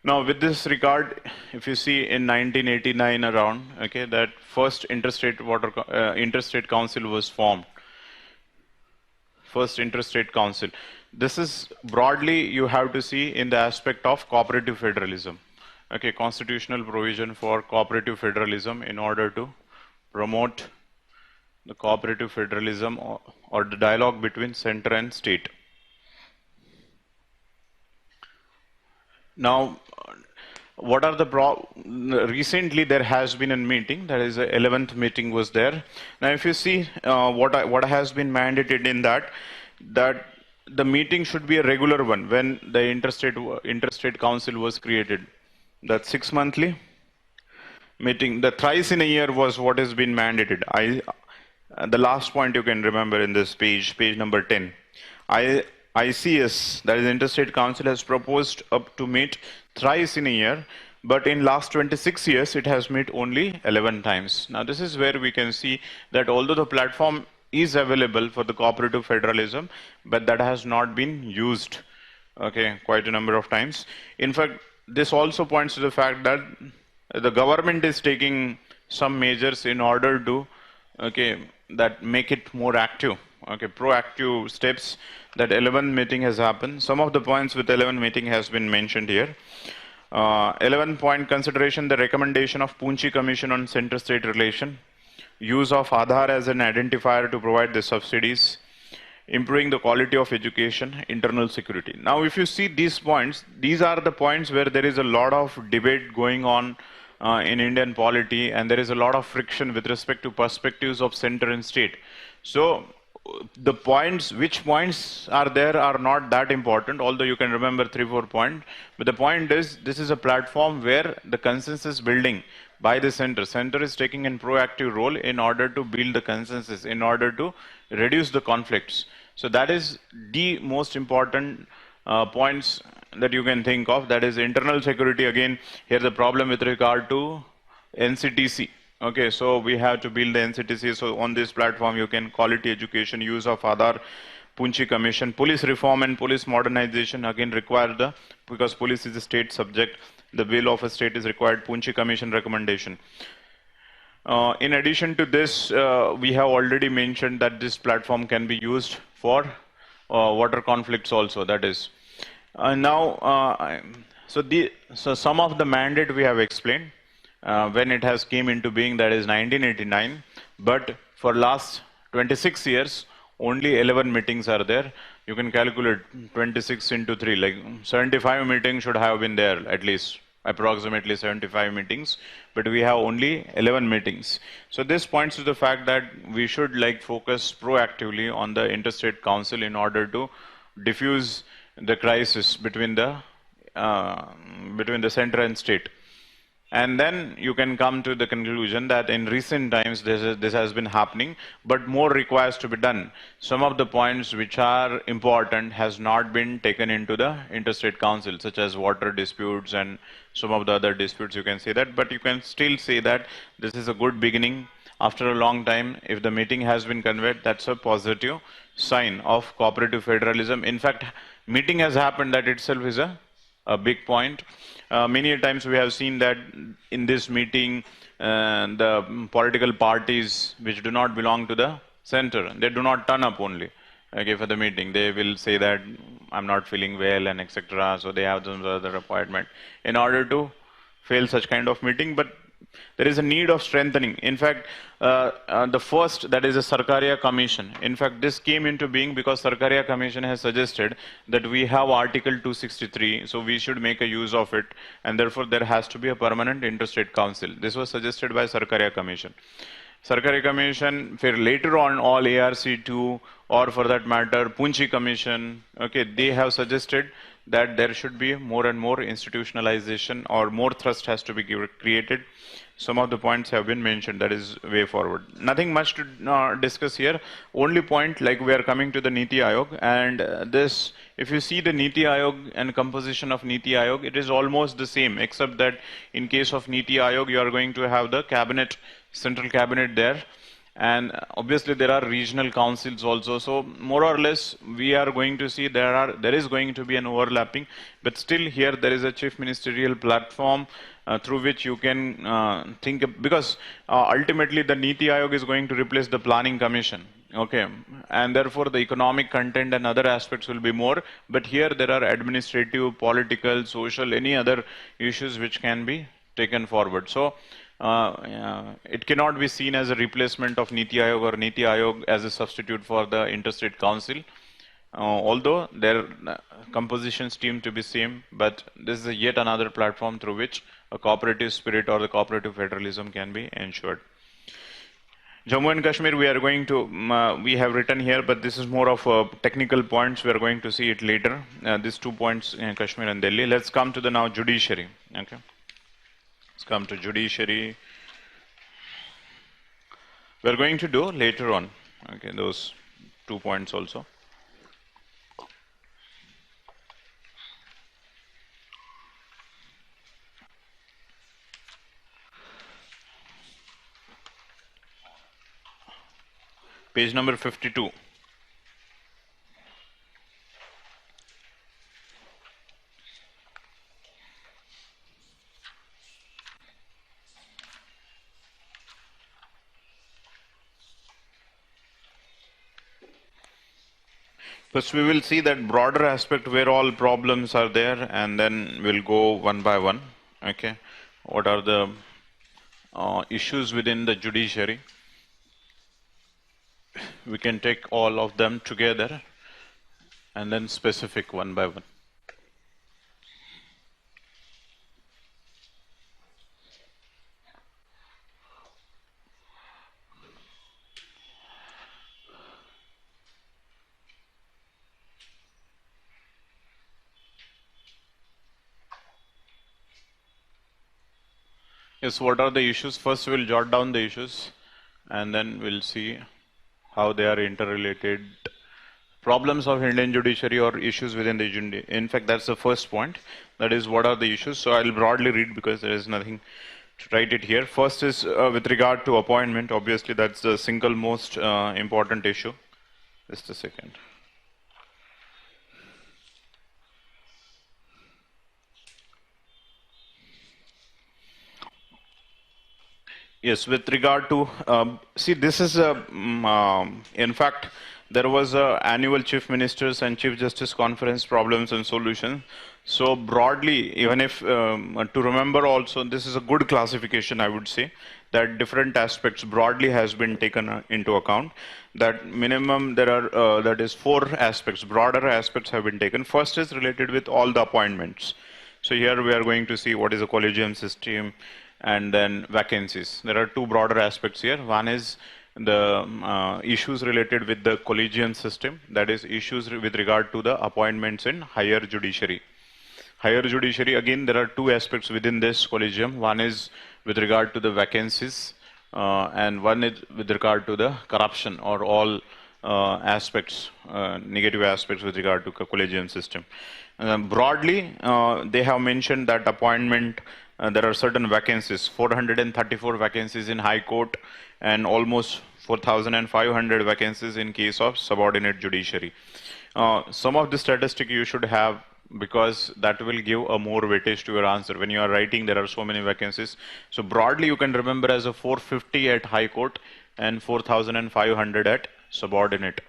A: Now, with this regard, if you see in 1989 around, okay, that first interstate council was formed. First interstate council. This is broadly you have to see in the aspect of cooperative federalism. Okay, constitutional provision for cooperative federalism in order to promote the cooperative federalism or the dialogue between center and state. Now, what are the recently there has been a meeting, that is the 11th meeting was there. Now if you see what has been mandated in that the meeting should be a regular one when the interstate council was created. That 6 monthly meeting, the thrice in a year was what has been mandated. The last point you can remember in this page number 10. ICS, that is Interstate Council, has proposed up to meet thrice in a year, but in last 26 years it has met only 11 times. Now this is where we can see that although the platform is available for the cooperative federalism, but that has not been used, okay, quite a number of times. In fact, this also points to the fact that the government is taking some measures in order to, okay, that make it more active, okay, proactive steps. That 11 meeting has happened. Some of the points with 11 meeting has been mentioned here. 11 point consideration, the recommendation of Poonchi Commission on center-state relation, use of Aadhaar as an identifier to provide the subsidies, improving the quality of education, internal security. Now, if you see these points, these are the points where there is a lot of debate going on in Indian polity, and there is a lot of friction with respect to perspectives of center and state. So, the points, which points are there are not that important, although you can remember 3-4 points. But the point is, this is a platform where the consensus building by the center is taking a proactive role in order to build the consensus, in order to reduce the conflicts. So that is the most important points that you can think of. That is internal security. Again, here the problem with regard to NCTC. Okay, so we have to build the NCTC. So on this platform, you can quality education, use of Aadhaar, Poonchi Commission, police reform and police modernization. Again, require because police is a state subject, the will of a state is required. Poonchi Commission recommendation. In addition to this, we have already mentioned that this platform can be used for water conflicts also. That is so some of the mandate we have explained. When it has came into being, that is 1989, but for last 26 years, only 11 meetings are there. You can calculate 26 into 3, like 75 meetings should have been there, at least approximately 75 meetings, but we have only 11 meetings. So this points to the fact that we should focus proactively on the interstate council in order to diffuse the crisis between the center and state. And then you can come to the conclusion that in recent times this has been happening, but more requires to be done. Some of the points which are important has not been taken into the interstate council, such as water disputes and some of the other disputes, you can say that, but you can still say that this is a good beginning. After a long time, if the meeting has been convened, that's a positive sign of cooperative federalism. In fact, meeting has happened, that itself is a big point. Many times we have seen that in this meeting, the political parties which do not belong to the center, they do not turn up only, okay, for the meeting. They will say that I'm not feeling well and etc. So they have some other appointment in order to fail such kind of meeting. But there is a need of strengthening. In fact, the first, that is a Sarkaria Commission. In fact, this came into being because Sarkaria Commission has suggested that we have Article 263, so we should make a use of it, and therefore there has to be a permanent interstate council. This was suggested by Sarkaria Commission. Sarkaria Commission, later on all ARC2 or for that matter Poonchi Commission, okay, they have suggested that there should be more and more institutionalization or more thrust has to be created. Some of the points have been mentioned, that is way forward. Nothing much to discuss here. Only point, like we are coming to the Niti Aayog, and this, if you see the Niti Aayog and composition of Niti Aayog, it is almost the same, except that in case of Niti Aayog, you are going to have the cabinet, central cabinet there. And obviously there are regional councils also. So more or less we are going to see there is going to be an overlapping, but still here there is a chief ministerial platform through which you can think because ultimately the Niti Aayog is going to replace the planning commission. Okay, and therefore the economic content and other aspects will be more, but here there are administrative, political, social, any other issues which can be taken forward. So it cannot be seen as a replacement of Niti Aayog or Niti Aayog as a substitute for the Interstate Council. Although their compositions seem to be same, but this is yet another platform through which a cooperative spirit or the cooperative federalism can be ensured. Jammu and Kashmir, we are going to, we have written here, but this is more of technical points. We are going to see it later. These 2 points in Kashmir and Delhi. Let's come to the now judiciary. Okay. Let's come to judiciary. We are going to do later on. Okay, those 2 points also. Page number 52. First, we will see that broader aspect where all problems are there, and then we'll go one by one. Okay, what are the issues within the judiciary? We can take all of them together and then specific one by one. Yes, what are the issues? First, we'll jot down the issues and then we'll see how they are interrelated. Problems of Indian judiciary or issues within the judiciary. In fact, that's the first point. That is, what are the issues? So I'll broadly read because there is nothing to write it here. First is with regard to appointment. Obviously, that's the single most important issue. Just a second. Yes, with regard to, see, this is in fact, there was a annual Chief Ministers and Chief Justice Conference problems and solutions. So broadly, even if, to remember also, this is a good classification, I would say, that different aspects broadly has been taken into account. That minimum, there are, that is 4 aspects, broader aspects have been taken. First is related with all the appointments. So here we are going to see what is a collegium system, and then vacancies. There are 2 broader aspects here. One is the issues related with the collegium system, that is issues with regard to the appointments in higher judiciary. Higher judiciary, again, there are 2 aspects within this collegium. One is with regard to the vacancies, and one is with regard to the corruption or all aspects, negative aspects with regard to collegium system. Broadly, they have mentioned that appointment, there are certain vacancies, 434 vacancies in High Court and almost 4,500 vacancies in case of subordinate judiciary. Some of the statistic you should have because that will give a more weightage to your answer. When you are writing, there are so many vacancies. So broadly, you can remember as a 450 at High Court and 4,500 at subordinate.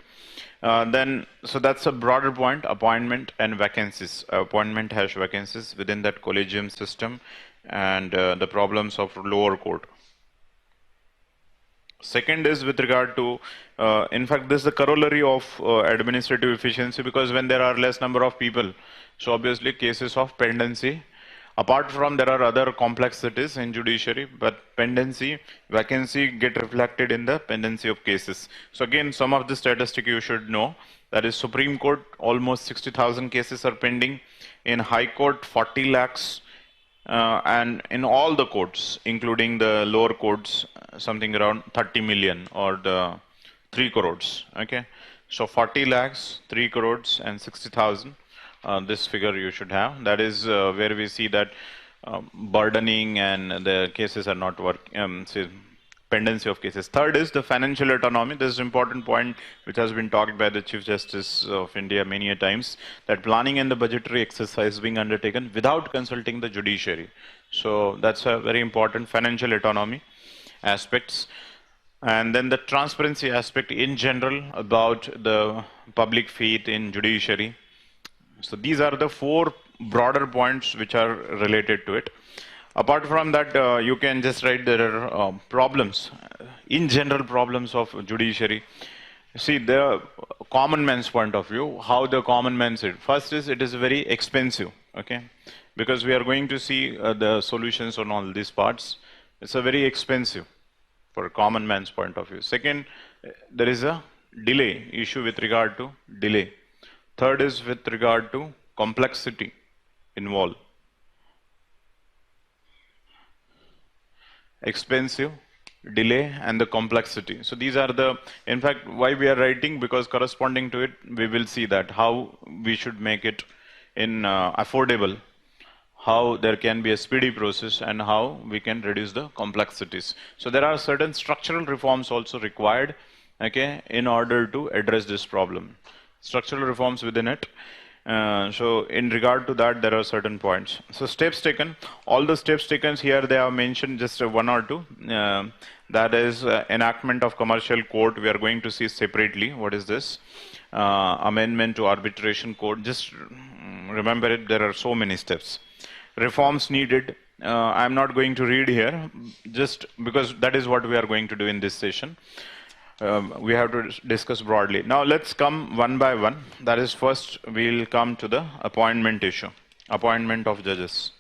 A: So that's a broader point, appointment and vacancies. Appointment has vacancies within that collegium system and the problems of lower court. Second is with regard to, in fact, this is the corollary of administrative efficiency because when there are less number of people, so obviously cases of pendency. Apart from there are other complexities in judiciary, but pendency, vacancy get reflected in the pendency of cases. So again, some of the statistic you should know, that is Supreme Court, almost 60,000 cases are pending. In High Court, 40 lakhs. And in all the courts, including the lower courts, something around 30 million or the 3 crores. Okay, so 40 lakhs, 3 crores, and 60,000. this figure you should have. That is where we see that burdening and the cases are not pendency of cases. Third is the financial autonomy. This is an important point which has been talked by the Chief Justice of India many a times, that planning and the budgetary exercise being undertaken without consulting the judiciary. So that's a very important financial autonomy aspects. And then the transparency aspect in general about the public faith in judiciary. So these are the four broader points which are related to it. Apart from that, you can just write there are problems, in general problems of judiciary. See, the common man's point of view, how the common man said. First is it is very expensive, okay? Because we are going to see the solutions on all these parts. It's a very expensive for a common man's point of view. Second, there is a delay issue with regard to delay. Third is with regard to complexity involved. Expensive, delay, and the complexity. So these are the, in fact, why we are writing, because corresponding to it, we will see that how we should make it in affordable, how there can be a speedy process, and how we can reduce the complexities. So there are certain structural reforms also required, okay, in order to address this problem. Structural reforms within it. So in regard to that, there are certain points. So steps taken, all the steps taken here, they have mentioned just one or two. That is enactment of commercial code. We are going to see separately. What is this? Amendment to arbitration code. Just remember it, there are so many steps. Reforms needed. I'm not going to read here, just because that is what we are going to do in this session. We have to discuss broadly. Now let's come one by one. That is, first we'll come to the appointment issue, appointment of judges.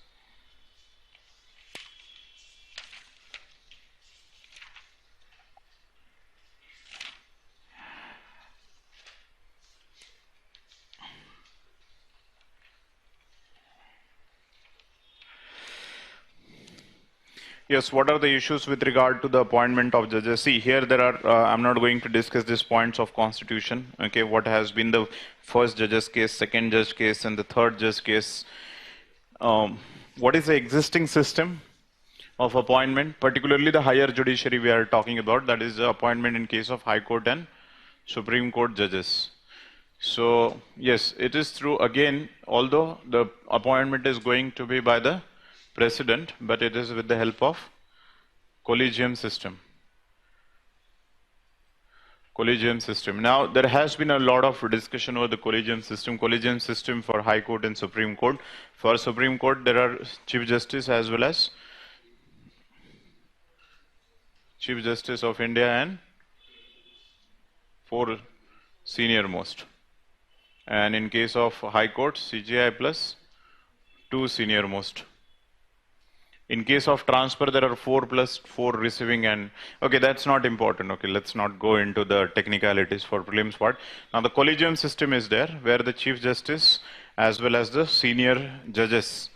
A: Yes, what are the issues with regard to the appointment of judges? See, here there are, I'm not going to discuss these points of constitution, okay, what has been the first judge's case, second judge case, and the third judge case. What is the existing system of appointment, particularly the higher judiciary we are talking about, that is the appointment in case of High Court and Supreme Court judges. So, yes, it is true, again, although the appointment is going to be by the President, but it is with the help of collegium system. Collegium system. Now, there has been a lot of discussion over the collegium system. Collegium system for High Court and Supreme Court. For Supreme Court, there are Chief Justice as well as Chief Justice of India and 4 senior most. And in case of High Court, CJI plus 2 senior most. In case of transfer, there are 4 plus 4 receiving, and okay, that's not important. Okay, let's not go into the technicalities for prelims part. Now the collegium system is there, where the Chief Justice as well as the senior judges,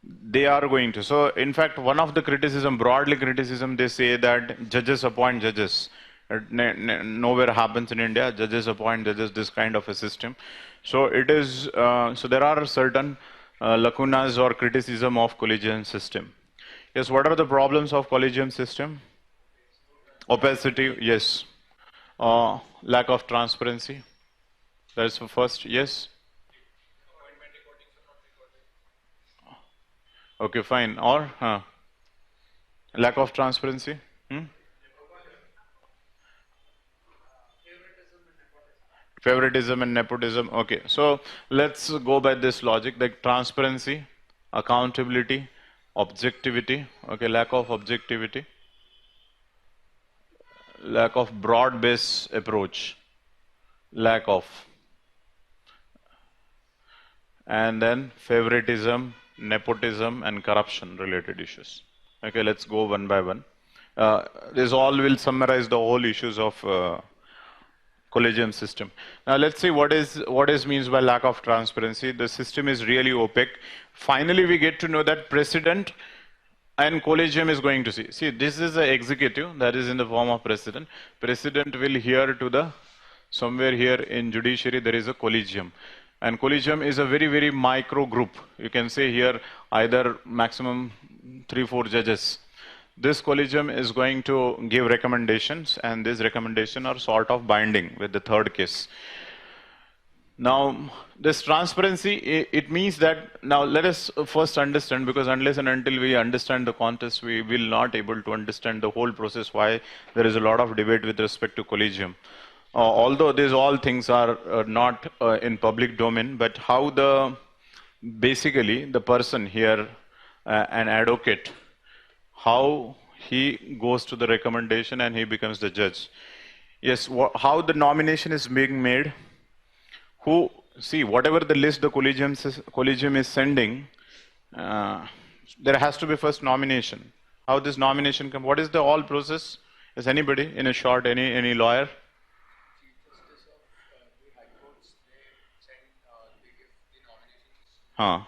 A: they are going to. So in fact, one of the criticism, broadly criticism, they say that judges appoint judges. Nowhere happens in India. Judges appoint judges, this kind of a system. So it is, so there are certain lacunas or criticism of collegium system. Yes, what are the problems of collegium system? Opacity, yes. Lack of transparency. That is the first, yes. Okay, fine. Or lack of transparency. Favoritism and nepotism. Okay, so let's go by this logic, like transparency, accountability, objectivity. Okay, lack of objectivity, lack of broad-based approach, lack of, and then favoritism, nepotism, and corruption related issues. Okay, let's go one by one. This all will summarize the whole issues of collegium system. Now let's see what is means by lack of transparency. The system is really opaque. Finally, we get to know that president and collegium is going to see. See, this is the executive that is in the form of president. President will hear to the, somewhere here in judiciary there is a collegium. And collegium is a very, very micro group. You can say here either maximum 3-4 judges. This collegium is going to give recommendations, and these recommendations are sort of binding with the third case. Now, this transparency, it means that, now let us first understand, because unless and until we understand the context, we will not able to understand the whole process, why there is a lot of debate with respect to collegium. Although these all things are not in public domain, but how basically the person here, an advocate, how he goes to the recommendation and he becomes the judge. Yes, how the nomination is being made. Who, see, whatever the list the collegium is sending, there has to be first nomination. How this nomination come? What is the all process? Is anybody in a short, any lawyer? Huh.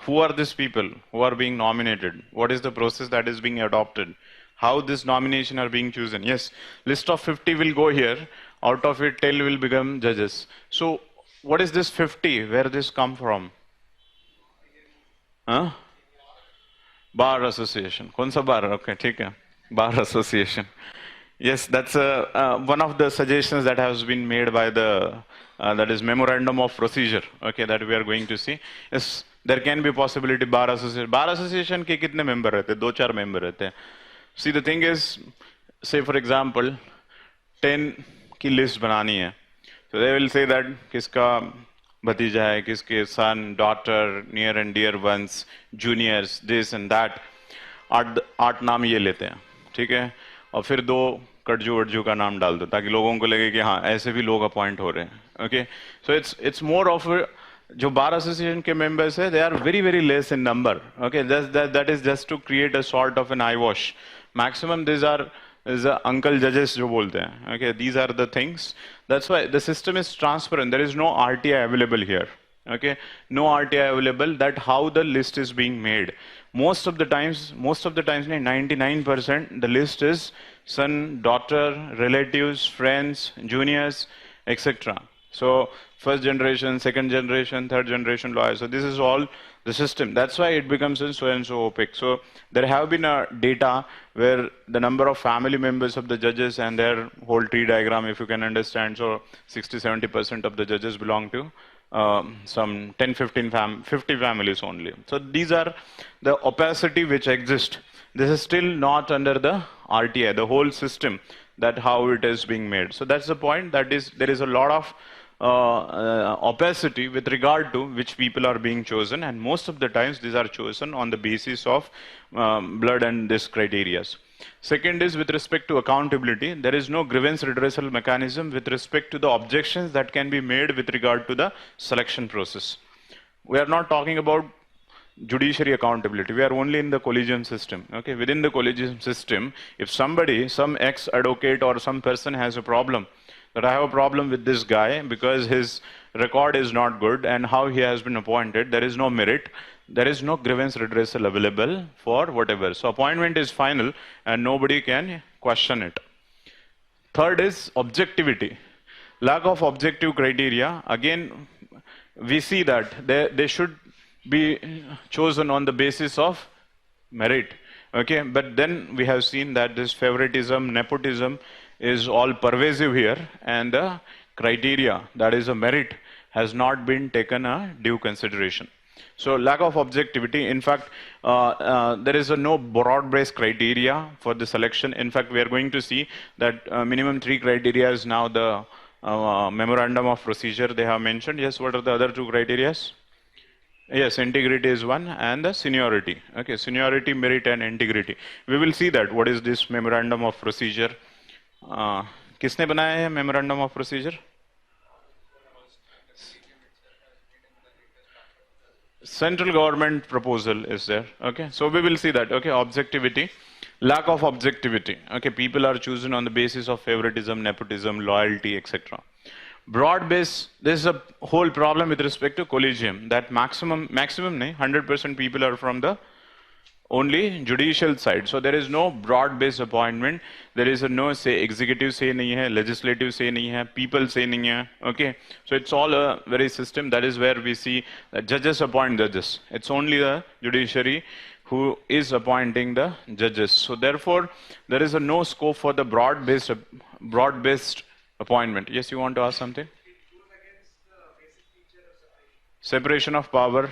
A: Who are these people who are being nominated? What is the process that is being adopted? How this nomination are being chosen? Yes, list of 50 will go here. Out of it, 10 will become judges. So, what is this 50? Where this come from? Huh? Bar association. कौन सा bar? Okay, ठीक है. Bar association. Yes, that's one of the suggestions that has been made by the that is memorandum of procedure. Okay, that we are going to see. Yes, there can be possibility bar association. Bar association के कितने member रहते हैं? 2-4 member रहते हैं. See, the thing is, say for example, 10 की list बनानी है. So they will say that किसका भतीजा है, किसके son, daughter, near and dear ones, juniors, this and that. 8 नाम ये लेते हैं, ठीक है? और फिर 2 कटजू वटजू का नाम डाल दो, ताकि लोगों को लगे कि हाँ ऐसे भी लोग अपॉइंट हो रहे हैं. Okay, so it's more of जो बार एसोसिएशन के मेंबर्स है, they are very very less in number. Okay, that is just to create a sort of an eye wash. Maximum this are is uncle judges जो बोलते हैं. Okay, these are the things. That's why the system is transparent. There is no RTI available here. Okay, no RTI available that how the list is being made. Most of the times, 99%, the list is son, daughter, relatives, friends, juniors, etc. So first generation, second generation, third generation lawyers. So this is all the system. That's why it becomes so and so opaque. So there have been data where the number of family members of the judges and their whole tree diagram, if you can understand. So 60-70% of the judges belong to some 10-50 families only. So these are the opacity which exists. This is still not under the RTI, the whole system, that how it is being made. So that's the point. That is, there is a lot of opacity with regard to which people are being chosen, and most of the times these are chosen on the basis of blood and this criteria. Second is with respect to accountability. There is no grievance redressal mechanism with respect to the objections that can be made with regard to the selection process. We are not talking about judiciary accountability. We are only in the collegium system. Okay, within the collegium system, if somebody, some ex-advocate or some person has a problem, that I have a problem with this guy because his record is not good and how he has been appointed, there is no merit, there is no grievance redressal available for whatever. So appointment is final and nobody can question it. Third is objectivity. Lack of objective criteria. Again, we see that they should be chosen on the basis of merit. Okay, but then we have seen that this favoritism, nepotism is all pervasive here, and the criteria, that is a merit, has not been taken a due consideration. So lack of objectivity. In fact, there is no broad-based criteria for the selection. In fact, we are going to see that minimum 3 criteria is now the memorandum of procedure they have mentioned. Yes, what are the other 2 criteria? Yes, integrity is one, and the seniority. Okay, seniority, merit, and integrity. We will see that. What is this memorandum of procedure? किसने बनाया है memorandum of procedure? Central government proposal is there. Okay, so we will see that. Okay, objectivity, lack of objectivity. Okay, people are chosen on the basis of favoritism, nepotism, loyalty, etc. Broad base, this is a whole problem with respect to collegium, that maximum 100% people are from the only judicial side. So there is no broad-based appointment. There is a no say executive say nahi hai, legislative say nahi hai, people say nahi hai. Okay, so it's all a very system. That is where we see that judges appoint judges. It's only the judiciary who is appointing the judges. So therefore, there is a no scope for the broad-based appointment. Yes, you want to ask something? Separation of power.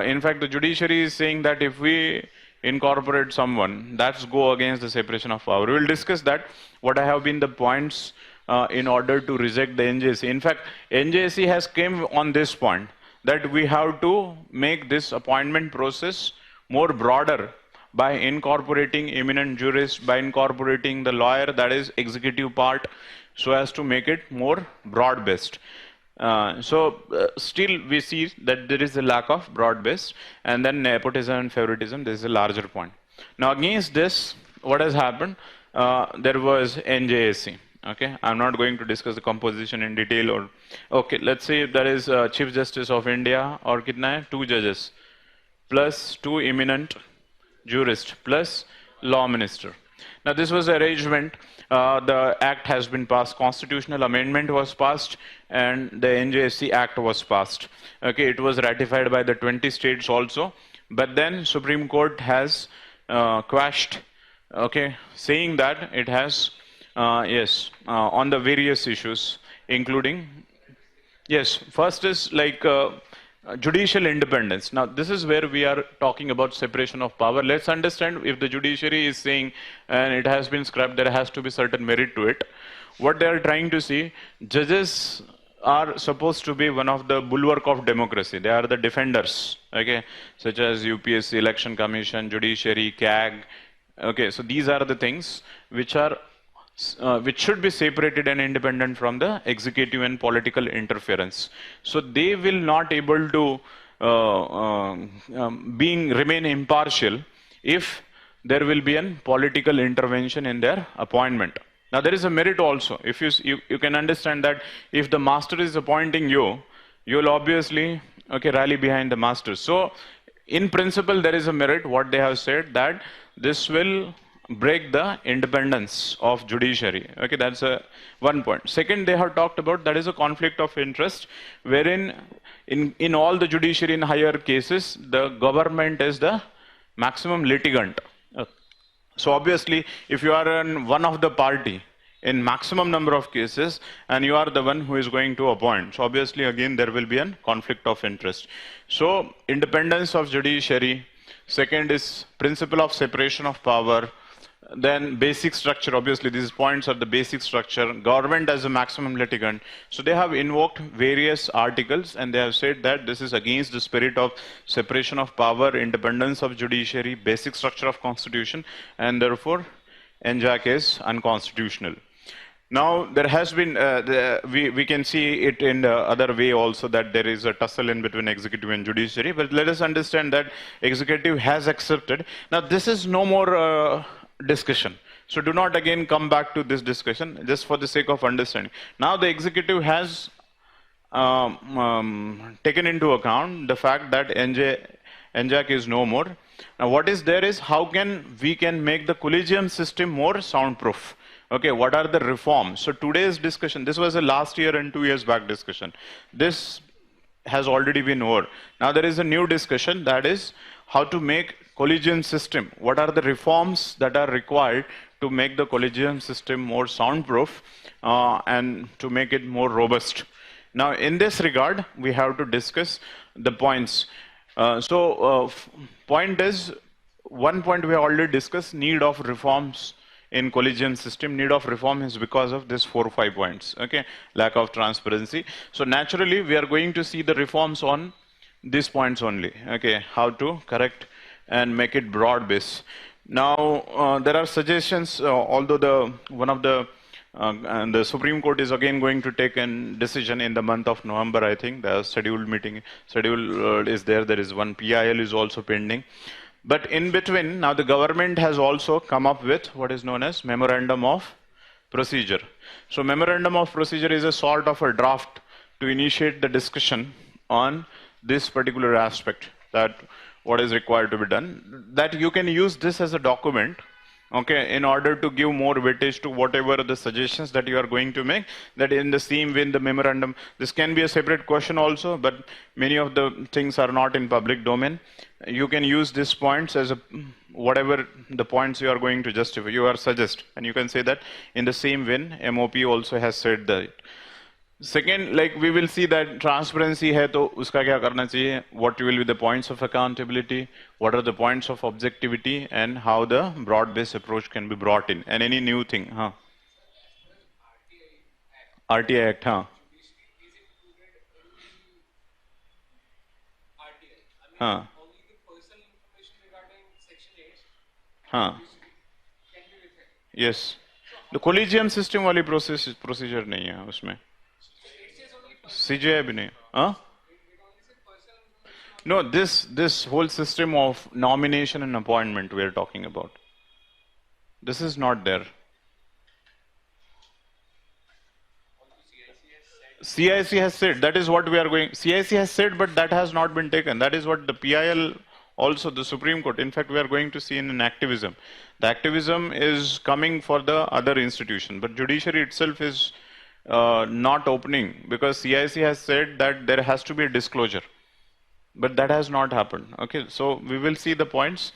A: In fact, the judiciary is saying that if we incorporate someone, that's go against the separation of power. We will discuss that. What have been the points in order to reject the NJC. In fact, NJC has came on this point that we have to make this appointment process more broader by incorporating eminent jurists, by incorporating the lawyer, that is executive part, so as to make it more broad-based. Still we see that there is a lack of broad-based, and then nepotism and favoritism, this is a larger point. Now against this, what has happened? There was NJSC. Okay, I'm not going to discuss the composition in detail. Or okay, let's say there is Chief Justice of India, or kitna hai? 2 judges, plus 2 eminent jurists, plus law minister. Now this was arrangement. The act has been passed, constitutional amendment was passed, and the NJSC Act was passed. Okay, it was ratified by the 20 states also, but then Supreme Court has quashed, okay, saying that it has, on the various issues, including, yes, first is like judicial independence. Now, this is where we are talking about separation of power. Let's understand, if the judiciary is saying, and it has been scrapped, there has to be certain merit to it. What they are trying to see, judges are supposed to be one of the bulwark of democracy. They are the defenders, okay, such as UPSC, Election Commission, Judiciary, CAG. Okay, so these are the things which are which should be separated and independent from the executive and political interference. So they will not able to remain impartial if there will be a political intervention in their appointment. Now there is a merit also. If you can understand that if the master is appointing you, you will obviously rally behind the master. So in principle there is a merit. What they have said, that this will break the independence of judiciary. Okay, that's one point. Second, they have talked about that is a conflict of interest, wherein in all the judiciary in higher cases, the government is the maximum litigant. So obviously, if you are one of the party in maximum number of cases, and you are the one who is going to appoint, so obviously again there will be a conflict of interest. So independence of judiciary. Second is principle of separation of power. Then basic structure, obviously these points are the basic structure. Government as a maximum litigant. So they have invoked various articles, and they have said that this is against the spirit of separation of power, independence of judiciary, basic structure of constitution, and therefore NJAC is unconstitutional. Now there has been, we can see it in the other way also, that there is a tussle in between executive and judiciary, but let us understand that executive has accepted. Now this is no more discussion. So do not again come back to this discussion, just for the sake of understanding. Now the executive has taken into account the fact that NJAC is no more. Now what is there is, how we can make the collegium system more soundproof. Okay, what are the reforms? So today's discussion, this was a last year and 2 years back discussion. This has already been over. Now there is a new discussion, that is how to make collegium system. What are the reforms that are required to make the collegium system more soundproof and to make it more robust? Now in this regard, we have to discuss the points. Point is, one point we already discussed, need of reforms in collegium system. Need of reform is because of this 4 or 5 points. Okay, lack of transparency. So naturally we are going to see the reforms on these points only. Okay, how to correct and make it broad base. Now there are suggestions, although the Supreme Court is again going to take a decision in the month of November. I think the scheduled meeting is there. There is one PIL is also pending. But in between, now the government has also come up with what is known as memorandum of procedure. So memorandum of procedure is a sort of a draft to initiate the discussion on this particular aspect, that what is required to be done. That you can use this as a document, okay, in order to give more weightage to whatever the suggestions that you are going to make, that in the same way in the memorandum, this can be a separate question also, but many of the things are not in public domain. You can use these points as a, whatever the points you are going to justify, you are suggest, and you can say that in the same way, MOP also has said that. Second, like we will see that transparency hai to uska kya karna chahiye, what will be the points of accountability, what are the points of objectivity, and how the broad-based approach can be brought in, and any new thing. RTI Act, yes. The collegium system वाली procedure नहीं है उसमें. CJI भी नहीं. No, this whole system of nomination and appointment we are talking about. This is not there. CIC has said, that is what we are going. CIC has said, but that has not been taken. That is what the PIL, also the Supreme Court. In fact, we are going to see in an activism. The activism is coming for the other institution, but judiciary itself is not opening, because CIC has said that there has to be a disclosure. But that has not happened. Okay, so we will see the points.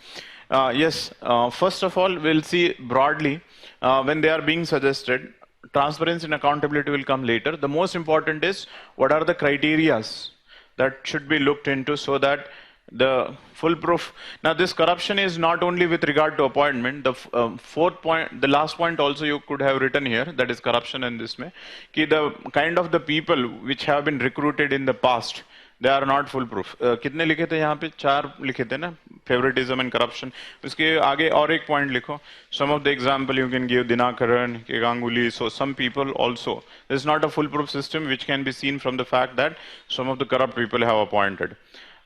A: Yes, first of all, we'll see broadly when they are being suggested. Transparency and accountability will come later. The most important is what are the criterias that should be looked into so that the foolproof. Now, this corruption is not only with regard to appointment. The fourth point, the last point also you could have written here, that is corruption in this way. Ki the kind of the people which have been recruited in the past, they are not foolproof. कितने लिखे थे यहाँ पे? 4 लिखे थे ना? Favoritism and corruption. उसके आगे और एक point लिखो. Some of the example you can give, Dinakaran, Ganguly. So some people also. This is not a foolproof system which can be seen from the fact that some of the corrupt people have appointed.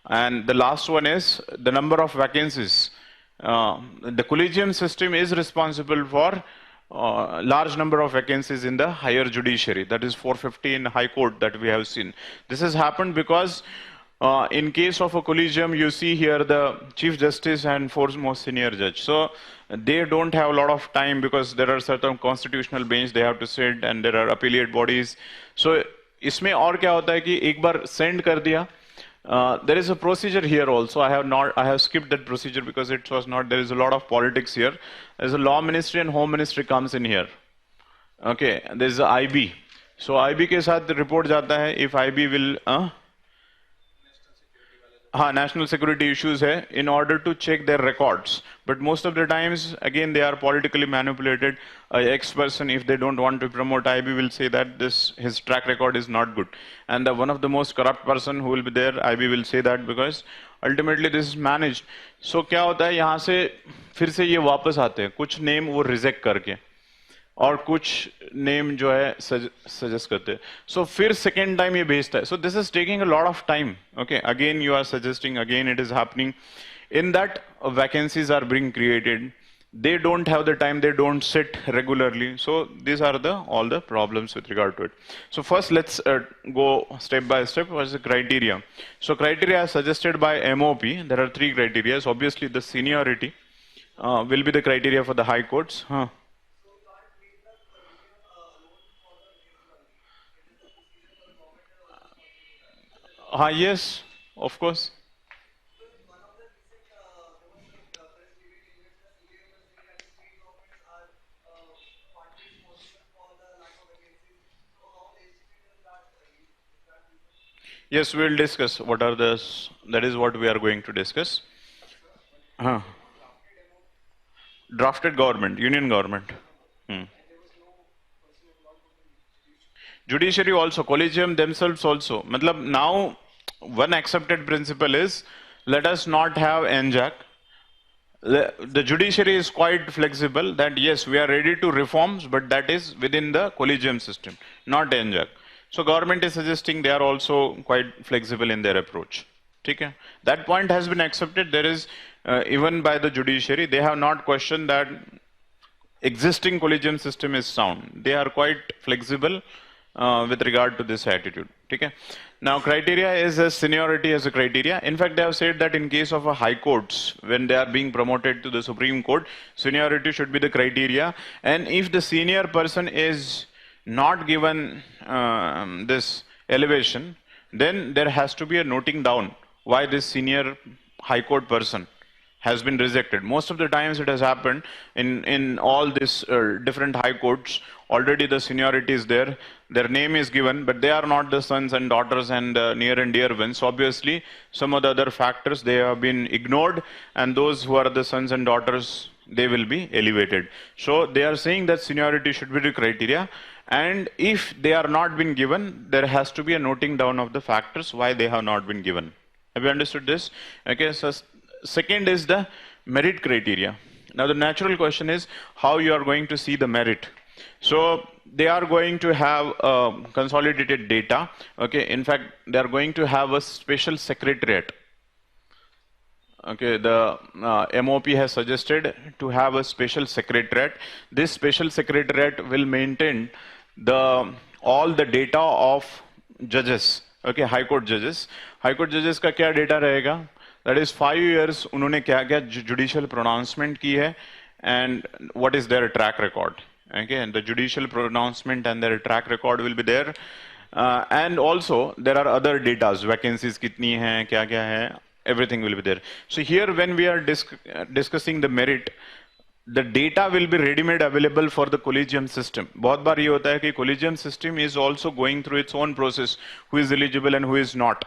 A: And the last one is the number of vacancies. The collegium system is responsible for large number of vacancies in the higher judiciary. That is 450 in High Court that we have seen. This has happened because in case of a collegium, you see here the Chief Justice and 4 most senior judge. So they don't have a lot of time because there are certain constitutional bench they have to sit, and there are appellate bodies. So इसमें और क्या होता है कि एक बार send कर दिया. There is a procedure here also. I have skipped that procedure because it was not, there is a lot of politics here. There's a law ministry and home ministry comes in here. Okay, there's a IB. So IB के साथ report जाता है, if IB will, national security issues hai, in order to check their records. But most of the times, again, they are politically manipulated. Ex-person, if they don't want to promote IB, will say that his track record is not good. And one of the most corrupt person who will be there, IB will say that because ultimately this is managed. So क्या होता है यहाँ से फिर से ये वापस आते हैं, कुछ name वो reject करके, और कुछ नेम जो है सजेस्ट करते हैं. सो फिर सेकेंड टाइम ये भेजता है. So this is taking a lot of time. Okay, again you are suggesting, again it is happening. In that vacancies are being created. They don't have the time, they don't sit regularly. So these are all the problems with regard to it. So first let's go step by step. What is the criteria? So criteria as suggested by MOP, there are 3 criteria. Obviously the seniority will be the criteria for the high courts. Yes, of course. Yes, we will discuss what are the, that is what we are going to discuss. Drafted government, union government. Judiciary also, collegium themselves also. Matlab now, one accepted principle is, let us not have NJAC. The judiciary is quite flexible that yes, we are ready to reforms, but that is within the collegium system, not NJAC. So government is suggesting they are also quite flexible in their approach. Okay? That point has been accepted. There is, even by the judiciary, they have not questioned that existing collegium system is sound. They are quite flexible with regard to this attitude. Okay? Now, criteria is a seniority as a criteria. In fact, they have said that in case of a high courts, when they are being promoted to the Supreme Court, seniority should be the criteria. And if the senior person is not given this elevation, then there has to be a noting down why this senior high court person has been rejected. Most of the times it has happened in all these different high courts. Already the seniority is there, their name is given, but they are not the sons and daughters and near and dear ones. Obviously, some of the other factors they have been ignored, and those who are the sons and daughters, they will be elevated. So they are saying that seniority should be the criteria, and if they are not been given, there has to be a noting down of the factors why they have not been given. Have you understood this? Okay, so second is the merit criteria. Now the natural question is how you are going to see the merit. So they are going to have consolidated data. Okay, in fact, they are going to have a special secretariat. Okay, the MOP has suggested to have a special secretariat. This special secretariat will maintain all the data of judges. Okay, high court judges. High court judges का क्या data रहेगा? That is 5 years उन्होंने क्या क्या judicial pronouncement की है, and what is their track record. Okay, and the judicial pronouncement and their track record will be there. And also there are other data, vacancies कितनी हैं, क्या क्या है, everything will be there. So here when we are discussing the merit, the data will be ready-made available for the collegium system. बहुत बार ये होता है कि collegium system is also going through its own process, who is eligible and who is not.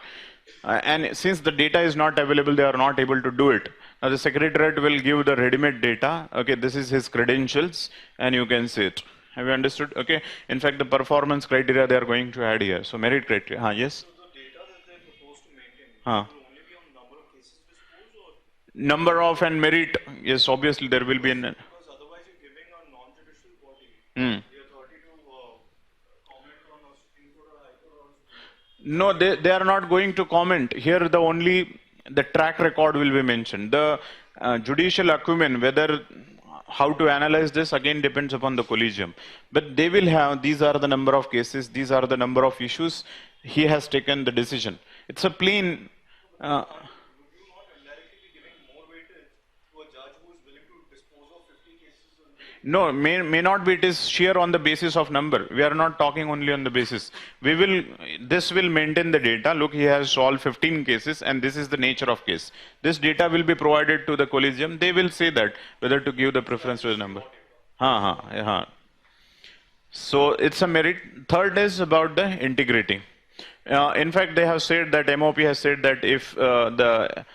A: And since the data is not available, they are not able to do it. Now the secretariat will give the ready-made data. Okay, this is his credentials, and you can see it. Have you understood? Okay. In fact, the performance criteria they are going to add here. So merit criteria. Yes.
B: So the data that they are proposed to maintain
A: Huh.
B: will only be on number of cases disposed, or
A: Number of and merit. Yes, obviously there will be an.
B: because otherwise you're giving a non-judicial body the authority to comment on a Supreme Court or High Court or Supreme
A: No, they are not going to comment. Here the track record will be mentioned. The judicial acumen, whether how to analyze this again depends upon the collegium. But they will have, these are the number of cases, these are the number of issues, he has taken the decision. It's a plain,
B: Would you not indirectly be giving more weightage to a judge who is willing to dispose of 50 cases on the
A: no, may not be, it is sheer on the basis of number. We are not talking only on the basis. This will maintain the data. Look, he has solved 15 cases and this is the nature of case. This data will be provided to the collegium. They will say that whether to give the preference to the number. So it's a merit. Third is about the integrity. In fact, they have said that MOP has said that if the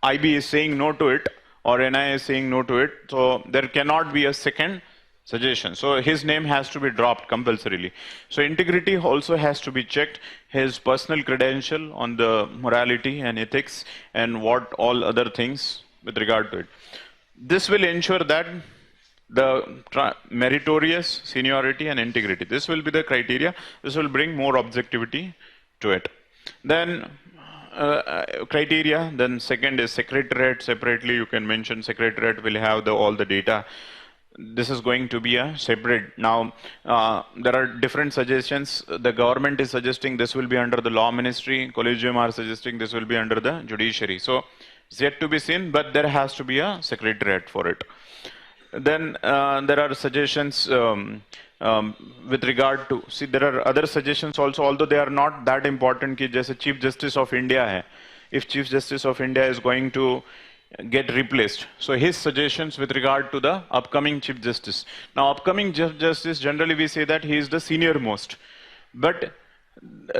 A: IB is saying no to it, or NI is saying no to it, so there cannot be a second suggestion. So his name has to be dropped compulsorily. So integrity also has to be checked, his personal credential on the morality and ethics and what all other things with regard to it. This will ensure that the meritorious seniority and integrity. This will be the criteria. This will bring more objectivity to it. Then criteria, then second is secretariat. Separately you can mention secretariat will have all the data. This is going to be a separate. Now there are different suggestions. The government is suggesting this will be under the law ministry. Collegium are suggesting this will be under the judiciary. So it's yet to be seen, but there has to be a secretariat for it. Then there are suggestions with regard to, see, there are other suggestions also, although they are not that important. Ki jaise Chief Justice of India hai, if Chief Justice of India is going to get replaced, so his suggestions with regard to the upcoming Chief Justice. Now upcoming Chief Justice, generally we say that he is the senior most, but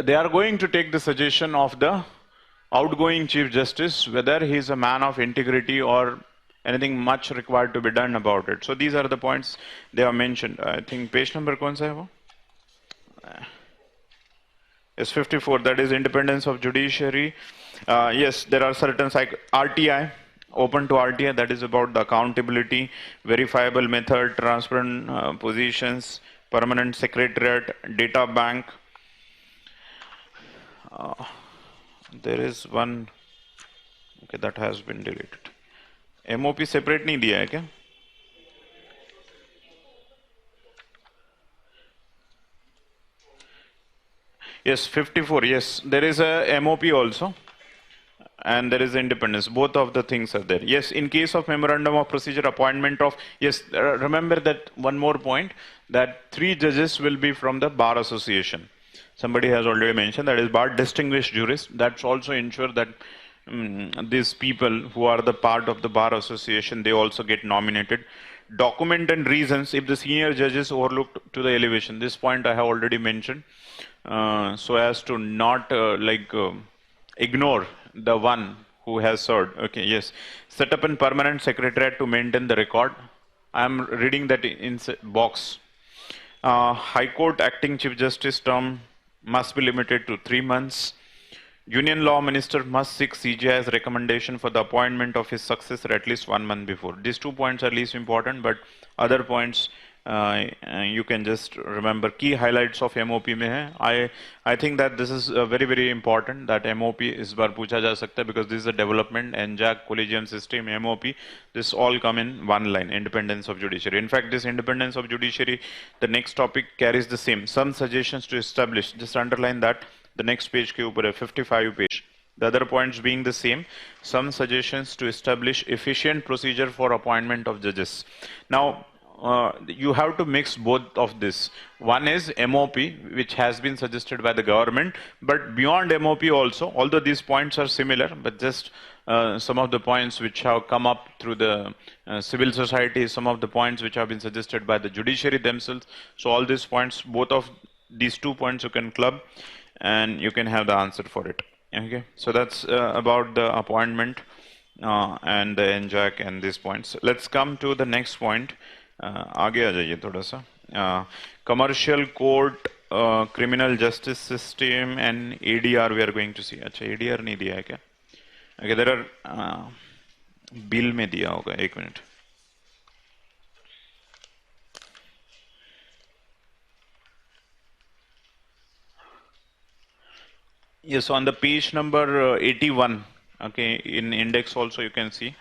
A: they are going to take the suggestion of the outgoing Chief Justice, whether he is a man of integrity or anything much required to be done about it. So these are the points they have mentioned. I think page number kaun sa hai wo? Is 54. That is independence of judiciary. Yes, there are certain RTI, open to RTI. That is about the accountability, verifiable method, transparent positions, permanent secretariat, data bank. There is one. Okay, that has been deleted. MOP separate नहीं दिया है क्या? Yes, 54. Yes, there is a MOP also, and there is independence. Both of the things are there. Yes, in case of memorandum of procedure, appointment of, yes, remember that one more point, that 3 judges will be from the Bar Association. Somebody has already mentioned that is Bar Distinguished Jurists. That's also ensure that these people who are the part of the Bar Association, they also get nominated. Document and reasons if the senior judges overlooked to the elevation. This point I have already mentioned, so as to not ignore the one who has served. Okay, yes. Set up a permanent secretariat to maintain the record. I am reading that in box. High Court acting Chief Justice term must be limited to 3 months. Union Law Minister must seek CJI's recommendation for the appointment of his successor at least 1 month before. These 2 points are least important, but other points you can just remember. Key highlights of MOP में है. I think that this is very important, that MOP इस बार पूछा जा सकता है, because this is a development, NJAC, collegium system, MOP, this all come in one line, independence of judiciary. In fact, this independence of judiciary, the next topic carries the same. Some suggestions to establish, just underline that. The next page के ऊपर है 55 page. The other points being the same. Some suggestions to establish efficient procedure for appointment of judges. Now, you have to mix both of this. One is MOP, which has been suggested by the government, but beyond MOP also, although these points are similar, but just some of the points which have come up through the civil society, some of the points which have been suggested by the judiciary themselves. So all these points, both of these 2 points you can club, and you can have the answer for it. Okay, so that's about the appointment and the NJAC and these points. Let's come to the next point. आगे आ जाइए थोड़ा सा. Commercial court, criminal justice system and ADR we are going to see. अच्छा ADR नहीं दिया है क्या? Okay, there are bill में दिया होगा. 1 minute. Yes, on the page number 81, okay, in index also you can see.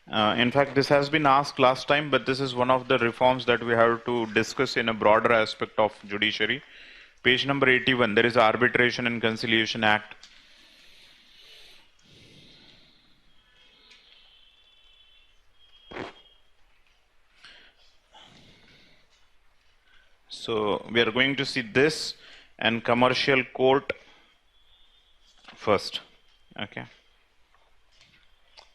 A: In fact, this has been asked last time, but this is one of the reforms that we have to discuss in a broader aspect of judiciary. Page number 81, there is Arbitration and Conciliation Act. So we are going to see this and commercial court first. Okay.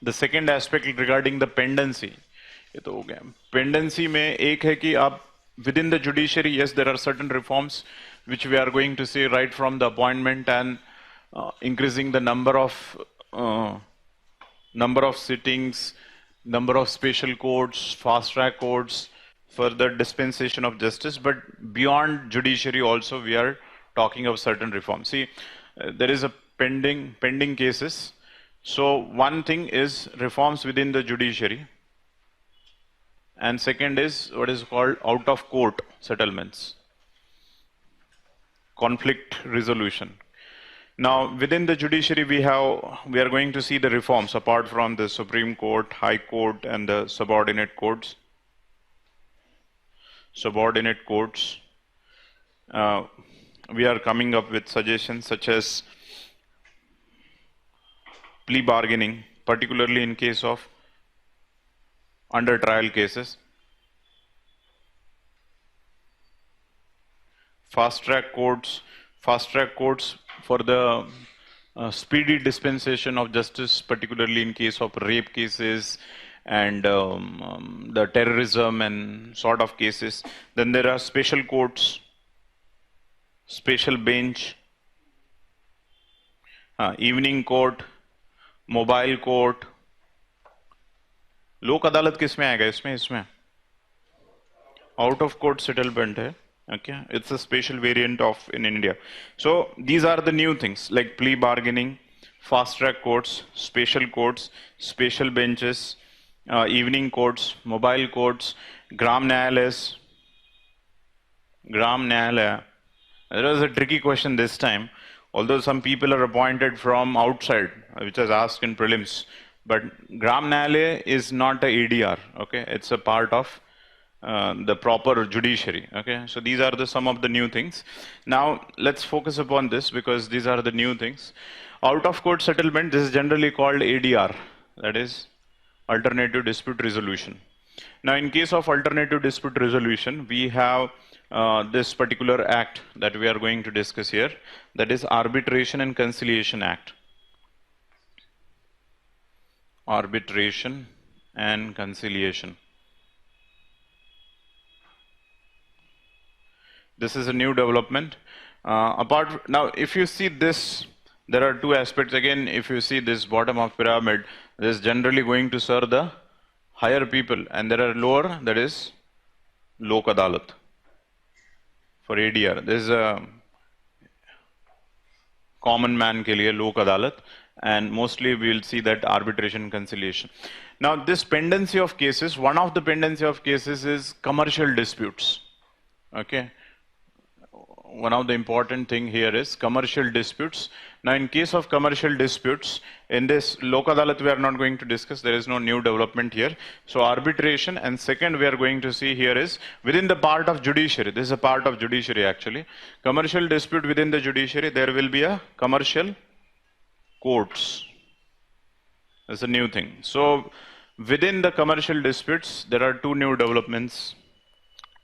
A: The second aspect regarding the pendency, ये तो हो गया. Pendency में एक है कि आप within the judiciary, yes, there are certain reforms which we are going to see right from the appointment and increasing the number of sittings, number of special courts, fast track courts, further dispensation of justice. But beyond judiciary also we are talking of certain reforms. See, there is a pending cases. So one thing is reforms within the judiciary, and second is what is called out of court settlements, conflict resolution. Now within the judiciary we are going to see the reforms apart from the Supreme Court, High Court and the subordinate courts. We are coming up with suggestions such as plea bargaining, particularly in case of under trial cases. Fast track courts for the speedy dispensation of justice, particularly in case of rape cases and the terrorism and sort of cases. Then there are special courts, special bench, evening court, mobile court. लोक अदालत किस में आएगा इसमें out of court settlement है. Okay, it's a special variant of in India. So these are the new things like plea bargaining, fast track courts, special courts, special benches, evening courts, mobile courts, gram nyayalayas. There was a tricky question this time. Although some people are appointed from outside, which was asked in prelims, but Gram Nyalaya is not a ADR, okay? It's a part of the proper judiciary. Okay, so these are the some of the new things. Now let's focus upon this because these are the new things. Out of court settlement, this is generally called ADR, that is alternative dispute resolution. Now in case of alternative dispute resolution, we have this particular act that we are going to discuss here, that is Arbitration and Conciliation Act. Arbitration and Conciliation. This is a new development. Now, if you see this, there are two aspects. Again, if you see this bottom of pyramid, this is generally going to serve the higher people, and there are lower, that is Lok Adalat for ADR. This is a common man ke liye Lok Adalat, and mostly we will see that arbitration conciliation. Now, this pendency of cases, one of the pendency of cases is commercial disputes. Okay. One of the important thing here is commercial disputes. Now, in case of commercial disputes, in this Lok Adalat we are not going to discuss, there is no new development here. So arbitration, and second we are going to see here is within the part of judiciary. This is a part of judiciary actually. Commercial dispute within the judiciary, there will be a commercial courts. That's a new thing. So within the commercial disputes, there are two new developments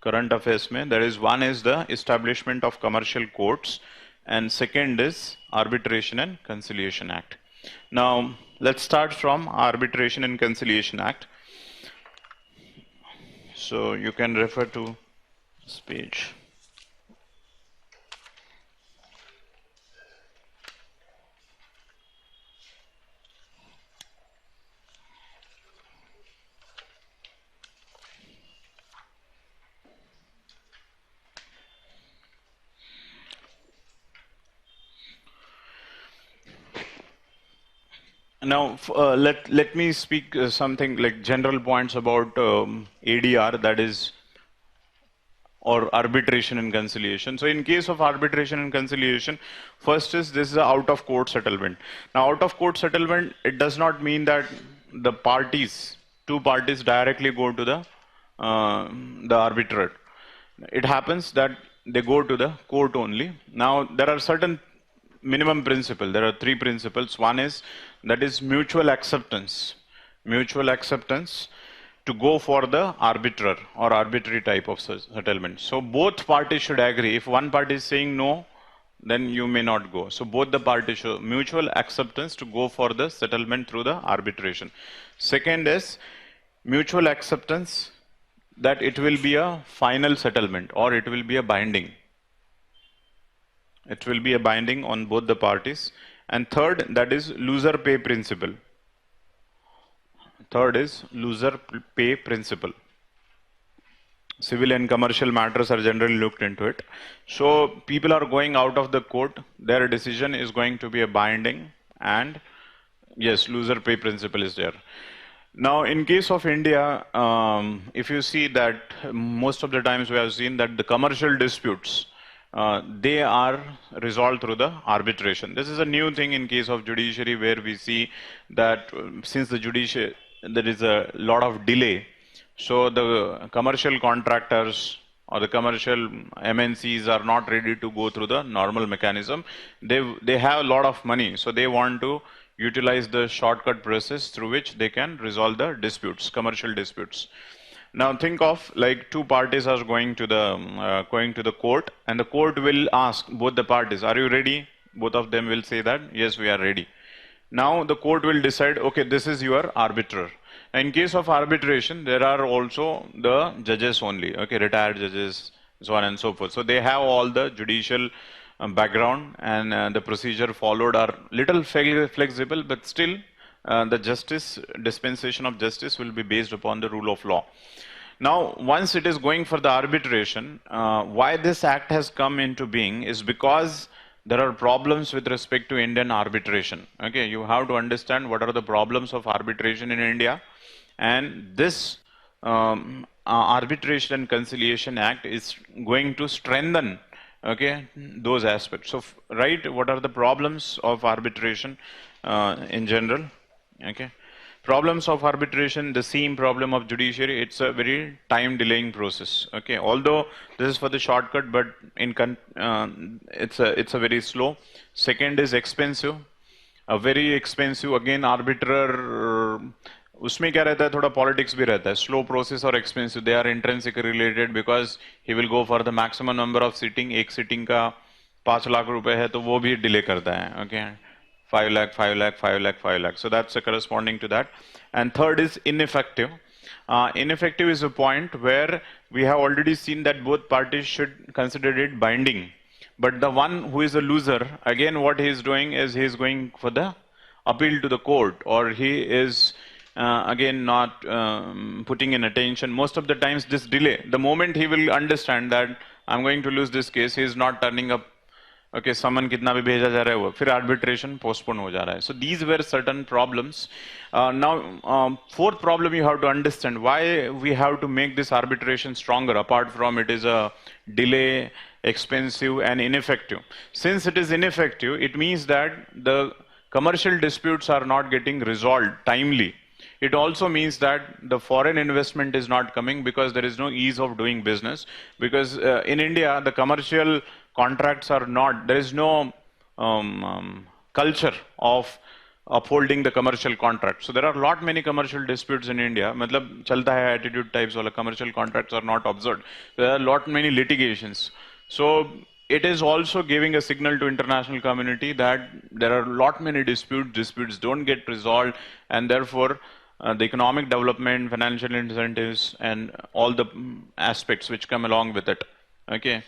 A: current affairs mein. There is one is the establishment of commercial courts, and second is Arbitration and Conciliation Act. Now let's start from Arbitration and Conciliation Act. So you can refer to this page. Now, let me speak something like general points about ADR, that is, or arbitration and conciliation. So in case of arbitration and conciliation, first is this is a out of court settlement. Now, out of court settlement, it does not mean that the parties, two parties directly go to the arbitrate. It happens that they go to the court only. Now, there are certain minimum principle. There are three principles. One is that is mutual acceptance. Mutual acceptance to go for the arbiter or arbitrary type of settlement. So both parties should agree. If one party is saying no, then you may not go. So both the parties show mutual acceptance to go for the settlement through the arbitration. Second is mutual acceptance that it will be a final settlement or it will be a binding. It will be a binding on both the parties. And third, that is loser pay principle. Third is loser pay principle. Civil and commercial matters are generally looked into it. So people are going out of the court, their decision is going to be a binding, and yes, loser pay principle is there. Now, in case of India, if you see that most of the times we have seen that the commercial disputes, they are resolved through the arbitration. This is a new thing in case of judiciary, where we see that since the judiciary, there is a lot of delay. So the commercial contractors or the commercial MNCs are not ready to go through the normal mechanism. They have a lot of money, so they want to utilize the shortcut process through which they can resolve the disputes, commercial disputes. Now think of like two parties are going to the court, and the court will ask both the parties, "Are you ready?" Both of them will say that yes, we are ready. Now the court will decide, okay, this is your arbiter. In case of arbitration, there are also the judges only, okay, retired judges, so on and so forth. So they have all the judicial background, and the procedure followed are little flexible, but still the dispensation of justice will be based upon the rule of law. Now, once it is going for the arbitration, why this act has come into being is because there are problems with respect to Indian arbitration. Okay, you have to understand what are the problems of arbitration in India, and this Arbitration and Conciliation Act is going to strengthen, okay, those aspects. So, right, what are the problems of arbitration in general? Okay, Problems of arbitration, the same problem of judiciary, it's a very time delaying process. Okay, although this is for the shortcut, but it's a very slow. Second is expensive, a very expensive. Again, arbiter उसमें क्या रहता है, थोड़ा politics भी रहता है. Slow process और expensive, they are intrinsic related because he will go for the maximum number of sitting. एक सीटिंग का 5 लाख रुपए है तो वो भी डिले करता है. Okay, 5 lakh, 5 lakh, 5 lakh, 5 lakh. So that's corresponding to that. And third is ineffective. Ineffective is a point where we have already seen that both parties should consider it binding. But the one who is a loser, again, what he is doing is he is going for the appeal to the court, or he is again not putting in attention. Most of the times this delay, the moment he will understand that I'm going to lose this case, he is not turning up. Okay, summon कितना भी भेजा जा रहा है वो, फिर arbitration postpone हो जा रहा है. So these were certain problems. Now, fourth problem you have to understand why we have to make this arbitration stronger. Apart from it is a delay, expensive, and ineffective. Since it is ineffective, it means that the commercial disputes are not getting resolved timely. It also means that the foreign investment is not coming because there is no ease of doing business. Because in India, the commercial contracts are not, there is no culture of upholding the commercial contract. So there are lot many commercial disputes in India. मतलब चलता है attitude types वाला, commercial contracts are not observed. There are lot many litigations. So it is also giving a signal to international community that there are lot many disputes don't get resolved, and therefore the economic development, financial incentives, and all the aspects which come along with it. Okay,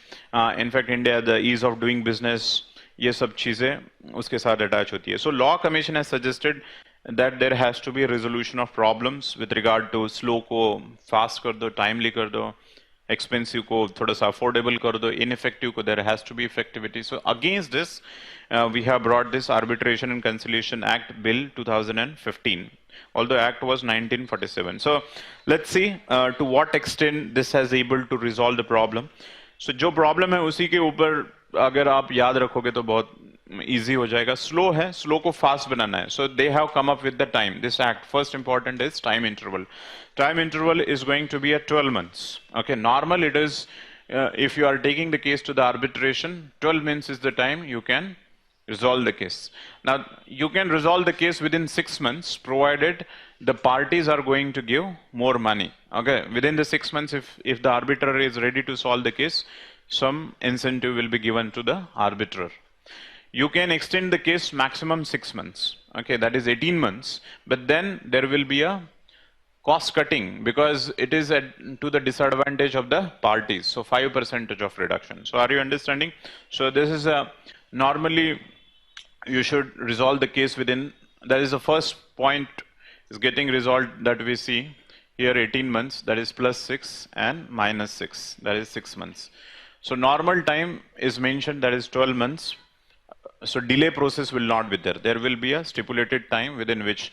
A: in fact, India, the ease of doing business, ये सब चीजें उसके साथ attach होती है. So Law Commission has suggested that there has to be a resolution of problems with regard to slow को fast कर दो, timely कर दो, expensive को थोड़ा सा affordable कर दो, ineffective को there has to be effectivity. So against this, we have brought this Arbitration and Conciliation Act Bill 2015. Although Act was 1947. So let's see to what extent this has able to resolve the problem. So जो problem है उसी के ऊपर अगर आप याद रखोगे तो बहुत easy हो जाएगा. Slow है, slow को fast बनाना है. So they have come up with the time. This act, first important is time interval. Time interval is going to be at 12 months. Okay, normal it is, if you are taking the case to the arbitration, 12 months is the time you can resolve the case. Now, you can resolve the case within 6 months, provided the parties are going to give more money. Okay, within the 6 months, if the arbiter is ready to solve the case, some incentive will be given to the arbiter. You can extend the case maximum 6 months. Okay, that is 18 months, but then there will be a cost cutting because it is to the disadvantage of the parties. So 5% of reduction. So are you understanding? So this is a normally you should resolve the case within, that is the first point is getting resolved that we see here 18 months, that is +6 and -6, that is 6 months. So normal time is mentioned, that is 12 months. So delay process will not be there. There will be a stipulated time within which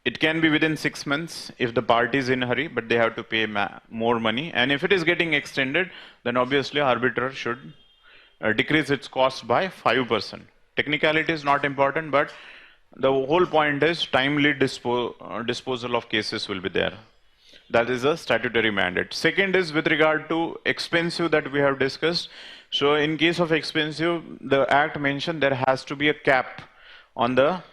A: it can be within 6 months if the party is in a hurry, but they have to pay more money. And if it is getting extended, then obviously arbiter should decrease its cost by 5%. Technicality is not important, but the whole point is timely disposal of cases will be there. That is a statutory mandate. Second is with regard to expensive that we have discussed. So in case of expensive, the Act mentioned there has to be a cap on the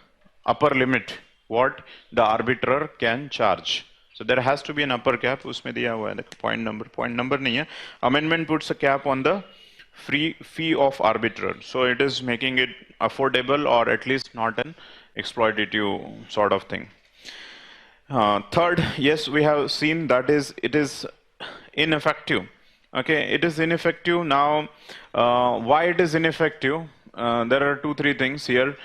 A: upper limit, what the arbiter can charge. So there has to be an upper cap. उसमें दिया हुआ है, point number नहीं है. Amendment puts a cap on the free fee of arbiter. So it is making it affordable or at least not an exploitative sort of thing. Third, yes, we have seen that it is ineffective. Okay, it is ineffective. Now, why it is ineffective? There are 2-3 things here.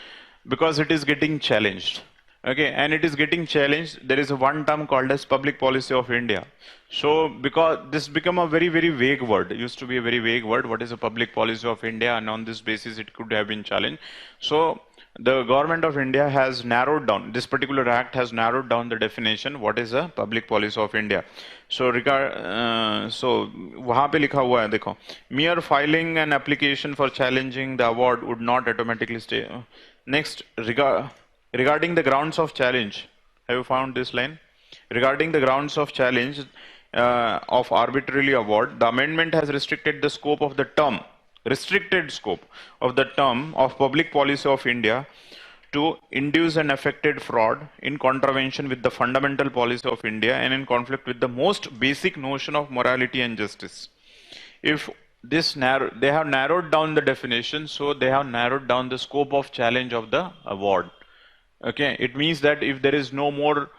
A: Because it is getting challenged. Okay, and it is getting challenged. There is a one term called as public policy of India. So because this become a very, very vague word. It used to be a very vague word. What is the public policy of India? And on this basis, it could have been challenged. So the government of India has narrowed down, this particular act has narrowed down the definition, what is a public policy of India. So वहाँ पे लिखा हुआ है, देखो, mere filing an application for challenging the award would not automatically stay. Next, regarding the grounds of challenge, Have you found this line? Regarding the grounds of challenge of arbitrarily award, the amendment has restricted scope of the term of public policy of India to induce an affected fraud in contravention with the fundamental policy of India and in conflict with the most basic notion of morality and justice. If they have narrowed down the definition, so they have narrowed down the scope of challenge of the award. Okay, it means that if there is no more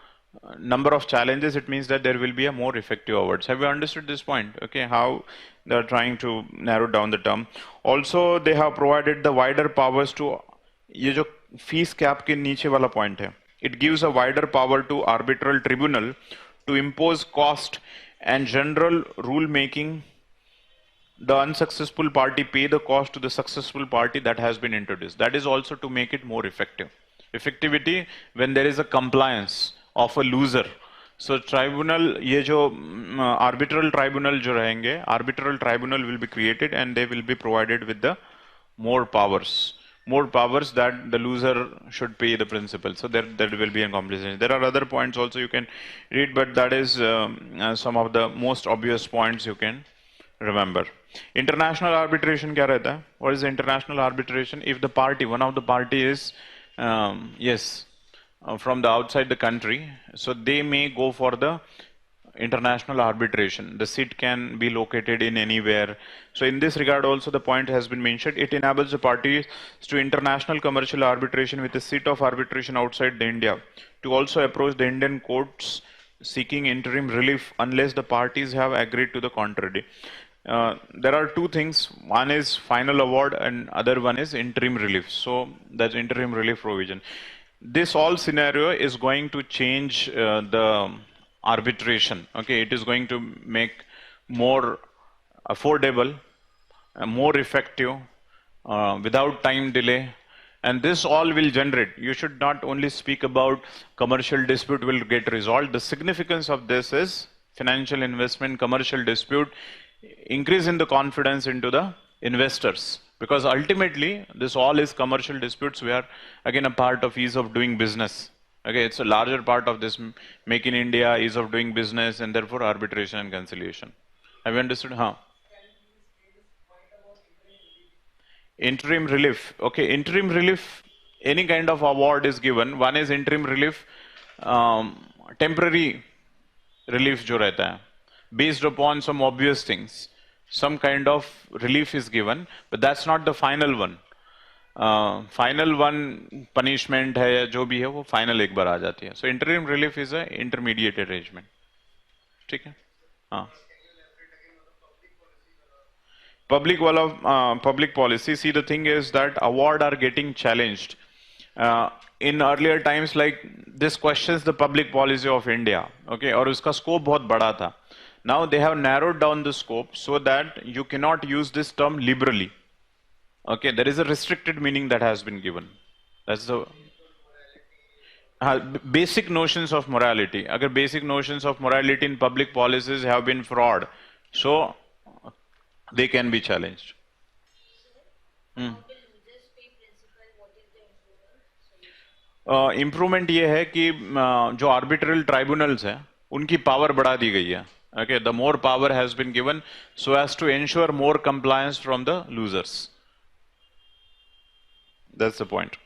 A: number of challenges, it means that there will be a more effective awards. Have you understood this point? Okay, how they are trying to narrow down the term. Also, they have provided the wider powers to ये जो fees cap के नीचे वाला point है. It gives a wider power to arbitral tribunal to impose cost and general rule making. The unsuccessful party pay the cost to the successful party that has been introduced. That is also to make it more effective. Effectivity when there is a compliance of a loser. So tribunal, ये जो arbitral tribunal जो रहेंगे, arbitral tribunal will be created and they will be provided with the more powers that the loser should pay the principal. So there will be a compensation. There are other points also you can read, but that is some of the most obvious points you can remember. International arbitration क्या रहता है? What is the international arbitration? If the party, one of the party is from the outside the country, so they may go for the international arbitration. The seat can be located in anywhere. So in this regard also the point has been mentioned. It enables the parties to international commercial arbitration with a seat of arbitration outside the India to also approach the Indian courts seeking interim relief unless the parties have agreed to the contrary. There are two things. One is final award and other one is interim relief. So that's interim relief provision. This all scenario is going to change the arbitration. Okay, it is going to make more affordable, more effective, without time delay. And this all will generate. You should not only speak about commercial dispute will get resolved. The significance of this is financial investment, commercial dispute, increase in the confidence into the investors. Because ultimately, this all is commercial disputes. We are again a part of ease of doing business. Okay, it's a larger part of this Make in India, ease of doing business, and therefore arbitration and conciliation. Have you understood? Huh? Interim relief. Okay, interim relief, any kind of award is given. One is interim relief, temporary relief जो रहता है, based upon some obvious things. Some kind of relief is given, but that's not the final one. Final one punishment है या जो भी है वो final एक बार आ जाती है. So interim relief is a intermediate arrangement. ठीक है? हाँ. Public policy. See, the thing is that award are getting challenged. In earlier times, like this questions the public policy of India. Okay, और उसका scope बहुत बड़ा था. Now they have narrowed down the scope so that you cannot use this term liberally. Okay, there is a restricted meaning that has been given. That's the basic notions of morality. Agar basic notions of morality in public policies have been fraud, so they can be challenged. Improvement ये है कि जो arbitral tribunals हैं उनकी power बढ़ा दी गई है. Okay, the more power has been given so as to ensure more compliance from the losers. That's the point.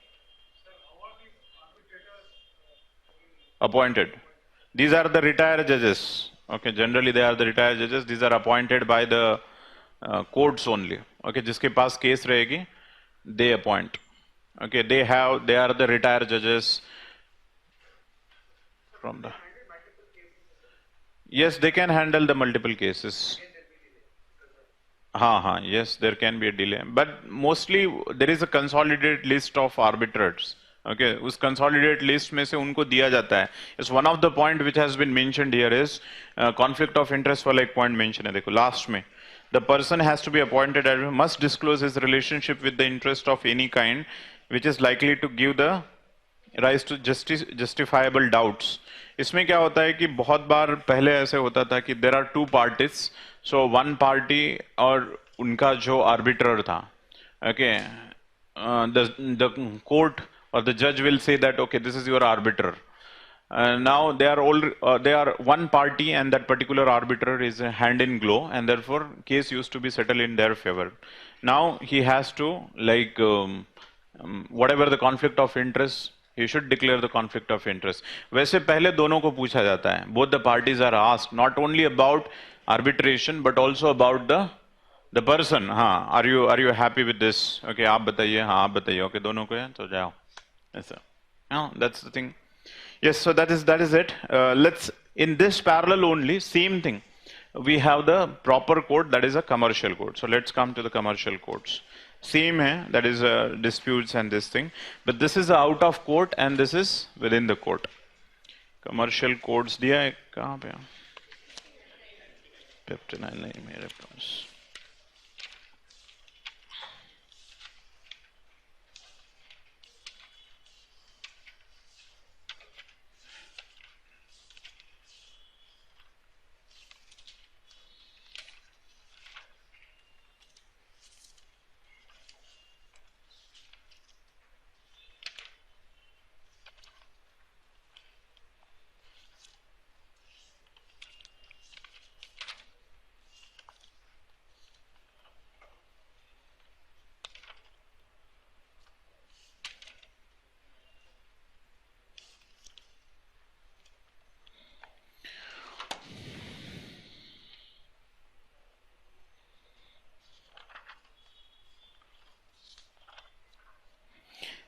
A: Appointed. These are the retired judges. Okay, generally they are the retired judges. These are appointed by the courts only. Okay, जिसके पास case रहेगी, they appoint. Okay, they are the retired judges from the. Yes, they can handle the multiple cases. Yes, there can be a delay, but mostly there is a consolidated list of arbitrators. Okay, उस consolidated list में से उनको दिया जाता है. It's one of the point which has been mentioned here is conflict of interest वाला एक point mention है. देखो last में the person has to be appointed and must disclose his relationship with the interest of any kind which is likely to give the rise to justifiable doubts. इसमें क्या होता है कि बहुत बार पहले ऐसे होता था कि there are two parties, so one party और उनका जो arbiter था, okay, the court or the judge will say that okay, this is your arbiter, Now they are one party, and that particular arbiter is a hand in glove, and therefore case used to be settled in their favor. Now he has to like whatever the conflict of interest, he should declare the conflict of interest. वैसे पहले दोनों को पूछा जाता है. Both the parties are asked not only about arbitration but also about the person. हाँ, are you happy with this? Okay, आप बताइए. हाँ, आप बताइए. Okay, दोनों को है तो जाओ. ऐसा. No, that's the thing. Yes, so that is it. Let's in this parallel only same thing. We have the proper code, that is a commercial code. So let's come to the commercial codes. Same hai, that is disputes and this thing. But this is out of court and this is within the court. Commercial codes दिया है कहाँ पे? 59 नहीं मेरे पास.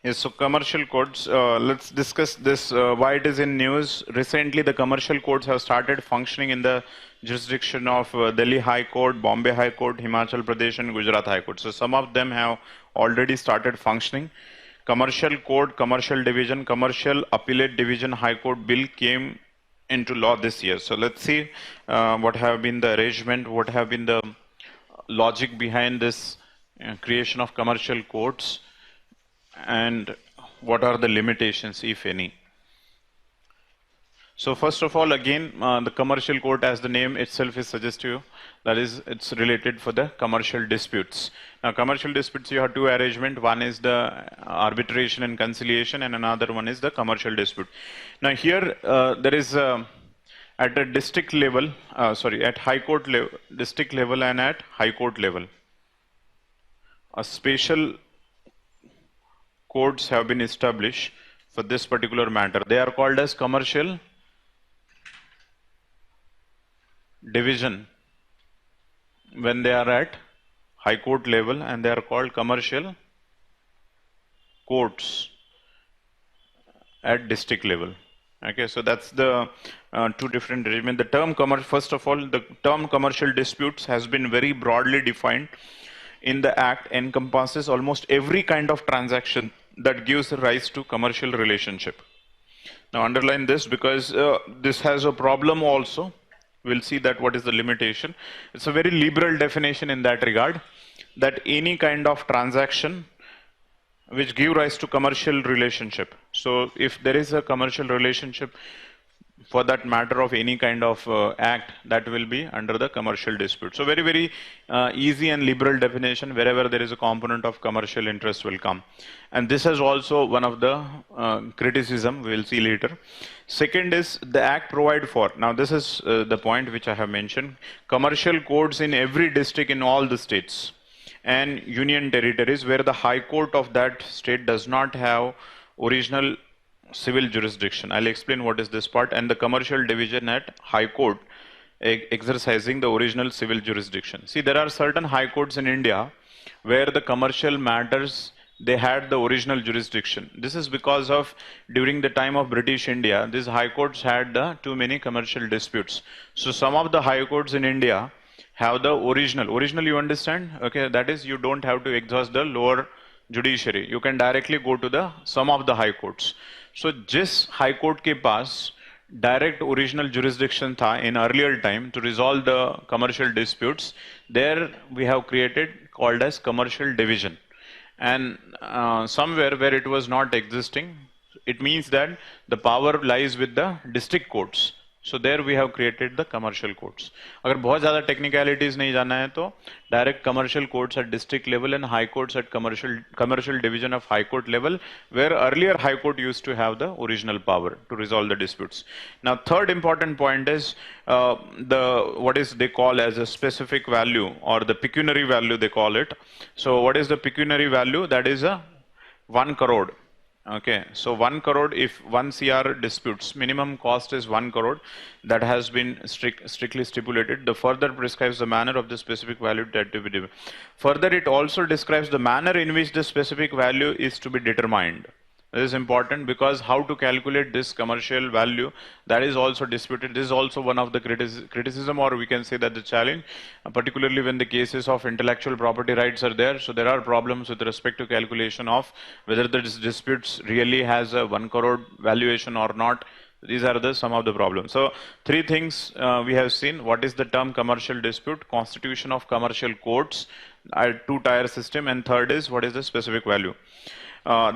A: Yes, so commercial codes, let's discuss this, why it is in news. Recently, the commercial codes have started functioning in the jurisdiction of Delhi High Court, Bombay High Court, Himachal Pradesh and Gujarat High Court. So some of them have already started functioning. Commercial Code, Commercial Division, Commercial Appellate Division High Court Bill came into law this year. So let's see what have been the arrangement, what have been the logic behind this creation of commercial courts, and what are the limitations, if any. So first of all, again, the commercial court, as the name itself is suggestive, that is, it's related for the commercial disputes. Now, commercial disputes, you have two arrangements. One is the arbitration and conciliation, and another one is the commercial dispute. Now, here there is at a district level, at high court level, district level, and at high court level, a special codes have been established for this particular matter. They are called as commercial division when they are at high court level, and they are called commercial courts at district level. Okay, so that's the two different arrangements. The term first of all, the term commercial disputes has been very broadly defined in the Act, encompasses almost every kind of transaction that gives rise to commercial relationship. Now underline this because this has a problem also. We'll see that what is the limitation. It's a very liberal definition in that regard, that any kind of transaction which give rise to commercial relationship. So if there is a commercial relationship for that matter of any kind of act, that will be under the commercial dispute. So very, very easy and liberal definition. Wherever there is a component of commercial interest will come. And this is also one of the criticism we will see later. Second is the act provide for, now this is the point which I have mentioned, commercial codes in every district in all the states and union territories where the high court of that state does not have original civil jurisdiction. I'll explain what is this part. And the commercial division at high court exercising the original civil jurisdiction. See, there are certain high courts in India where the commercial matters, they had the original jurisdiction. This is because of during the time of British India, these high courts had too many commercial disputes. So some of the high courts in India have the original, you understand? Okay, that is, you don't have to exhaust the lower judiciary. You can directly go to some of the high courts. So जिस high court के पास direct original jurisdiction था in earlier time to resolve the commercial disputes, there we have created called as commercial division. And somewhere where it was not existing, it means that the power lies with the district courts. So there we have created the commercial courts. अगर बहुत ज़्यादा technicalities नहीं जाना है तो direct commercial courts at district level and high courts at commercial division of high court level, where earlier high court used to have the original power to resolve the disputes. Now third important point is what is they call as a specific value, or the pecuniary value they call it. So what is the pecuniary value? That is a 1 crore. Okay, so 1 crore, if 1 CR disputes, minimum cost is 1 crore, that has been strictly stipulated. The further prescribes the manner of the specific value that to be given. Further, it also describes the manner in which the specific value is to be determined. This is important because how to calculate this commercial value, that is also disputed. This is also one of the criticism, or we can say that the challenge, particularly when the cases of intellectual property rights are there. So there are problems with respect to calculation of whether the disputes really has a 1 crore valuation or not. These are some of the problems. So three things we have seen. What is the term commercial dispute, constitution of commercial courts, two-tier system, and third is what is the specific value.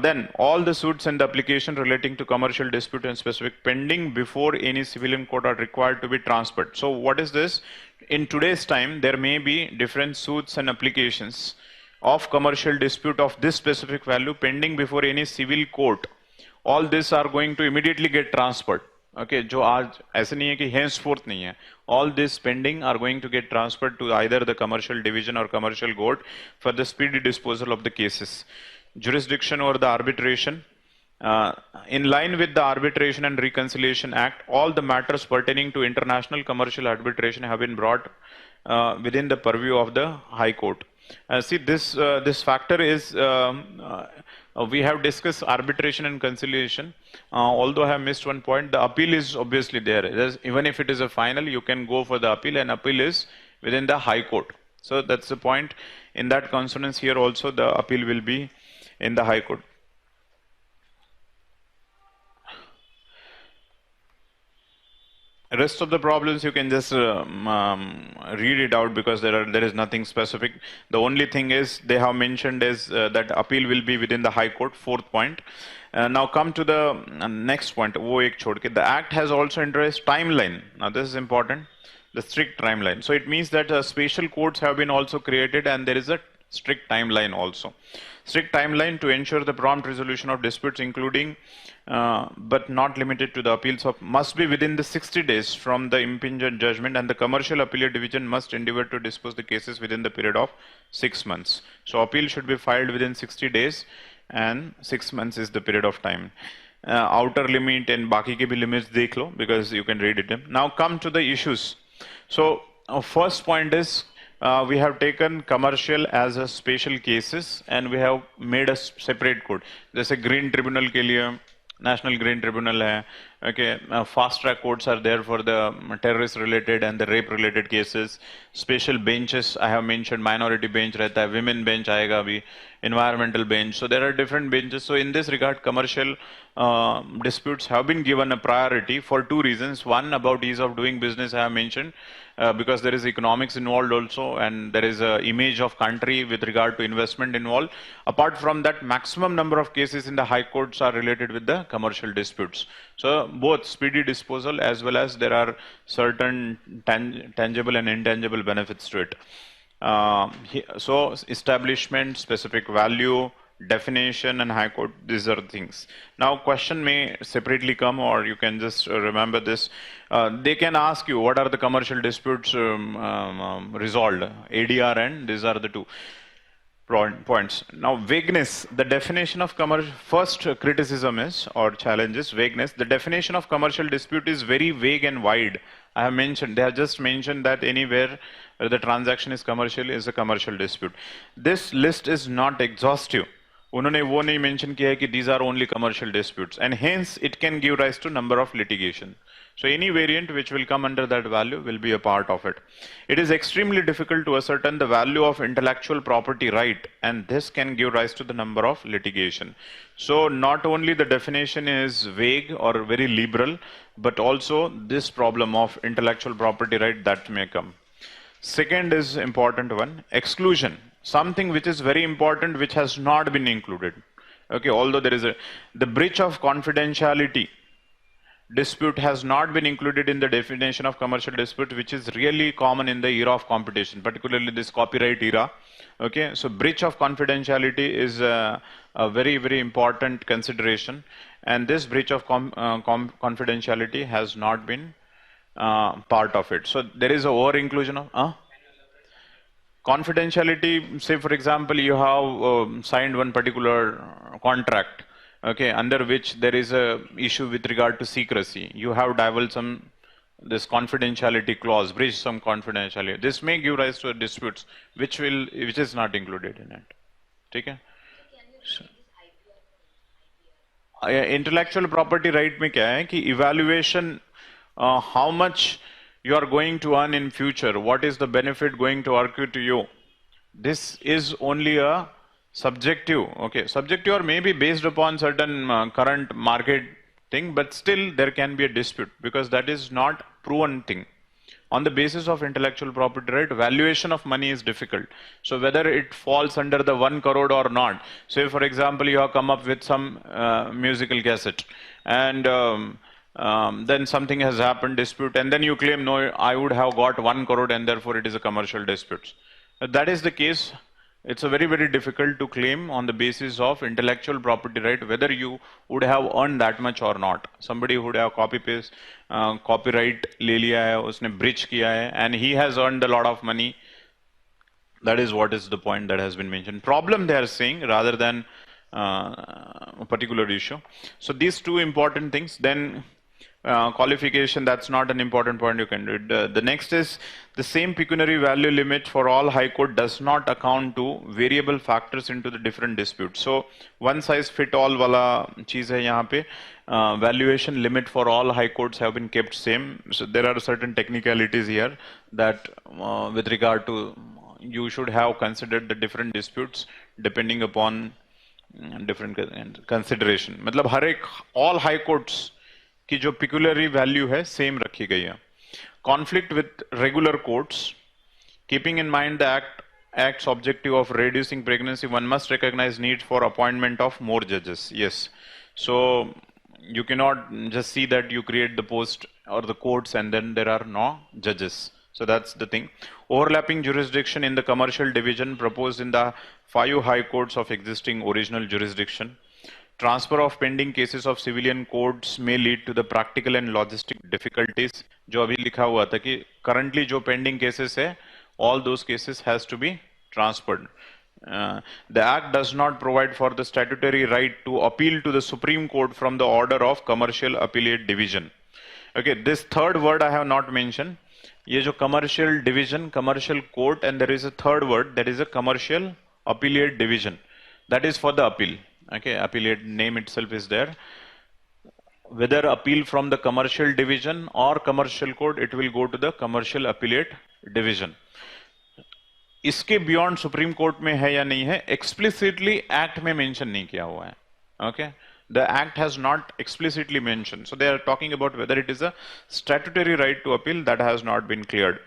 A: Then all the suits and the application relating to commercial dispute and specific pending before any civilian court are required to be transferred. So what is this? In today's time, there may be different suits and applications of commercial dispute of this specific value pending before any civil court. All these are going to immediately get transferred. Okay, जो आज ऐसे नहीं है कि henceforth नहीं है. All this pending are going to get transferred to either the commercial division or commercial court for the speedy disposal of the cases. Jurisdiction over the arbitration. In line with the Arbitration and Reconciliation Act, all the matters pertaining to international commercial arbitration have been brought within the purview of the High Court. See, this factor is, we have discussed arbitration and conciliation. Although I have missed one point, the appeal is obviously there. Even if it is a final, you can go for the appeal, and appeal is within the High Court. So that's the point. In that consonance here also, the appeal will be in the High Court. Rest of the problems you can just read it out because there is nothing specific. The only thing is they have mentioned is that appeal will be within the High Court, fourth point. Now come to the next point. The Act has also introduced timeline. Now this is important, the strict timeline. So it means that special courts have been also created, and there is a strict timeline also. Strict timeline to ensure the prompt resolution of disputes, including but not limited to the appeals of, must be within the 60 days from the impinged judgment, and the commercial appellate division must endeavor to dispose the cases within the period of 6 months. So appeal should be filed within 60 days, and 6 months is the period of time. Outer limit and baki ke bhi limits dekh lo, because you can read it. Now come to the issues. So first point is, we have taken commercial as a special cases, and we have made a separate code. जैसे green tribunal के लिए national green tribunal है. Okay, fast track courts are there for the terrorist related and the rape related cases. Special benches I have mentioned, minority bench रहता है, women bench आएगा अभी, environmental bench. So there are different benches. So in this regard, commercial disputes have been given a priority for two reasons. One, about ease of doing business I have mentioned. Because there is economics involved also, and there is a image of country with regard to investment involved. Apart from that, maximum number of cases in the high courts are related with the commercial disputes. So both speedy disposal as well as there are certain tangible and intangible benefits to it. So establishment, specific value, definition, and high court, these are things. Now question may separately come, or you can just remember this. They can ask you what are the commercial disputes resolved, ADR, and these are the two points. Now vagueness, the definition of commercial, first criticism is, or challenge is vagueness. The definition of commercial dispute is very vague and wide. I have mentioned, they have just mentioned that anywhere where the transaction is commercial is a commercial dispute. This list is not exhaustive. उन्होंने वो नहीं mention किया है कि these are only commercial disputes, and hence it can give rise to number of litigation. So any variant which will come under that value will be a part of it. It is extremely difficult to ascertain the value of intellectual property right, and this can give rise to the number of litigation. So not only the definition is vague or very liberal, but also this problem of intellectual property right that may come. Second is important one, exclusion. Something which is very important which has not been included. Okay, although there is the breach of confidentiality. dispute has not been included in the definition of commercial dispute, which is really common in the era of competition, particularly this copyright era. Okay, so breach of confidentiality is a very, very important consideration, and this breach of confidentiality has not been part of it. So there is a over inclusion of confidentiality. Say for example, you have signed one particular contract, okay, under which there is a issue with regard to secrecy. You have divulged some this confidentiality clause, breach some confidentiality. This may give rise to disputes, which is not included in it. Okay. Intellectual property right में क्या है कि evaluation how much you are going to earn in future, what is the benefit going to accrue to you, this is only a subjective, okay, subjective or maybe based upon certain current market thing, but still there can be a dispute because that is not proven thing. On the basis of intellectual property right, valuation of money is difficult. So whether it falls under the 1 crore or not, say for example you have come up with some musical cassette, and then something has happened, dispute, and then you claim, no, I would have got 1 crore and therefore it is a commercial dispute. If that is the case, it's a very, very difficult to claim on the basis of intellectual property right, whether you would have earned that much or not. Somebody would have copy paste, copyright ले लिया है, उसने breach किया है, and he has earned a lot of money. That is what is the point that has been mentioned. Problem they are saying rather than a particular issue. So these two important things. Then qualification, that's not an important point, you can do it. The next is the same pecuniary value limit for all high court does not account to variable factors into the different disputes. So one size fit all wala cheez hai yahan pe. Valuation limit for all high courts have been kept same. So there are certain technicalities here that with regard to you should have considered the different disputes depending upon different consideration. मतलब हर एक all high courts की जो peculiar value है same रखी गई है. Conflict with regular courts, keeping in mind the act's objective of reducing pregnancy, one must recognize need for appointment of more judges. Yes, so you cannot just see that you create the post or the courts and then there are no judges. So that's the thing. Overlapping jurisdiction in the commercial division proposed in the 5 high courts of existing original jurisdiction. Transfer of pending cases of civilian courts may lead to the practical and logistic difficulties. जो अभी लिखा हुआ था कि currently जो pending cases है, all those cases has to be transferred. The Act does not provide for the statutory right to appeal to the Supreme Court from the order of Commercial Appellate Division. Okay, this third word I have not mentioned. ये जो commercial division, commercial court, and there is a third word that is a commercial appellate division. That is for the appeal. Okay, appellate name itself is there. Whether appeal from the commercial division or commercial court, it will go to the commercial appellate division. इसके beyond Supreme Court में है या नहीं है, explicitly Act में mention नहीं किया हुआ है. Okay. The Act has not explicitly mentioned. So they are talking about whether it is a statutory right to appeal, that has not been cleared.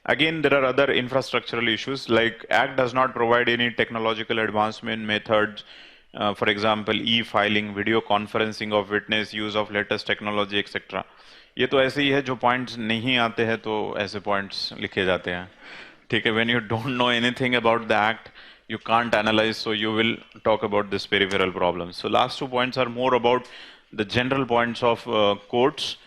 A: Again, there are other infrastructural issues like Act does not provide any technological advancement methods. For example, e-filing, video conferencing of witness, use of latest technology, etc. ये तो ऐसे ही है, जो points नहीं आते हैं तो ऐसे points लिखे जाते हैं. ठीक है, when you don't know anything about the Act, you can't analyze, so you will talk about this peripheral problems. So last 2 points are more about the general points of courts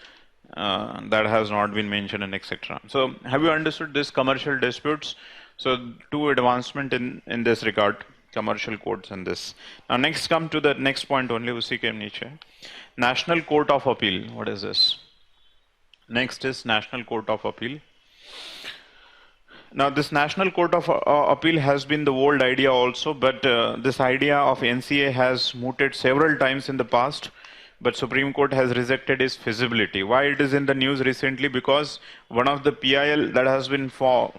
A: that has not been mentioned and etc. So have you understood this commercial disputes? So 2 advancement in this regard, commercial courts and this. Now next come to the next point only, usi ke niche. National Court of Appeal, what is this? Next is National Court of Appeal. Now this National Court of Appeal has been the old idea also, but this idea of NCA has mooted several times in the past, but Supreme Court has rejected its feasibility. Why it is in the news recently? Because one of the PIL that has been filed,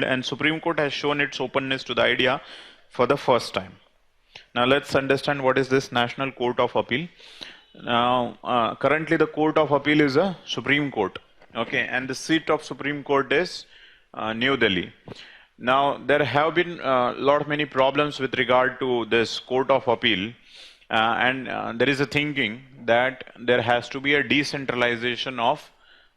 A: and Supreme Court has shown its openness to the idea for the first time. Now let's understand what is this National Court of Appeal. Now currently the Court of Appeal is a Supreme Court. Okay, and the seat of Supreme Court is New Delhi. Now there have been many problems with regard to this Court of Appeal, and there is a thinking that there has to be a decentralization of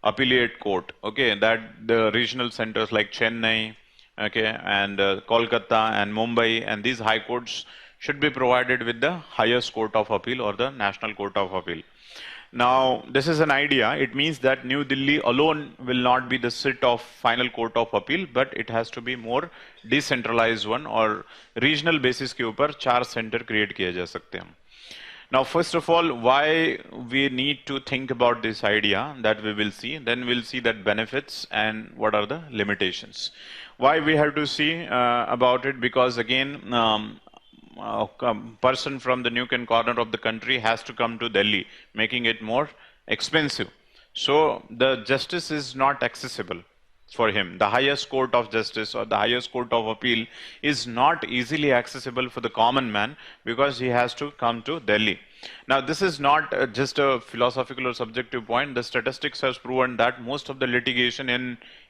A: appellate court, okay, that the regional centers like Chennai, okay, and Kolkata and Mumbai and these high courts should be provided with the highest court of appeal or the national court of appeal. Now, this is an idea. It means that New Delhi alone will not be the seat of final court of appeal, but it has to be more decentralized one और regional basis के ऊपर चार center create किए जा सकते हैं. Now, first of all, why we need to think about this idea that we will see, then we'll see that benefits and what are the limitations. Why we have to see about it, because again, person from the nook and corner of the country has to come to Delhi, making it more expensive. So the justice is not accessible for him. The highest court of justice or the highest court of appeal is not easily accessible for the common man because he has to come to Delhi. Now, this is not just a philosophical or subjective point. The statistics has proven that most of the litigation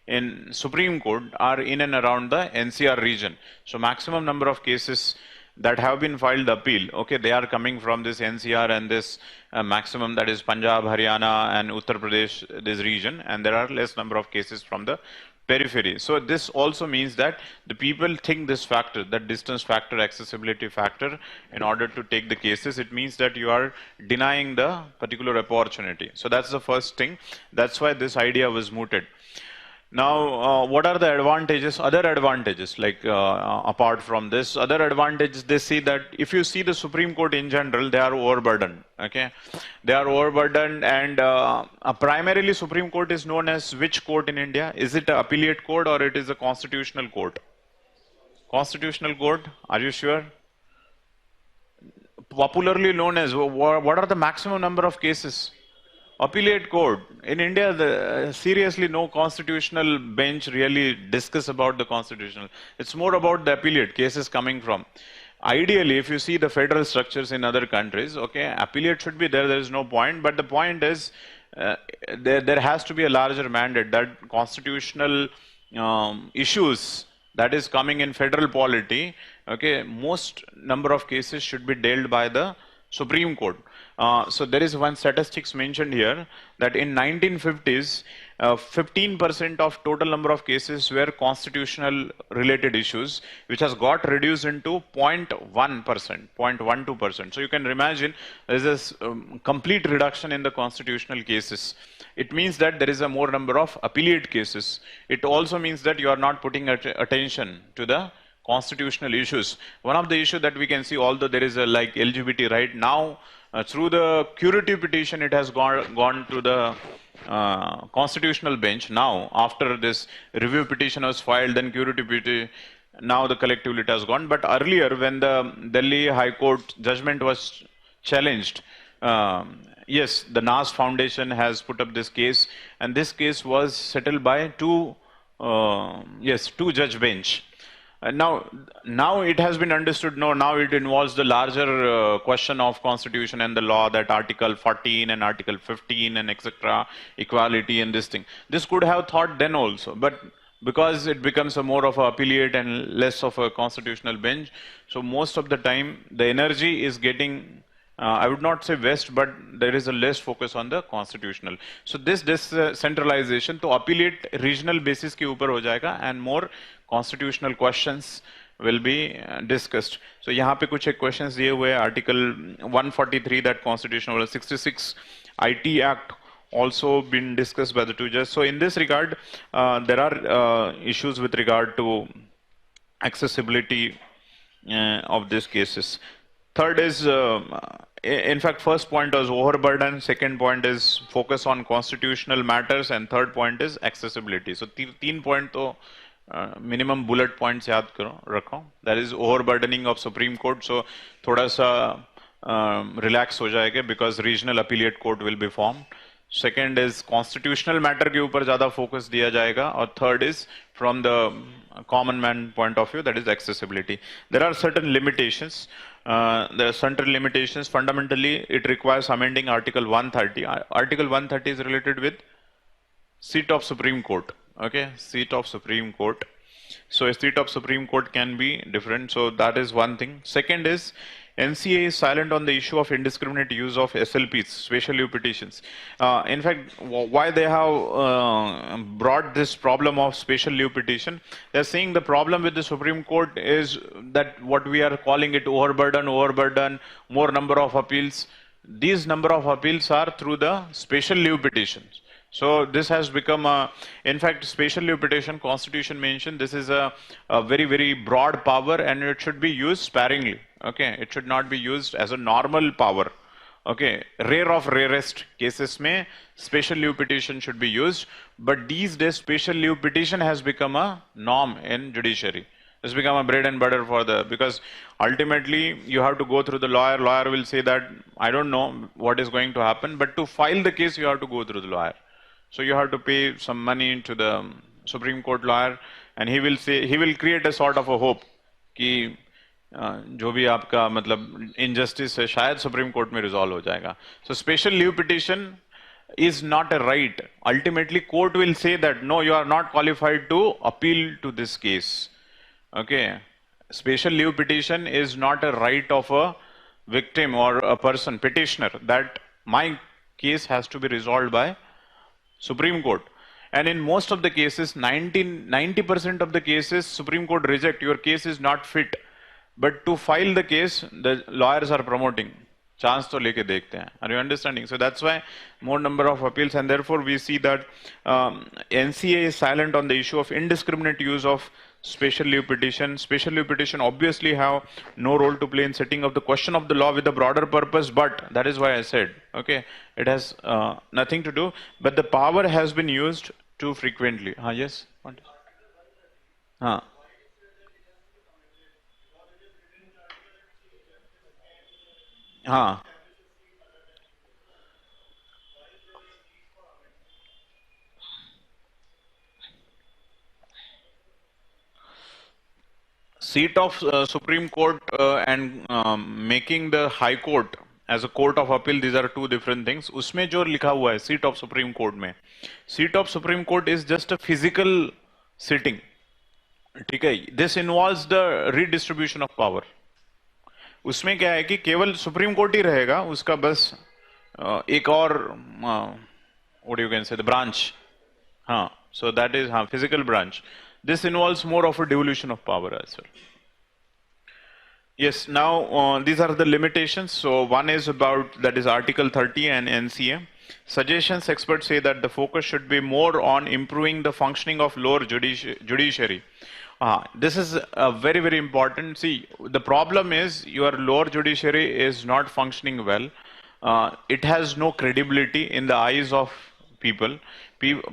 A: in Supreme Court are in and around the NCR region. So maximum number of cases that have been filed appeal, okay, they are coming from this NCR and this maximum, that is Punjab, Haryana and Uttar Pradesh, this region, and there are less number of cases from the periphery. So this also means that the people think this factor, that distance factor, accessibility factor, in order to take the cases, it means that you are denying the particular opportunity. So that's the first thing. That's why this idea was mooted. Now, what are the advantages, other advantages, like apart from this, other advantages, they see that if you see the Supreme Court in general, they are overburdened, okay? They are overburdened, and primarily Supreme Court is known as which court in India? Is it an appellate court or it is a constitutional court? Constitutional court, are you sure? Popularly known as, what are the maximum number of cases? Appellate court. In India, seriously, no constitutional bench really discuss about the constitutional. It's more about the appellate cases coming from. Ideally, if you see the federal structures in other countries, okay, appellate should be there, there is no point. But the point is, there has to be a larger mandate that constitutional issues that is coming in federal polity, okay, most number of cases should be dealt by the Supreme Court. So there is one statistics mentioned here that in 1950s, 15% of total number of cases were constitutional related issues, which has got reduced into 0.1%, 0.12%. So you can imagine there is this complete reduction in the constitutional cases. It means that there is a more number of appellate cases. It also means that you are not putting attention to the constitutional issues. One of the issues that we can see, although there is a like LGBT right now, through the curative petition, it has gone to the constitutional bench. Now, after this review petition was filed, then curative petition, now the collectivity has gone. But earlier, when the Delhi High Court judgment was challenged, yes, the NAS Foundation has put up this case, and this case was settled by two judge bench. Now it has been understood, no, now it involves the larger question of constitution and the law, that Article 14 and Article 15 and etc., equality and this thing. This could have thought then also, but because it becomes a more of a appellate and less of a constitutional bench, so most of the time the energy is getting, I would not say west, but there is a less focus on the constitutional. So this centralization to appellate regional basis के ऊपर हो जाएगा and more constitutional questions will be discussed. So यहाँ पे कुछ एक questions दिए हुए हैं. Article 143 that constitutional 66 IT Act also been discussed by the two judges. So in this regard, there are issues with regard to accessibility of these cases. Third is, in fact, first point was overburden, second point is focus on constitutional matters, and third point is accessibility. So तीन point तो minimum bullet points याद करो रखो. That is overburdening of Supreme Court. So थोड़ा सा relax हो जाएगा because regional appellate court will be formed. Second is constitutional matter के ऊपर ज़्यादा focus दिया जाएगा, और third is from the common man point of view, that is accessibility. There are certain limitations. There are certain limitations. Fundamentally, it requires amending Article 130. Article 130 is related with seat of Supreme Court. Okay, seat of Supreme Court. So a seat of Supreme Court can be different. So that is one thing. Second is, NCA is silent on the issue of indiscriminate use of SLPs, special leave petitions. In fact, why they have brought this problem of special leave petition, they're saying the problem with the Supreme Court is that what we are calling it overburden, more number of appeals. These number of appeals are through the special leave petitions. So this has become in fact, special leave petition, Constitution mentioned, this is a very, very broad power and it should be used sparingly. Okay, it should not be used as a normal power. Okay, rare of rarest cases mein special leave petition should be used, but these days special leave petition has become a norm in judiciary. It's become a bread and butter for because ultimately you have to go through the lawyer. Lawyer will say that I don't know what is going to happen, but to file the case you have to go through the lawyer. So you have to pay some money to the Supreme Court lawyer, and he will create a sort of a hope कि जो भी आपका मतलब injustice है शायद Supreme Court में resolve हो जाएगा. So special leave petition is not a right. Ultimately, court will say that no, you are not qualified to appeal to this case. Okay, special leave petition is not a right of a victim or a person petitioner that my case has to be resolved by Supreme Court. And in most of the cases, 90% of the cases, Supreme Court reject, your case is not fit. But to file the case, the lawyers are promoting. Chance to leke dekhte hain. Are you understanding? So that's why more number of appeals, and therefore we see that NCA is silent on the issue of indiscriminate use of special leave petition. Special leave petition obviously have no role to play in setting up the question of the law with a broader purpose, but that is why I said, okay, it has nothing to do, but the power has been used too frequently. Yes? What? Seat of Supreme Court and making the High Court as a court of appeal, these are two different things. उसमें जो लिखा हुआ है seat of Supreme Court में, seat of Supreme Court is just a physical sitting. ठीक है, this involves the redistribution of power. उसमें क्या है कि केवल सुप्रीम कोर्ट ही रहेगा, उसका बस एक और what you can say, the branch. So that is physical branch. This involves more of a devolution of power as well. Yes, now these are the limitations. So one is about, that is Article 30 and NCA. Suggestions, experts say that the focus should be more on improving the functioning of lower judiciary. This is very, very important. See, the problem is your lower judiciary is not functioning well. It has no credibility in the eyes of people.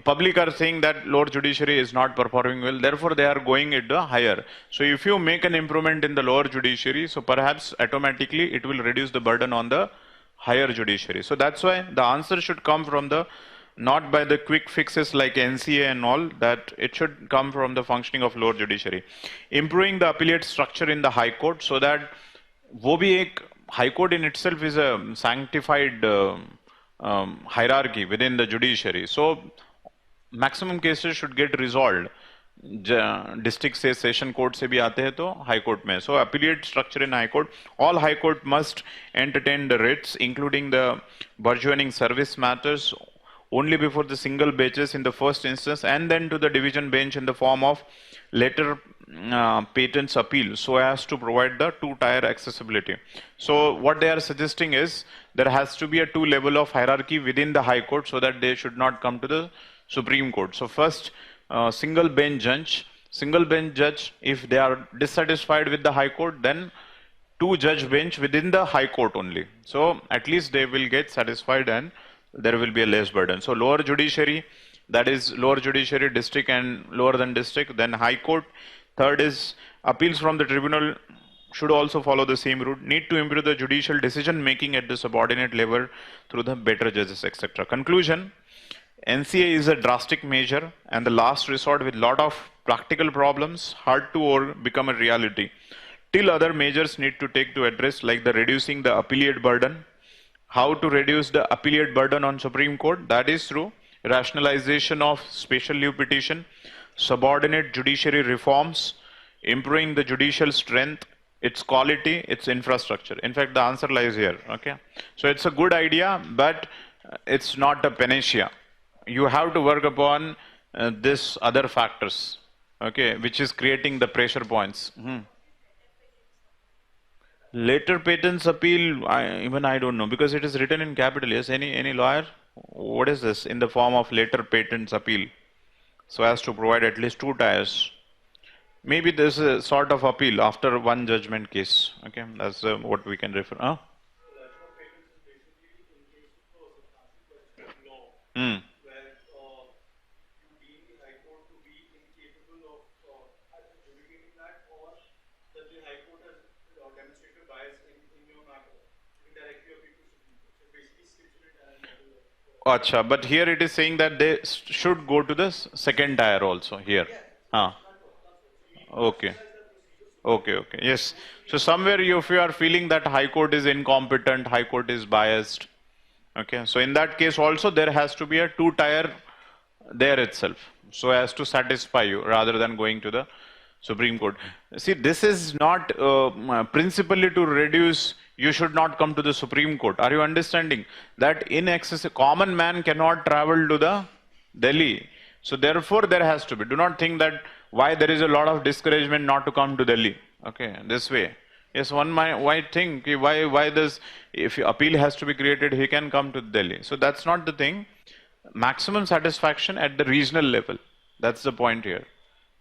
A: Public are saying that lower judiciary is not performing well, therefore they are going at the higher. So if you make an improvement in the lower judiciary, so perhaps automatically it will reduce the burden on the higher judiciary. So that's why the answer should come from the, not by the quick fixes like NCA and all, that it should come from the functioning of lower judiciary. Improving the appellate structure in the High Court so that wo bhi ek, High Court in itself is a sanctified hierarchy within the judiciary. So maximum cases should get resolved. District से session court से भी आते हैं तो high court में. So appellate structure in high court, all high court must entertain the writs, including the burgeoning service matters, only before the single benches in the first instance, and then to the division bench in the form of later patents appeal, so as to provide the two-tier accessibility. So what they are suggesting is there has to be a two level of hierarchy within the High Court so that they should not come to the Supreme Court. So first, single bench judge, if they are dissatisfied with the High Court, then two judge bench within the High Court only. So at least they will get satisfied and there will be a less burden. So lower judiciary, that is lower judiciary, district and lower than district, then High Court. Third is appeals from the tribunal should also follow the same route. Need to improve the judicial decision making at the subordinate level through the better judges, etc. Conclusion, NCA is a drastic measure and the last resort with lot of practical problems, hard to become a reality. Till other measures need to take to address, like the reducing the appellate burden. How to reduce the appellate burden on Supreme Court? That is through rationalization of special leave petition, subordinate judiciary reforms, improving the judicial strength, its quality, its infrastructure. In fact, the answer lies here. Okay, so it's a good idea, but it's not a panacea. You have to work upon this other factors. Okay, which is creating the pressure points. Later patents appeal, even I don't know because it is written in capital. Yes, any lawyer? What is this in the form of later patents appeal? So as to provide at least 2 tiers. Maybe there's a sort of appeal after one judgment case. Okay, that's what we can refer. Huh?
B: Lateral patents is basically in case of a substantial question of law,
A: Hmm.
B: where you deem the High Court to be incapable of adjudicating that, or that the High Court has demonstrated bias in your matter, you can directly appeal to Supreme Court. So it basically skips an entire level.
A: Acha, but here it is saying that they should go to the second tier also here. Ah. Okay. Okay, okay. Yes. So somewhere if you are feeling that High Court is incompetent, High Court is biased. Okay. So in that case also there has to be a 2 tier there itself. So as to satisfy you rather than going to the Supreme Court. See, this is not principally to reduce, you should not come to the Supreme Court. Are you understanding? That in excess, common man cannot travel to the Delhi. So therefore there has to be. Do not think that why there is a lot of discouragement not to come to Delhi. Okay, this way. Yes, one might think why this, if appeal has to be created, he can come to Delhi. So that's not the thing. Maximum satisfaction at the regional level. That's the point here.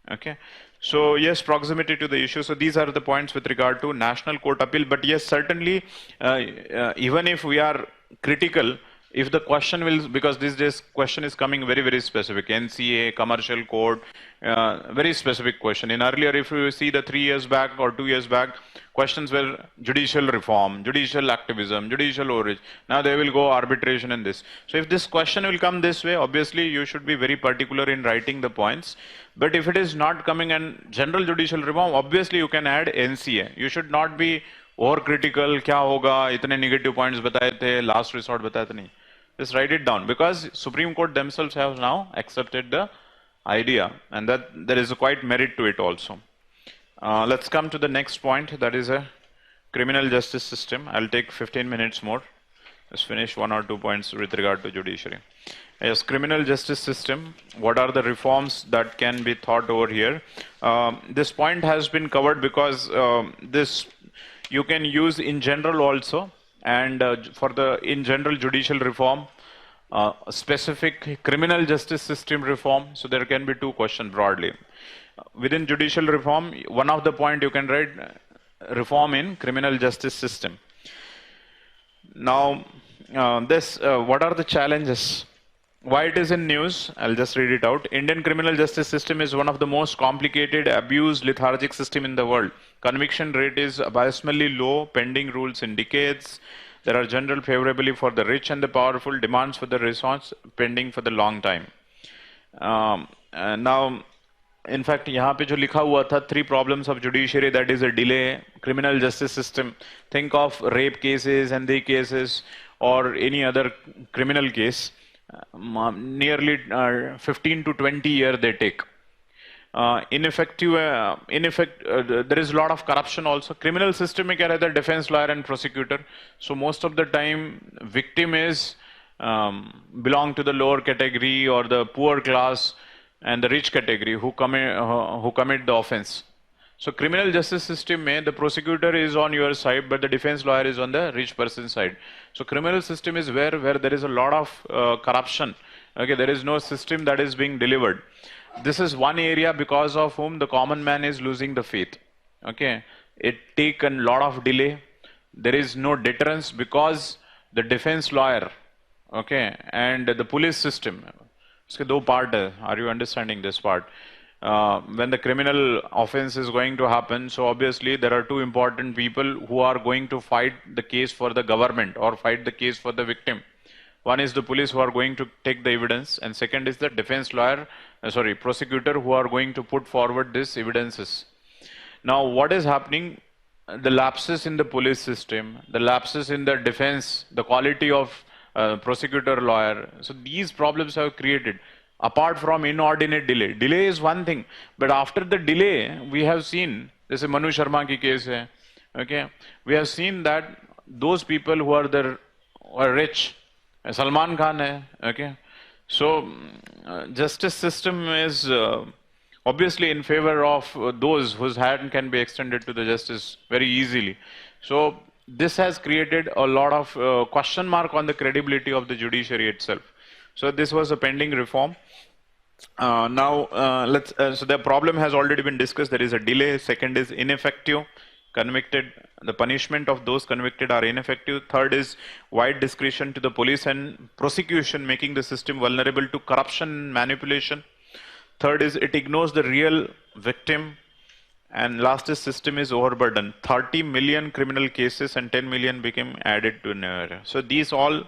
A: Okay. So yes, proximity to the issue. So these are the points with regard to national court appeal. But yes, certainly, even if we are critical, if the question will, because this days question is coming very, very specific, NCA, commercial code, very specific question. In earlier, if you see the 3 years back or 2 years back, questions were judicial reform, judicial activism, judicial overreach. Now they will go arbitration in this. So if this question will come this way, obviously you should be very particular in writing the points. But if it is not coming in general judicial reform, obviously you can add NCA. You should not be overcritical, क्या होगा, इतने negative points बताए थे, last resort बताए थे नहीं. Just write it down because Supreme Court themselves have now accepted the idea and that there is a quite merit to it also. Let's come to the next point, that is a criminal justice system. I'll take 15 minutes more. Let's finish 1 or 2 points with regard to judiciary. Yes, criminal justice system. What are the reforms that can be thought over here? This point has been covered because this you can use in general also, and for the in general judicial reform, specific criminal justice system reform. So there can be 2 questions broadly. Within judicial reform, one of the point you can write reform in criminal justice system. Now, what are the challenges? Why it is in news? I'll just read it out. Indian criminal justice system is one of the most complicated, abused, lethargic system in the world. Conviction rate is abysmally low, pending rules in decades. There are general favorably for the rich and the powerful, demands for the response pending for the long time. Now, in fact, यहाँ पे जो लिखा हुआ था 3 problems of judiciary, that is a delay, criminal justice system. Think of rape cases and the cases or any other criminal case. Nearly 15 to 20 years they take. Ineffective, there is a lot of corruption also. Criminal system में क्या रहता है, defense lawyer and prosecutor. So most of the time, victim is belong to the lower category or the poor class and the rich category who commit the offense. So criminal justice system mein the prosecutor is on your side, but the defense lawyer is on the rich person's side. So criminal system is where there is a lot of corruption. Okay, there is no system that is being delivered. This is one area because of whom the common man is losing the faith. Okay, it take a lot of delay. There is no deterrence because the defense lawyer, okay, and the police system. इसके 2 part है. Are you understanding this part? When the criminal offense is going to happen, so obviously there are 2 important people who are going to fight the case for the government or fight the case for the victim. One is the police who are going to take the evidence, and second is the defense lawyer, prosecutor who are going to put forward these evidences. Now, what is happening? The lapses in the police system, the lapses in the defense, the quality of prosecutor lawyer. So these problems have created. Apart from inordinate delay. Delay is one thing, but after the delay, we have seen, जैसे मनु शर्मा की case है, Okay, we have seen that those people who are rich, Salman Khan hai, okay. So justice system is obviously in favor of those whose hand can be extended to the justice very easily. So this has created a lot of question mark on the credibility of the judiciary itself. So this was a pending reform. Now, so the problem has already been discussed. There is a delay. Second is ineffective. Convicted, the punishment of those convicted are ineffective. Third is wide discretion to the police and prosecution, making the system vulnerable to corruption, manipulation. Third is it ignores the real victim. And last is system is overburdened. 30 million criminal cases and 10 million became added to an area. So these all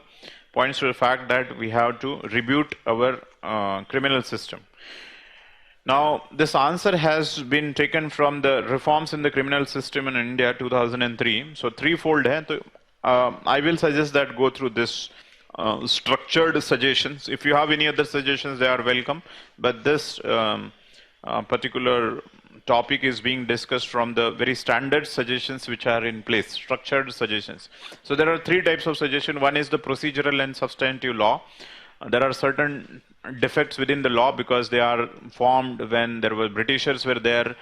A: points to the fact that we have to reboot our criminal system. Now, this answer has been taken from the reforms in the criminal system in India 2003. So threefold hai. So, I will suggest that go through this structured suggestions. If you have any other suggestions, they are welcome. But this particular topic is being discussed from the very standard suggestions which are in place, structured suggestions. So there are three types of suggestion. One is the procedural and substantive law. There are certain defects within the law because they are formed when there were Britishers were there.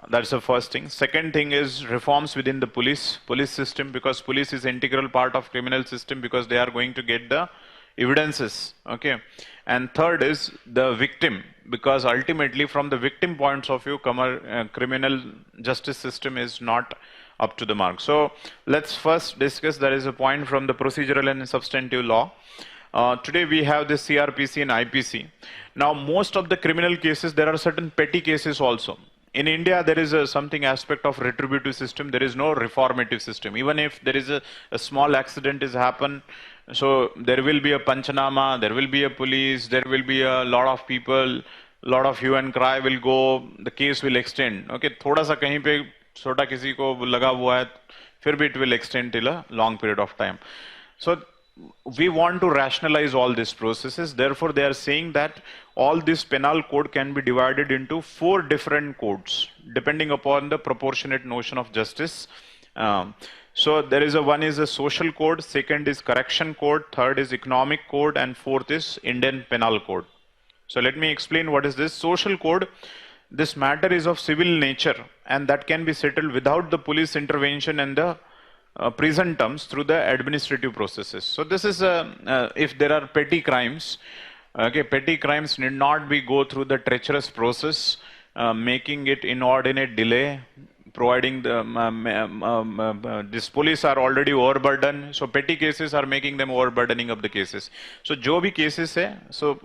A: That's the first thing. Second thing is reforms within the police system, because police is integral part of criminal system because they are going to get the evidences. Okay. And third is the victim, because ultimately from the victim points of view, criminal justice system is not up to the mark. So let's first discuss, there is a point from the procedural and substantive law. Today we have the CRPC and IPC. Now most of the criminal cases, there are certain petty cases also. In India, there is something aspect of retributive system. There is no reformative system. Even if there is a small accident is happen, so there will be a panchanama, there will be a police, there will be a lot of people, lot of hue and cry will go, the case will extend. Okay, थोड़ा सा कहीं पे छोटा किसी को लगा हुआ है, फिर भी it will extend till a long period of time. So we want to rationalize all these processes. Therefore, they are saying that all this penal code can be divided into 4 different codes, depending upon the proportionate notion of justice. So there is one is a social code, second is correction code, third is economic code, and fourth is Indian penal code. So let me explain what is this social code. This matter is of civil nature and that can be settled without the police intervention and the prison terms through the administrative processes. So this is if there are petty crimes, okay, petty crimes need not be go through the treacherous process, making it inordinate delay, providing the this police are already overburdened, so petty cases are making them overburdening of the cases. So jo bhi cases hai, so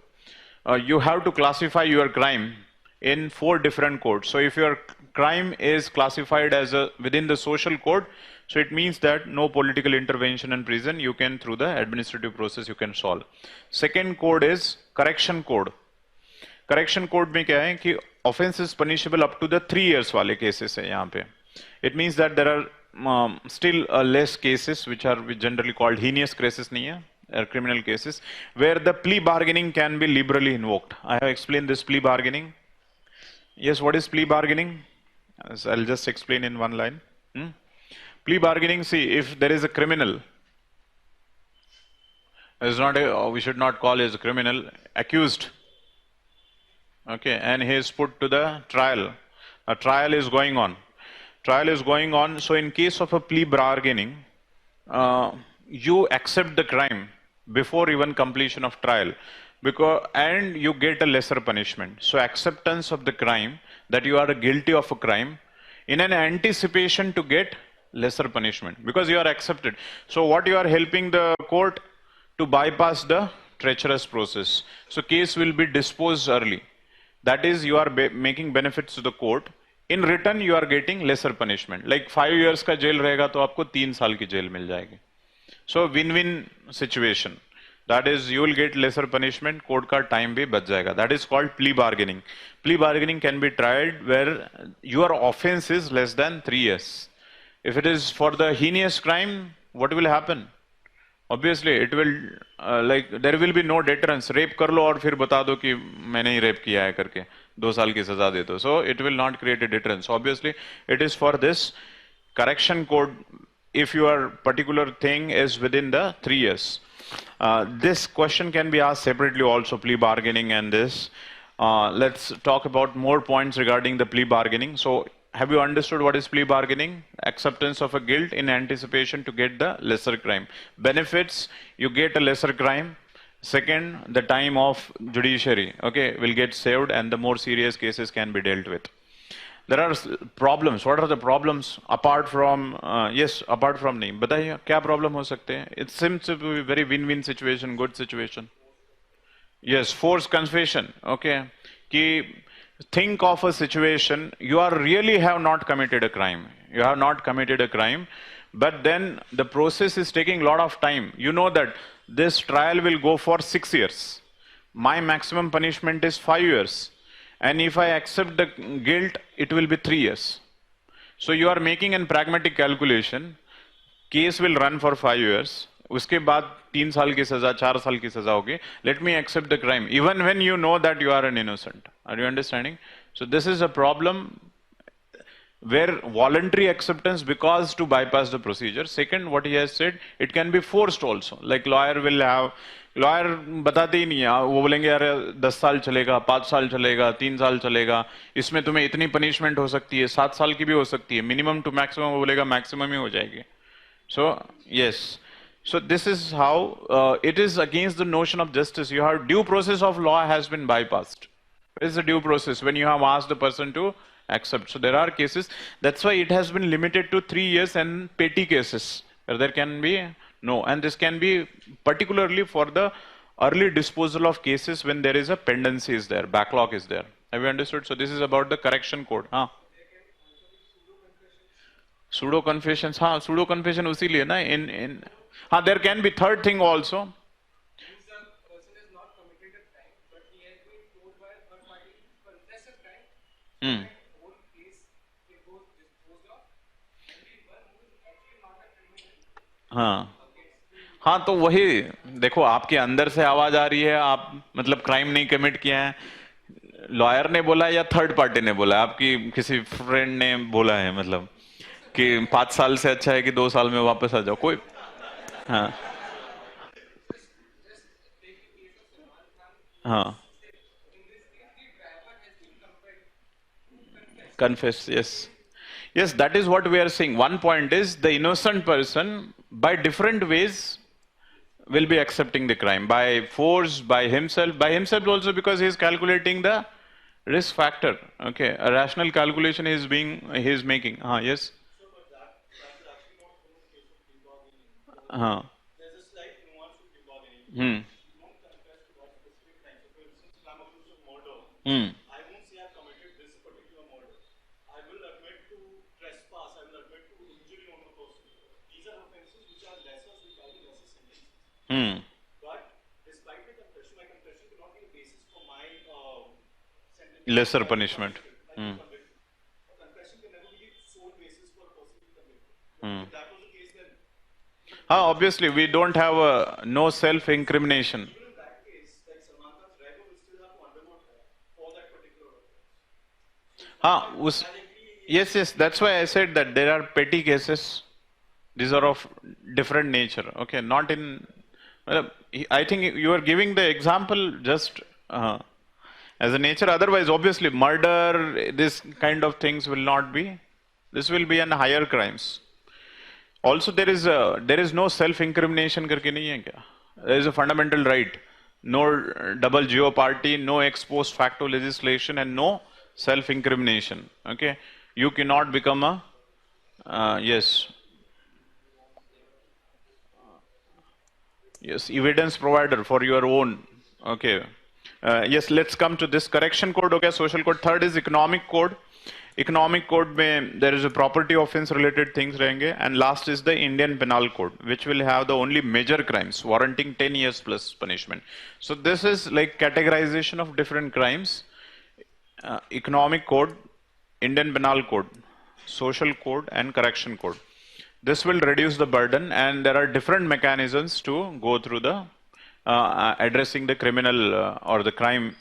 A: you have to classify your crime in 4 different codes. So if your crime is classified as within the social code, so it means that no political intervention in prison, you can through the administrative process you can solve. Second code is correction code. Correction code में क्या है कि offense is punishable up to the 3 years वाले cases है यहाँ पे. It means that there are still less cases which are generally called heinous cases नहीं है, criminal cases, where the plea bargaining can be liberally invoked. I have explained this plea bargaining. Yes, what is plea bargaining? I'll just explain in one line. Plea bargaining, see, if there is a criminal, is not we should not call as a criminal, accused, okay, and he is put to the trial. A trial is going on. Trial is going on. So in case of a plea bargaining, you accept the crime before even completion of trial, and you get a lesser punishment. So acceptance of the crime, that you are guilty of a crime, in an anticipation to get lesser punishment, because you are accepted. So what you are helping the court to bypass the treacherous process. So case will be disposed early. That is, you are making benefits to the court. In return, you are getting lesser punishment. Like 5 years का jail रहेगा तो आपको 3 साल की jail मिल जाएगी. So win-win situation. That is, you will get lesser punishment, court का time भी बच जाएगा. That is called plea bargaining. Plea bargaining can be tried where your offense is less than 3 years. If it is for the heinous crime, what will happen? Obviously, it will there will be no deterrence. Rape कर लो और फिर बता दो कि मैंने ही rape किया है करके 2 साल की सजा दे दो. So it will not create a deterrence. Obviously, it is for this correction code if your particular thing is within the 3 years. This question can be asked separately also, plea bargaining and this. Let's talk about more points regarding the plea bargaining. So have you understood what is plea bargaining? Acceptance of a guilt in anticipation to get the lesser crime. Benefits, you get a lesser crime. Second, the time of judiciary, okay, will get saved and the more serious cases can be dealt with. There are problems. What are the problems apart from yes, apart from नहीं बताइए क्या problem हो सकते हैं? It seems to be very win-win situation, good situation. Yes, forced confession. Okay, कि think of a situation you are really have not committed a crime. You have not committed a crime, but then the process is taking a lot of time. You know that this trial will go for 6 years. My maximum punishment is 5 years. And if I accept the guilt, it will be 3 years. So you are making a pragmatic calculation. Case will run for 5 years. उसके बाद 3 साल की सजा 4 साल की सजा होगी. Let me accept the crime, even when you know that you are an innocent. Are you understanding? So this is a problem where voluntary acceptance because to bypass the procedure. Second, what he has said, it can be forced also. Like lawyer will have, lawyer बताते ही नहीं है, वो बोलेंगे यार 10 साल चलेगा, 5 साल चलेगा, 3 साल चलेगा, इसमें तुम्हें इतनी पनिशमेंट हो सकती है, 7 साल की भी हो सकती है, मिनिमम टू मैक्सिमम वो बोलेगा मैक्सिमम ही हो जाएगी. So yes, so this is how it is against the notion of justice. You have due process of law has been bypassed. What is the due process? When you have asked the person to accept. So there are cases, that's why it has been limited to 3 years and petty cases where there can be no, and this can be particularly for the early disposal of cases when there is a pendency is there, backlog is there. Have you understood? So this is about the correction code. Pseudo confessions, pseudo confession उसी लिए ना in there can be third thing also.
B: Means the person has not committed a crime, but he has been told by a third party to confess a crime.
A: Hmm.
B: That whole case it goes disposed of. Only one who is actually not a criminal.
A: हाँ हाँ, तो वही देखो आपके अंदर से आवाज आ रही है, आप मतलब क्राइम नहीं कमिट किया है, लॉयर ने बोला या थर्ड पार्टी ने बोला, आपकी किसी फ्रेंड ने बोला है, मतलब कि 5 साल से अच्छा है कि 2 साल में वापस आ जाओ कोई. हाँ हाँ, confess, yes. Yes, that is what we are saying. One point is the innocent person by different ways will be accepting the crime, by force, by himself also because he is calculating the risk factor. Okay, a rational calculation he is making. Yes.
B: So, but that's actually not the case of plea bargaining. There's a slight nuance to plea bargaining. You don't confess to that specific crime. So, for instance, if I'm accused of murder, I won't say I've committed this particular murder. I will admit to trespass. I will admit to injury on the person. These are offenses which are lesser, which carry lesser sentences. But despite my confession cannot be a basis for my sentence.
A: Lesser punishment.
B: A confession can never be the sole basis for a person to be convicted. If that was the case, then
A: Obviously, we don't have no self-incrimination.
B: even in that case, like Samantha's driver will still have to undergo trial for that particular offense.
A: Yes, that's why I said that there are petty cases. These are of different nature. Okay, not in. I think you are giving the example just as a nature. Otherwise, obviously, murder, this kind of things will not be. This will be an higher crimes. Also, there is no self-incrimination करके नहीं है क्या? There is a fundamental right. No double jeopardy, no ex post facto legislation, and no self-incrimination. Okay, you cannot become a yes evidence provider for your own. Okay, yes, let's come to this correction code. Okay, social code. Third is economic code. Economic code में there is a property offense related things रहेंगे, and last is the Indian Penal Code, which will have the only major crimes warranting 10 years plus punishment. So this is like categorization of different crimes. Economic code, Indian Penal Code, social code, and correction code. This will reduce the burden, and there are different mechanisms to go through the addressing the criminal or the crimes.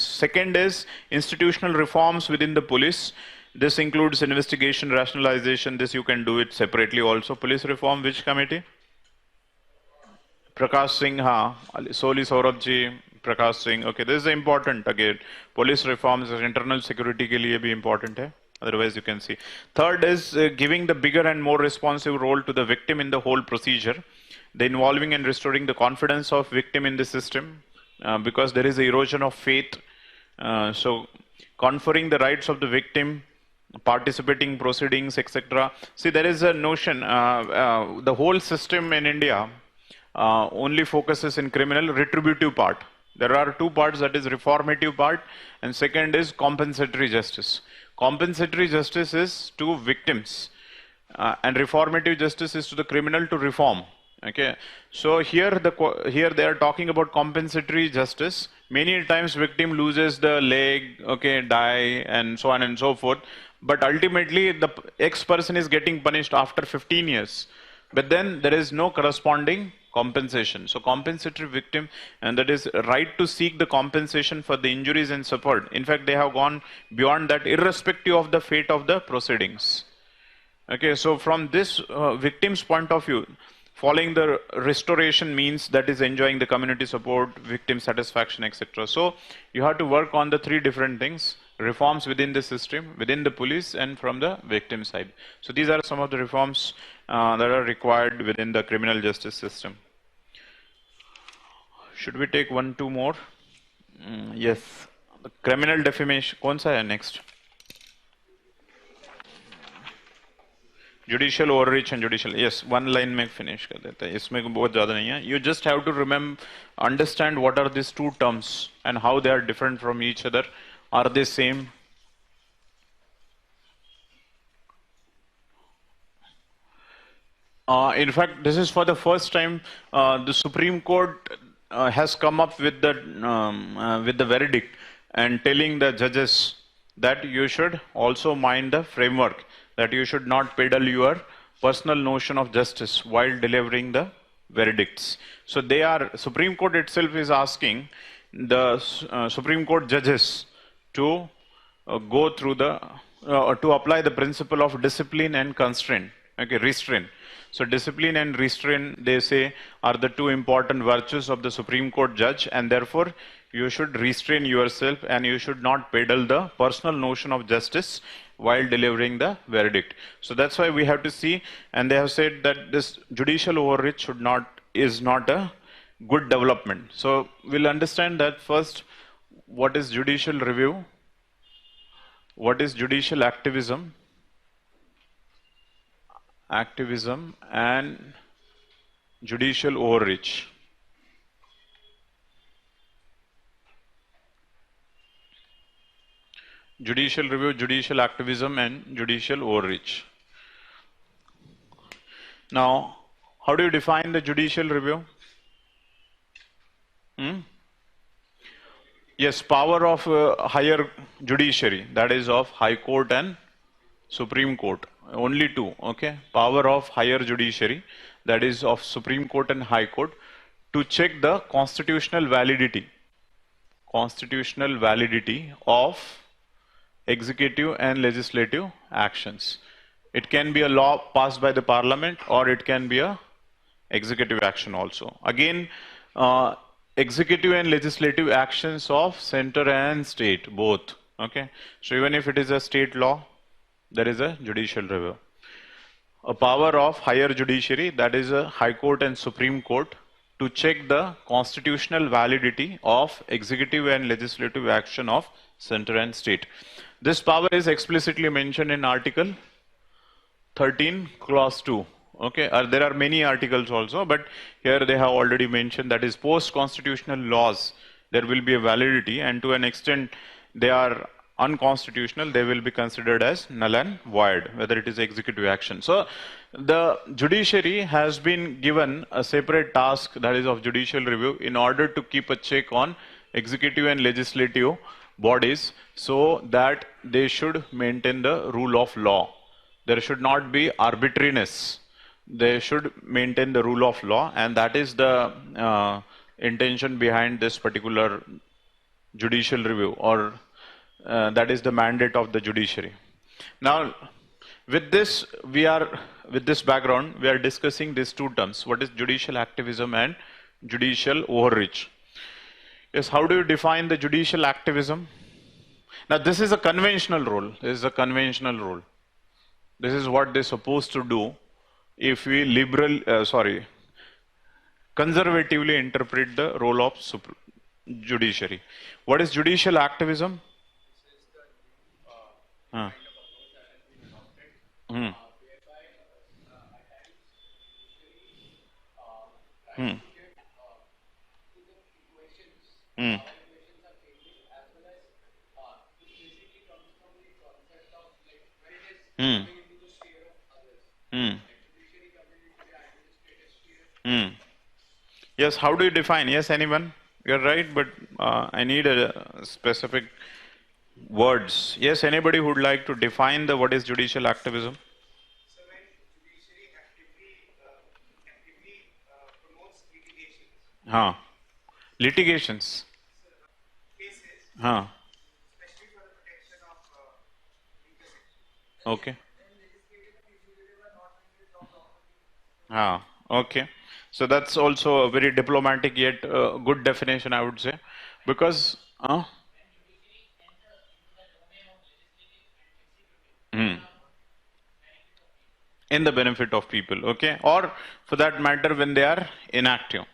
A: Second is institutional reforms within the police. This includes investigation, rationalization. This you can do it separately also. Police reform, which committee? Prakash Singh, हाँ, Soli Saurabh ji, Prakash Singh. Okay, this is important again. Police reforms, internal security के लिए भी important है. Otherwise, you can see. Third is giving the bigger and more responsive role to the victim in the whole procedure. The involving and restoring the confidence of victim in the system, because there is a erosion of faith. So, conferring the rights of the victim, participating proceedings, etc. See, there is a notion. The whole system in India only focuses in criminal retributive part. There are two parts, that is reformative part, and second is compensatory justice. Compensatory justice is to victims, and reformative justice is to the criminal to reform. Okay, so here they are talking about compensatory justice. Many times victim loses the leg, okay, die, and so on and so forth. But ultimately, the X person is getting punished after 15 years. But then there is no corresponding compensation. So compensatory victim, and that is right to seek the compensation for the injuries and suffered. In fact, they have gone beyond that, irrespective of the fate of the proceedings. Okay, so from this victim's point of view, following the restoration means that is enjoying the community support, victim satisfaction, etc. So you have to work on the three different things: reforms within the system, within the police, and from the victim side. So these are some of the reforms that are required within the criminal justice system. Should we take one, two more? Yes. The criminal defamation. कौन सा है next? Judicial overreach and judicial. Yes, one line में finish कर देते हैं. इसमें बहुत ज़्यादा नहीं है. You just have to remember, understand what are these two terms and how they are different from each other. Are they same? In fact, this is for the first time the Supreme Court has come up with the verdict and telling the judges that you should also mind the framework, that you should not peddle your personal notion of justice while delivering the verdicts. So Supreme Court itself is asking the Supreme Court judges to go through to apply the principle of discipline and constraint, okay, restraint. So discipline and restraint, they say, are the two important virtues of the Supreme Court judge, and therefore you should restrain yourself and you should not peddle the personal notion of justice while delivering the verdict. So that's why we have to see, and they have said that this judicial overreach is not a good development. So we'll understand that first, what is judicial review, what is judicial activism, and judicial overreach. Judicial review, judicial activism, and judicial overreach. Now, how do you define the judicial review? Yes, power of higher judiciary, that is of High Court and Supreme Court. Only two, okay? Power of higher judiciary, that is of Supreme Court and High Court, to check the constitutional validity of executive and legislative actions. It can be a law passed by the parliament, or it can be a executive action also. Again, executive and legislative actions of center and state, both, okay? So even if it is a state law, there is a judicial review. A power of higher judiciary, that is a High Court and Supreme Court, to check the constitutional validity of executive and legislative action of center and state. This power is explicitly mentioned in Article 13, Clause 2. Okay, there are many articles also, but here they have already mentioned that is post-constitutional laws, there will be a validity, and to an extent they are unconstitutional, they will be considered as null and void, whether it is executive action. So the judiciary has been given a separate task, that is of judicial review, in order to keep a check on executive and legislative bodies, so that they should maintain the rule of law. There should not be arbitrariness. They should maintain the rule of law, and that is the intention behind this particular judicial review, or that is the mandate of the judiciary. Now, with this, with this background, we are discussing these two terms. What is judicial activism and judicial overreach? Yes, how do you define the judicial activism? Now, this is a conventional role. This is a conventional role. This is what they're supposed to do if we conservatively interpret the role of judiciary. What is judicial activism? Huh. Hmm. Hmm. Hmm. Hmm. Hmm. Hmm. Yes, how do you define? Yes, anyone? You're right, but I need a specific words. Yes, anybody who would like to define the what is judicial activism?
B: So when judiciary actively promotes litigations,
A: Huh. Litigations.
B: cases,
A: Huh.
B: especially for the protection of weaker sections.
A: Okay.
B: Then legislative and executive are not limited from property.
A: Ah, okay. So that's also a very diplomatic yet good definition, I would say, because hmm, in the benefit of people, okay, or for that matter, when they are inactive.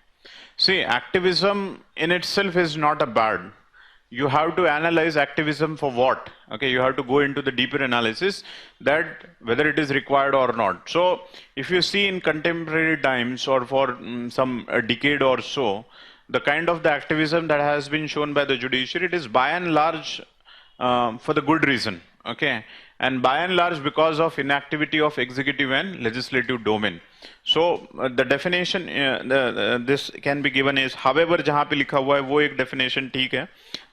A: See, activism in itself is not a bad. You have to analyze activism for what? Okay, you have to go into the deeper analysis that whether it is required or not. So, if you see in contemporary times or for some a decade or so, the kind of the activism that has been shown by the judiciary, it is by and large for the good reason. Okay, and by and large because of inactivity of executive and legislative domain. So the definition this can be given is however जहाँ पे लिखा हुआ है वो एक definition ठीक है,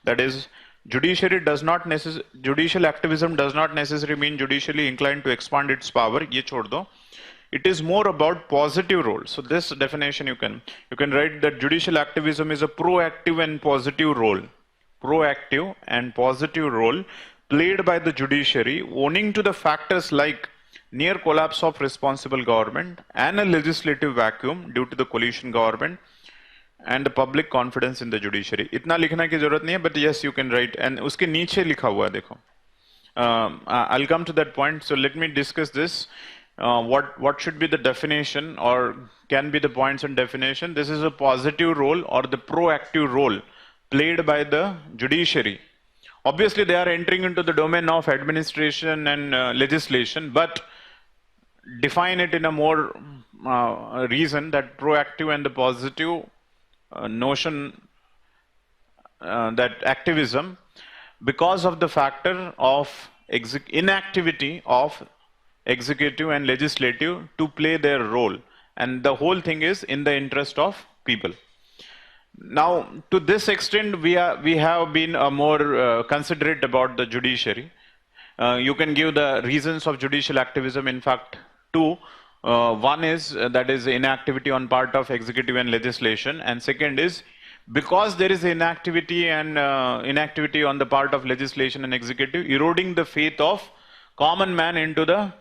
A: that is judicial activism does not necessarily mean judicially inclined to expand its power. ये छोड़ दो. It is more about positive role. So this definition you can write that judicial activism is a proactive and positive role. Proactive and positive role played by the judiciary owning to the factors like near collapse of responsible government and a legislative vacuum due to the coalition government and the public confidence in the judiciary. इतना लिखना की जरूरत नहीं है, but yes you can write and उसके नीचे लिखा हुआ है देखो. I'll come to that point. So let me discuss this. What should be the definition or can be the points and definition? This is a positive role or the proactive role played by the judiciary. Obviously, they are entering into the domain of administration and legislation, but define it in a more reason that proactive and the positive notion that activism because of the factor of inactivity of executive and legislative to play their role, and the whole thing is in the interest of people. Now, to this extent, we have been more considerate about the judiciary. You can give the reasons of judicial activism. In fact, two. One is that is inactivity on part of executive and legislation, and second is because there is inactivity and inactivity on the part of legislation and executive, eroding the faith of common man into the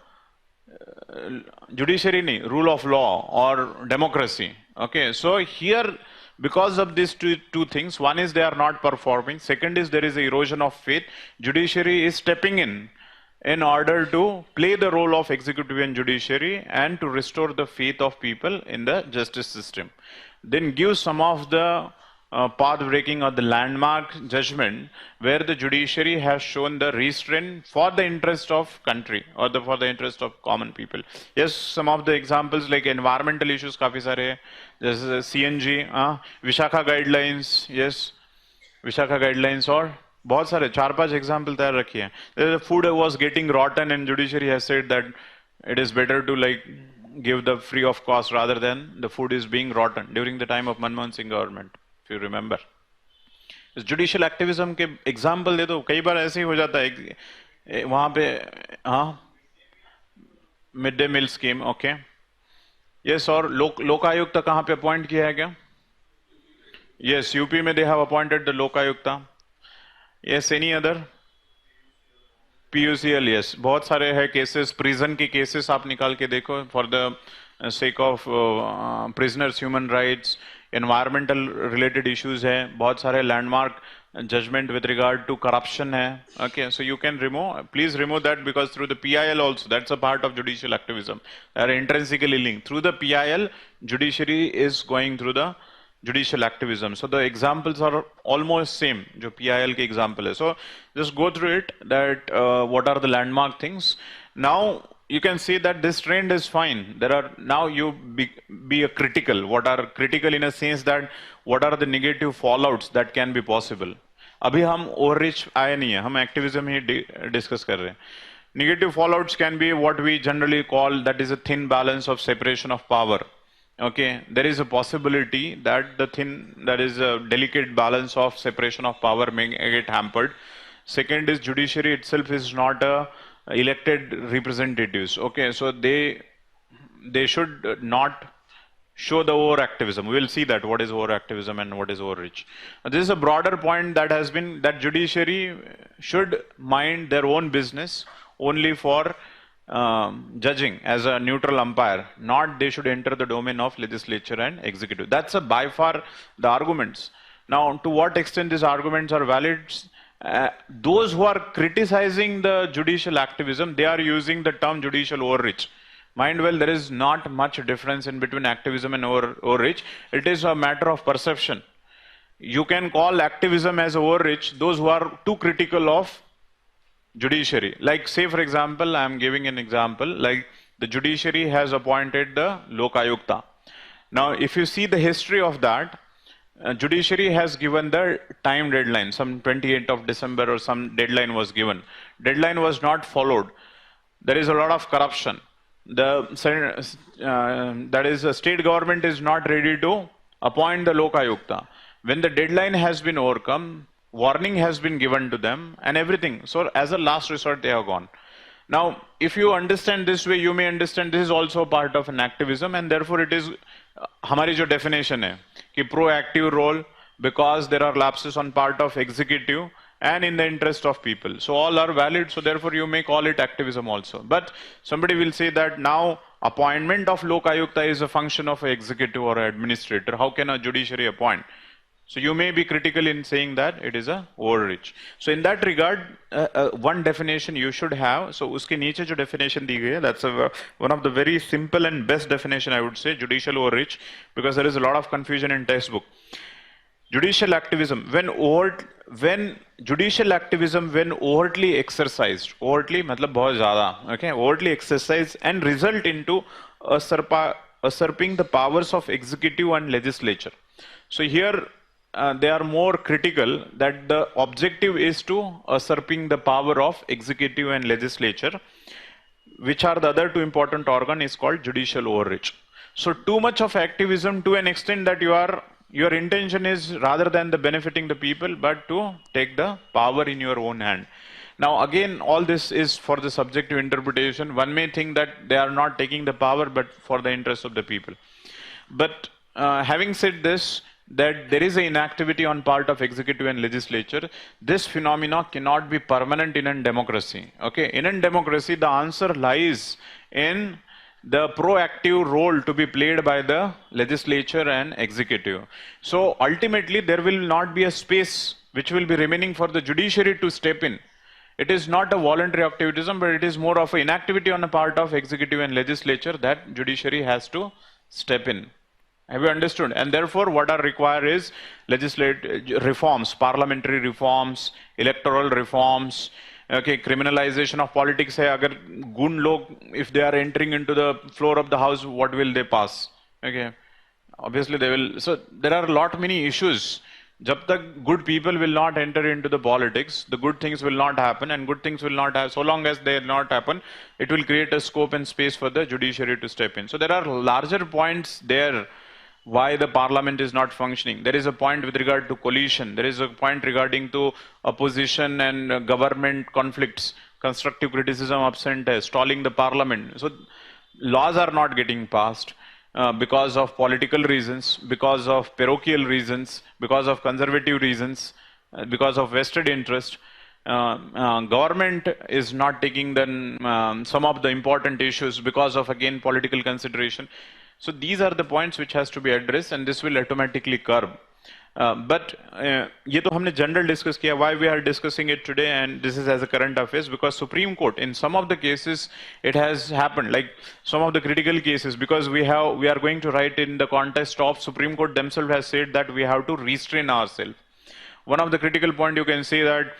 A: judiciary, rule of law or democracy. Okay, so here because of these two things, one is they are not performing, second is there is a erosion of faith. Judiciary is stepping in order to play the role of executive and judiciary and to restore the faith of people in the justice system. Then give some of the path breaking or the landmark judgment where the judiciary has shown the restraint for the interest of country or for the interest of common people. Yes, some of the examples like environmental issues काफी सारे हैं, जैसे CNG, Vishakha guidelines, yes, Vishakha guidelines और बहुत सारे 4-5 example तैयार रखिए. The food was getting rotten and judiciary has said that it is better to like give the free of cost rather than the food is being rotten during the time of Manmohan Singh government, if you remember. Judicial activism के example दे दो, कई बार ऐसे ही हो जाता है वहां पे. हाँ, mid day meal scheme, okay, yes. और लोकायुक्त कहां पे अपॉइंट किया है क्या? यस, यूपी में they have appointed the Lokayukta. Yes, any other? PUCL, yes, बहुत सारे है cases, prison के cases आप निकाल के देखो, for the sake of prisoners, human rights, environmental related issues है, बहुत सारे landmark judgment with regard to corruption है. Okay, so you can please remove that, because through the PIL also, that's a part of judicial activism. They are intrinsically linked. Through the PIL, judiciary is going through the judicial activism. So the examples are almost same, जो PIL के example है. So just go through it, that what are the landmark things. Now you can see that this trend is fine. There are, now you be a critical. What are critical in a sense that what are the negative fallouts that can be possible. अभी हम overreach आए नहीं है, हम activism ही discuss कर रहे हैं. Negative fallouts can be what we generally call, that is a thin balance of separation of power. Okay, there is a possibility that that is a delicate balance of separation of power may get hampered. Second is judiciary itself is not a elected representatives. Okay, so they should not show the over activism. We will see that what is over activism and what is overreach. This is a broader point that has been, that judiciary should mind their own business only for judging as a neutral umpire, not they should enter the domain of legislature and executive. That's by far the arguments. Now, to what extent these arguments are valid? Those who are criticizing the judicial activism, they are using the term judicial overreach. Mind well, there is not much difference in between activism and overreach. It is a matter of perception. You can call activism as overreach those who are too critical of judiciary. Like, say for example, I am giving an example, like the judiciary has appointed the Lokayukta. Now, if you see the history of that, judiciary has given the time deadline, some 28th of December or some deadline was given. Deadline was not followed. There is a lot of corruption. That is, the state government is not ready to appoint the Lokayukta. When the deadline has been overcome, warning has been given to them and everything. So as a last resort, they have gone. Now, if you understand this way, you may understand this is also part of an activism, and therefore it is, हमारी जो definition है, कि proactive role, because there are lapses on part of executive and in the interest of people. So all are valid, so therefore you may call it activism also. But somebody will say that now appointment of Lokayukta is a function of an executive or an administrator. How can a judiciary appoint? So you may be critical in saying that it is a overreach. So in that regard, one definition you should have. So uske niche jo definition di gayi hai, that's one of the very simple and best definition, I would say, judicial overreach, because there is a lot of confusion in textbook. Judicial activism, when judicial activism, when overtly exercised, overtly matlab bahut zyada, okay, overtly exercised and result into usurping the powers of executive and legislature. So here they are more critical that the objective is to usurping the power of executive and legislature, which are the other two important organ, is called judicial overreach. So too much of activism to an extent that your intention is rather than the benefiting the people, but to take the power in your own hand. Now again, all this is for the subjective interpretation. One may think that they are not taking the power, but for the interest of the people. But having said this, that there is an inactivity on part of executive and legislature, this phenomena cannot be permanent in a democracy. Okay, in a democracy, the answer lies in the proactive role to be played by the legislature and executive. So ultimately, there will not be a space which will be remaining for the judiciary to step in. It is not a voluntary activism, but it is more of an inactivity on the part of executive and legislature that judiciary has to step in. Have you understood? And therefore, what are required is legislative reforms, parliamentary reforms, electoral reforms. Okay, criminalization of politics hai, agar gun log, if they are entering into the floor of the house, what will they pass? Okay, obviously they will. So there are a lot many issues. Jab tak good people will not enter into the politics, the good things will not happen, and good things will not have. So long as they will not happen, it will create a scope and space for the judiciary to step in. So there are larger points there. Why the parliament is not functioning. There is a point with regard to coalition. There is a point regarding to opposition and government conflicts, constructive criticism absent, stalling the parliament. So laws are not getting passed because of political reasons, because of parochial reasons, because of conservative reasons, because of vested interest. government is not taking some of the important issues because of, again, political consideration. So these are the points which has to be addressed, and this will automatically curb. But ये तो हमने general discuss किया. Why we are discussing it today, and this is as a current affairs, because Supreme Court, in some of the cases, it has happened, like some of the critical cases, because we are going to write in the context of Supreme Court themselves has said that we have to restrain ourselves. One of the critical point you can say that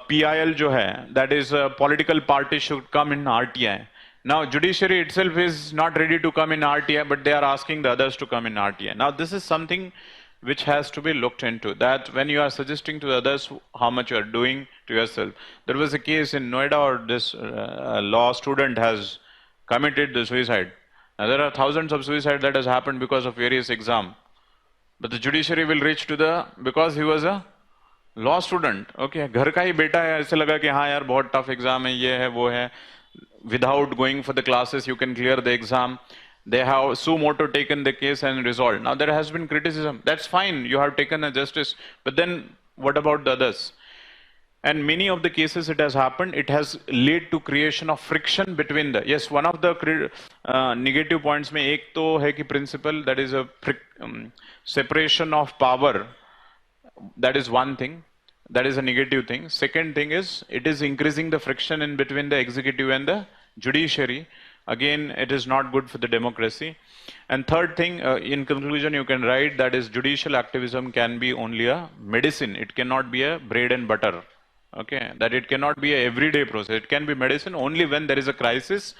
A: PIL जो है, that is a political party should come in RTI. Now judiciary itself is not ready to come in RTI, but they are asking the others to come in RTI. Now this is something which has to be looked into, that when you are suggesting to others how much you are doing to yourself. There was a case in Noida where this law student has committed the suicide. Now there are thousands of suicides that has happened because of various exam. But the judiciary will reach to because he was a law student, okay, घर का ही बेटा है, ऐसे लगा कि हाँ यार बहुत टफ एग्जाम है, ये है वो है, without going for the classes you can clear the exam. They have sumoto taken the case and resolved. Now there has been criticism. That's fine. You have taken a justice. But then what about the others? And many of the cases it has happened. It has led to creation of friction between the. Yes, one of the negative points में एक तो है कि principle, that is a separation of power. That is one thing. That is a negative thing. Second thing is it is increasing the friction in between the executive and the judiciary. Again, it is not good for the democracy. And third thing, in conclusion, you can write that is judicial activism can be only a medicine. It cannot be a bread and butter. Okay, that it cannot be a everyday process. It can be medicine only when there is a crisis.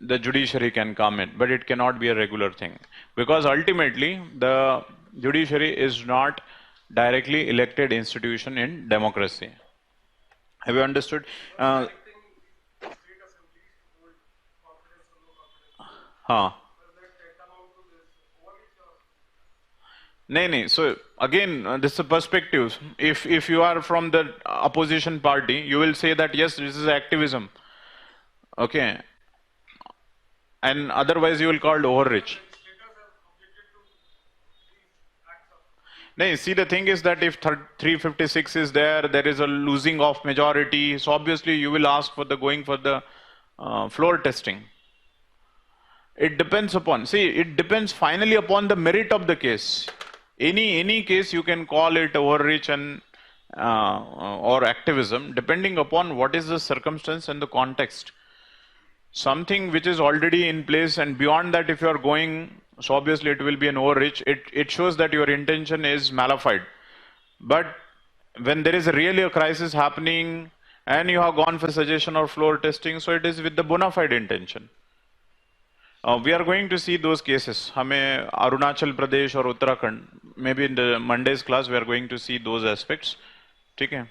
A: The judiciary can come in, but it cannot be a regular thing, because ultimately the judiciary is not directly elected institution in democracy. Have you understood? No. So again, this is a perspective. If you are from the opposition party, you will say that yes, this is activism. Okay, and otherwise you will call overreach. No, see, the thing is that if 356 is there, there is a losing of majority. So obviously you will ask for the going for the floor testing. It depends upon, see, it depends finally upon the merit of the case. Any case you can call it overreach and or activism, depending upon what is the circumstance and the context. Something which is already in place, and beyond that if you are going, so obviously it will be an overreach. It shows that your intention is malified. But when there is really a crisis happening and you have gone for suggestion or floor testing, so it is with the bona fide intention. We are going to see those cases. हमें अरुणाचल प्रदेश और Uttarakhand, maybe in the Monday's class we are going to see those aspects. ठीक है?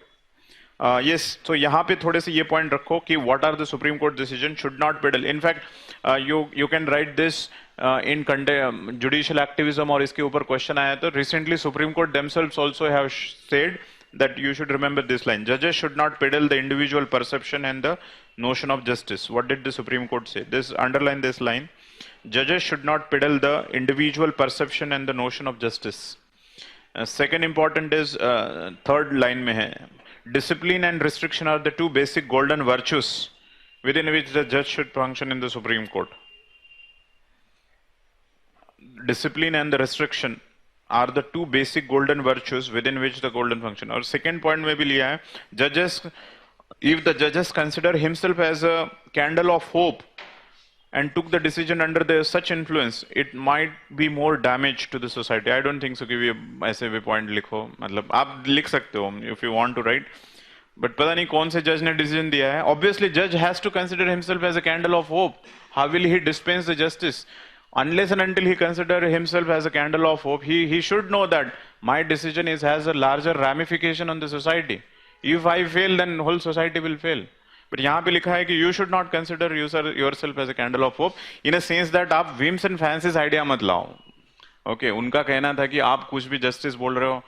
A: Yes, so यहाँ पे थोड़े से ये point रखो कि what are the Supreme Court decision should not peddle. In fact, you can write this in judicial activism, और इसके ऊपर question आया तो recently Supreme Court themselves also have said that you should remember this line: judges should not peddle the individual perception and the notion of justice. What did the Supreme Court say? Underline this line: judges should not peddle the individual perception and the notion of justice. Second important is third line में है: discipline and restriction are the two basic golden virtues within which the judge should function in the Supreme Court. Discipline and the restriction are the two basic golden virtues within which the golden function. Or second point में भी लिया है, judges, if the judges consider himself as a candle of hope and took the decision under such influence, it might be more damage to the society. I don't think so कि ऐसे भी point लिखो, मतलब आप लिख सकते हो if you want to write, but पता नहीं कौन से judge ने decision दिया है. Obviously judge has to consider himself as a candle of hope. How will he dispense the justice? Unless and until he consider himself as a candle of hope, he should know that my decision has a larger ramification on the society. If I fail, then whole society will fail. But यहाँ पे लिखा है कि you should not consider yourself as a candle of hope, in a sense that आप whims and fancies idea मत लाओ. Okay, उनका कहना था कि आप कुछ भी justice बोल रहे हो,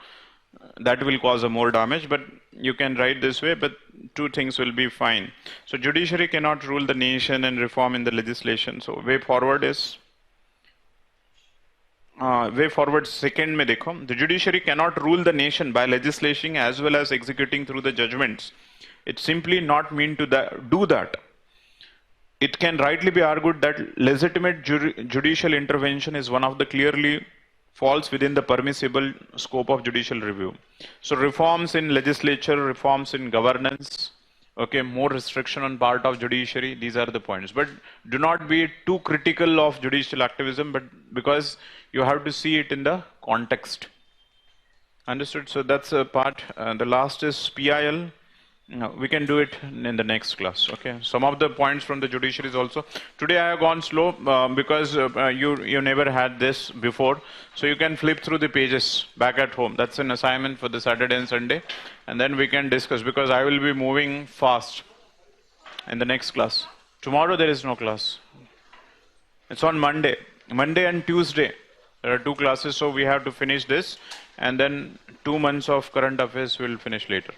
A: that will cause a more damage, but you can write this way, but two things will be fine. So judiciary cannot rule the nation and reform in the legislation. So way forward is way forward second में देखो, the judiciary cannot rule the nation by legislating as well as executing through the judgments. It's simply not mean to do that. It can rightly be argued that legitimate judicial intervention is one of the clearly falls within the permissible scope of judicial review. So reforms in legislature, reforms in governance, okay, more restriction on part of judiciary, these are the points. But do not be too critical of judicial activism, but because you have to see it in the context. Understood? So that's a part. The last is PIL. No, we can do it in the next class. Okay. Some of the points from the judiciary is also. Today I have gone slow because you never had this before. So you can flip through the pages back at home. That's an assignment for the Saturday and Sunday, and then we can discuss because I will be moving fast in the next class. Tomorrow there is no class. It's on Monday. Monday and Tuesday. There are 2 classes, so we have to finish this, and then 2 months of current affairs will finish later.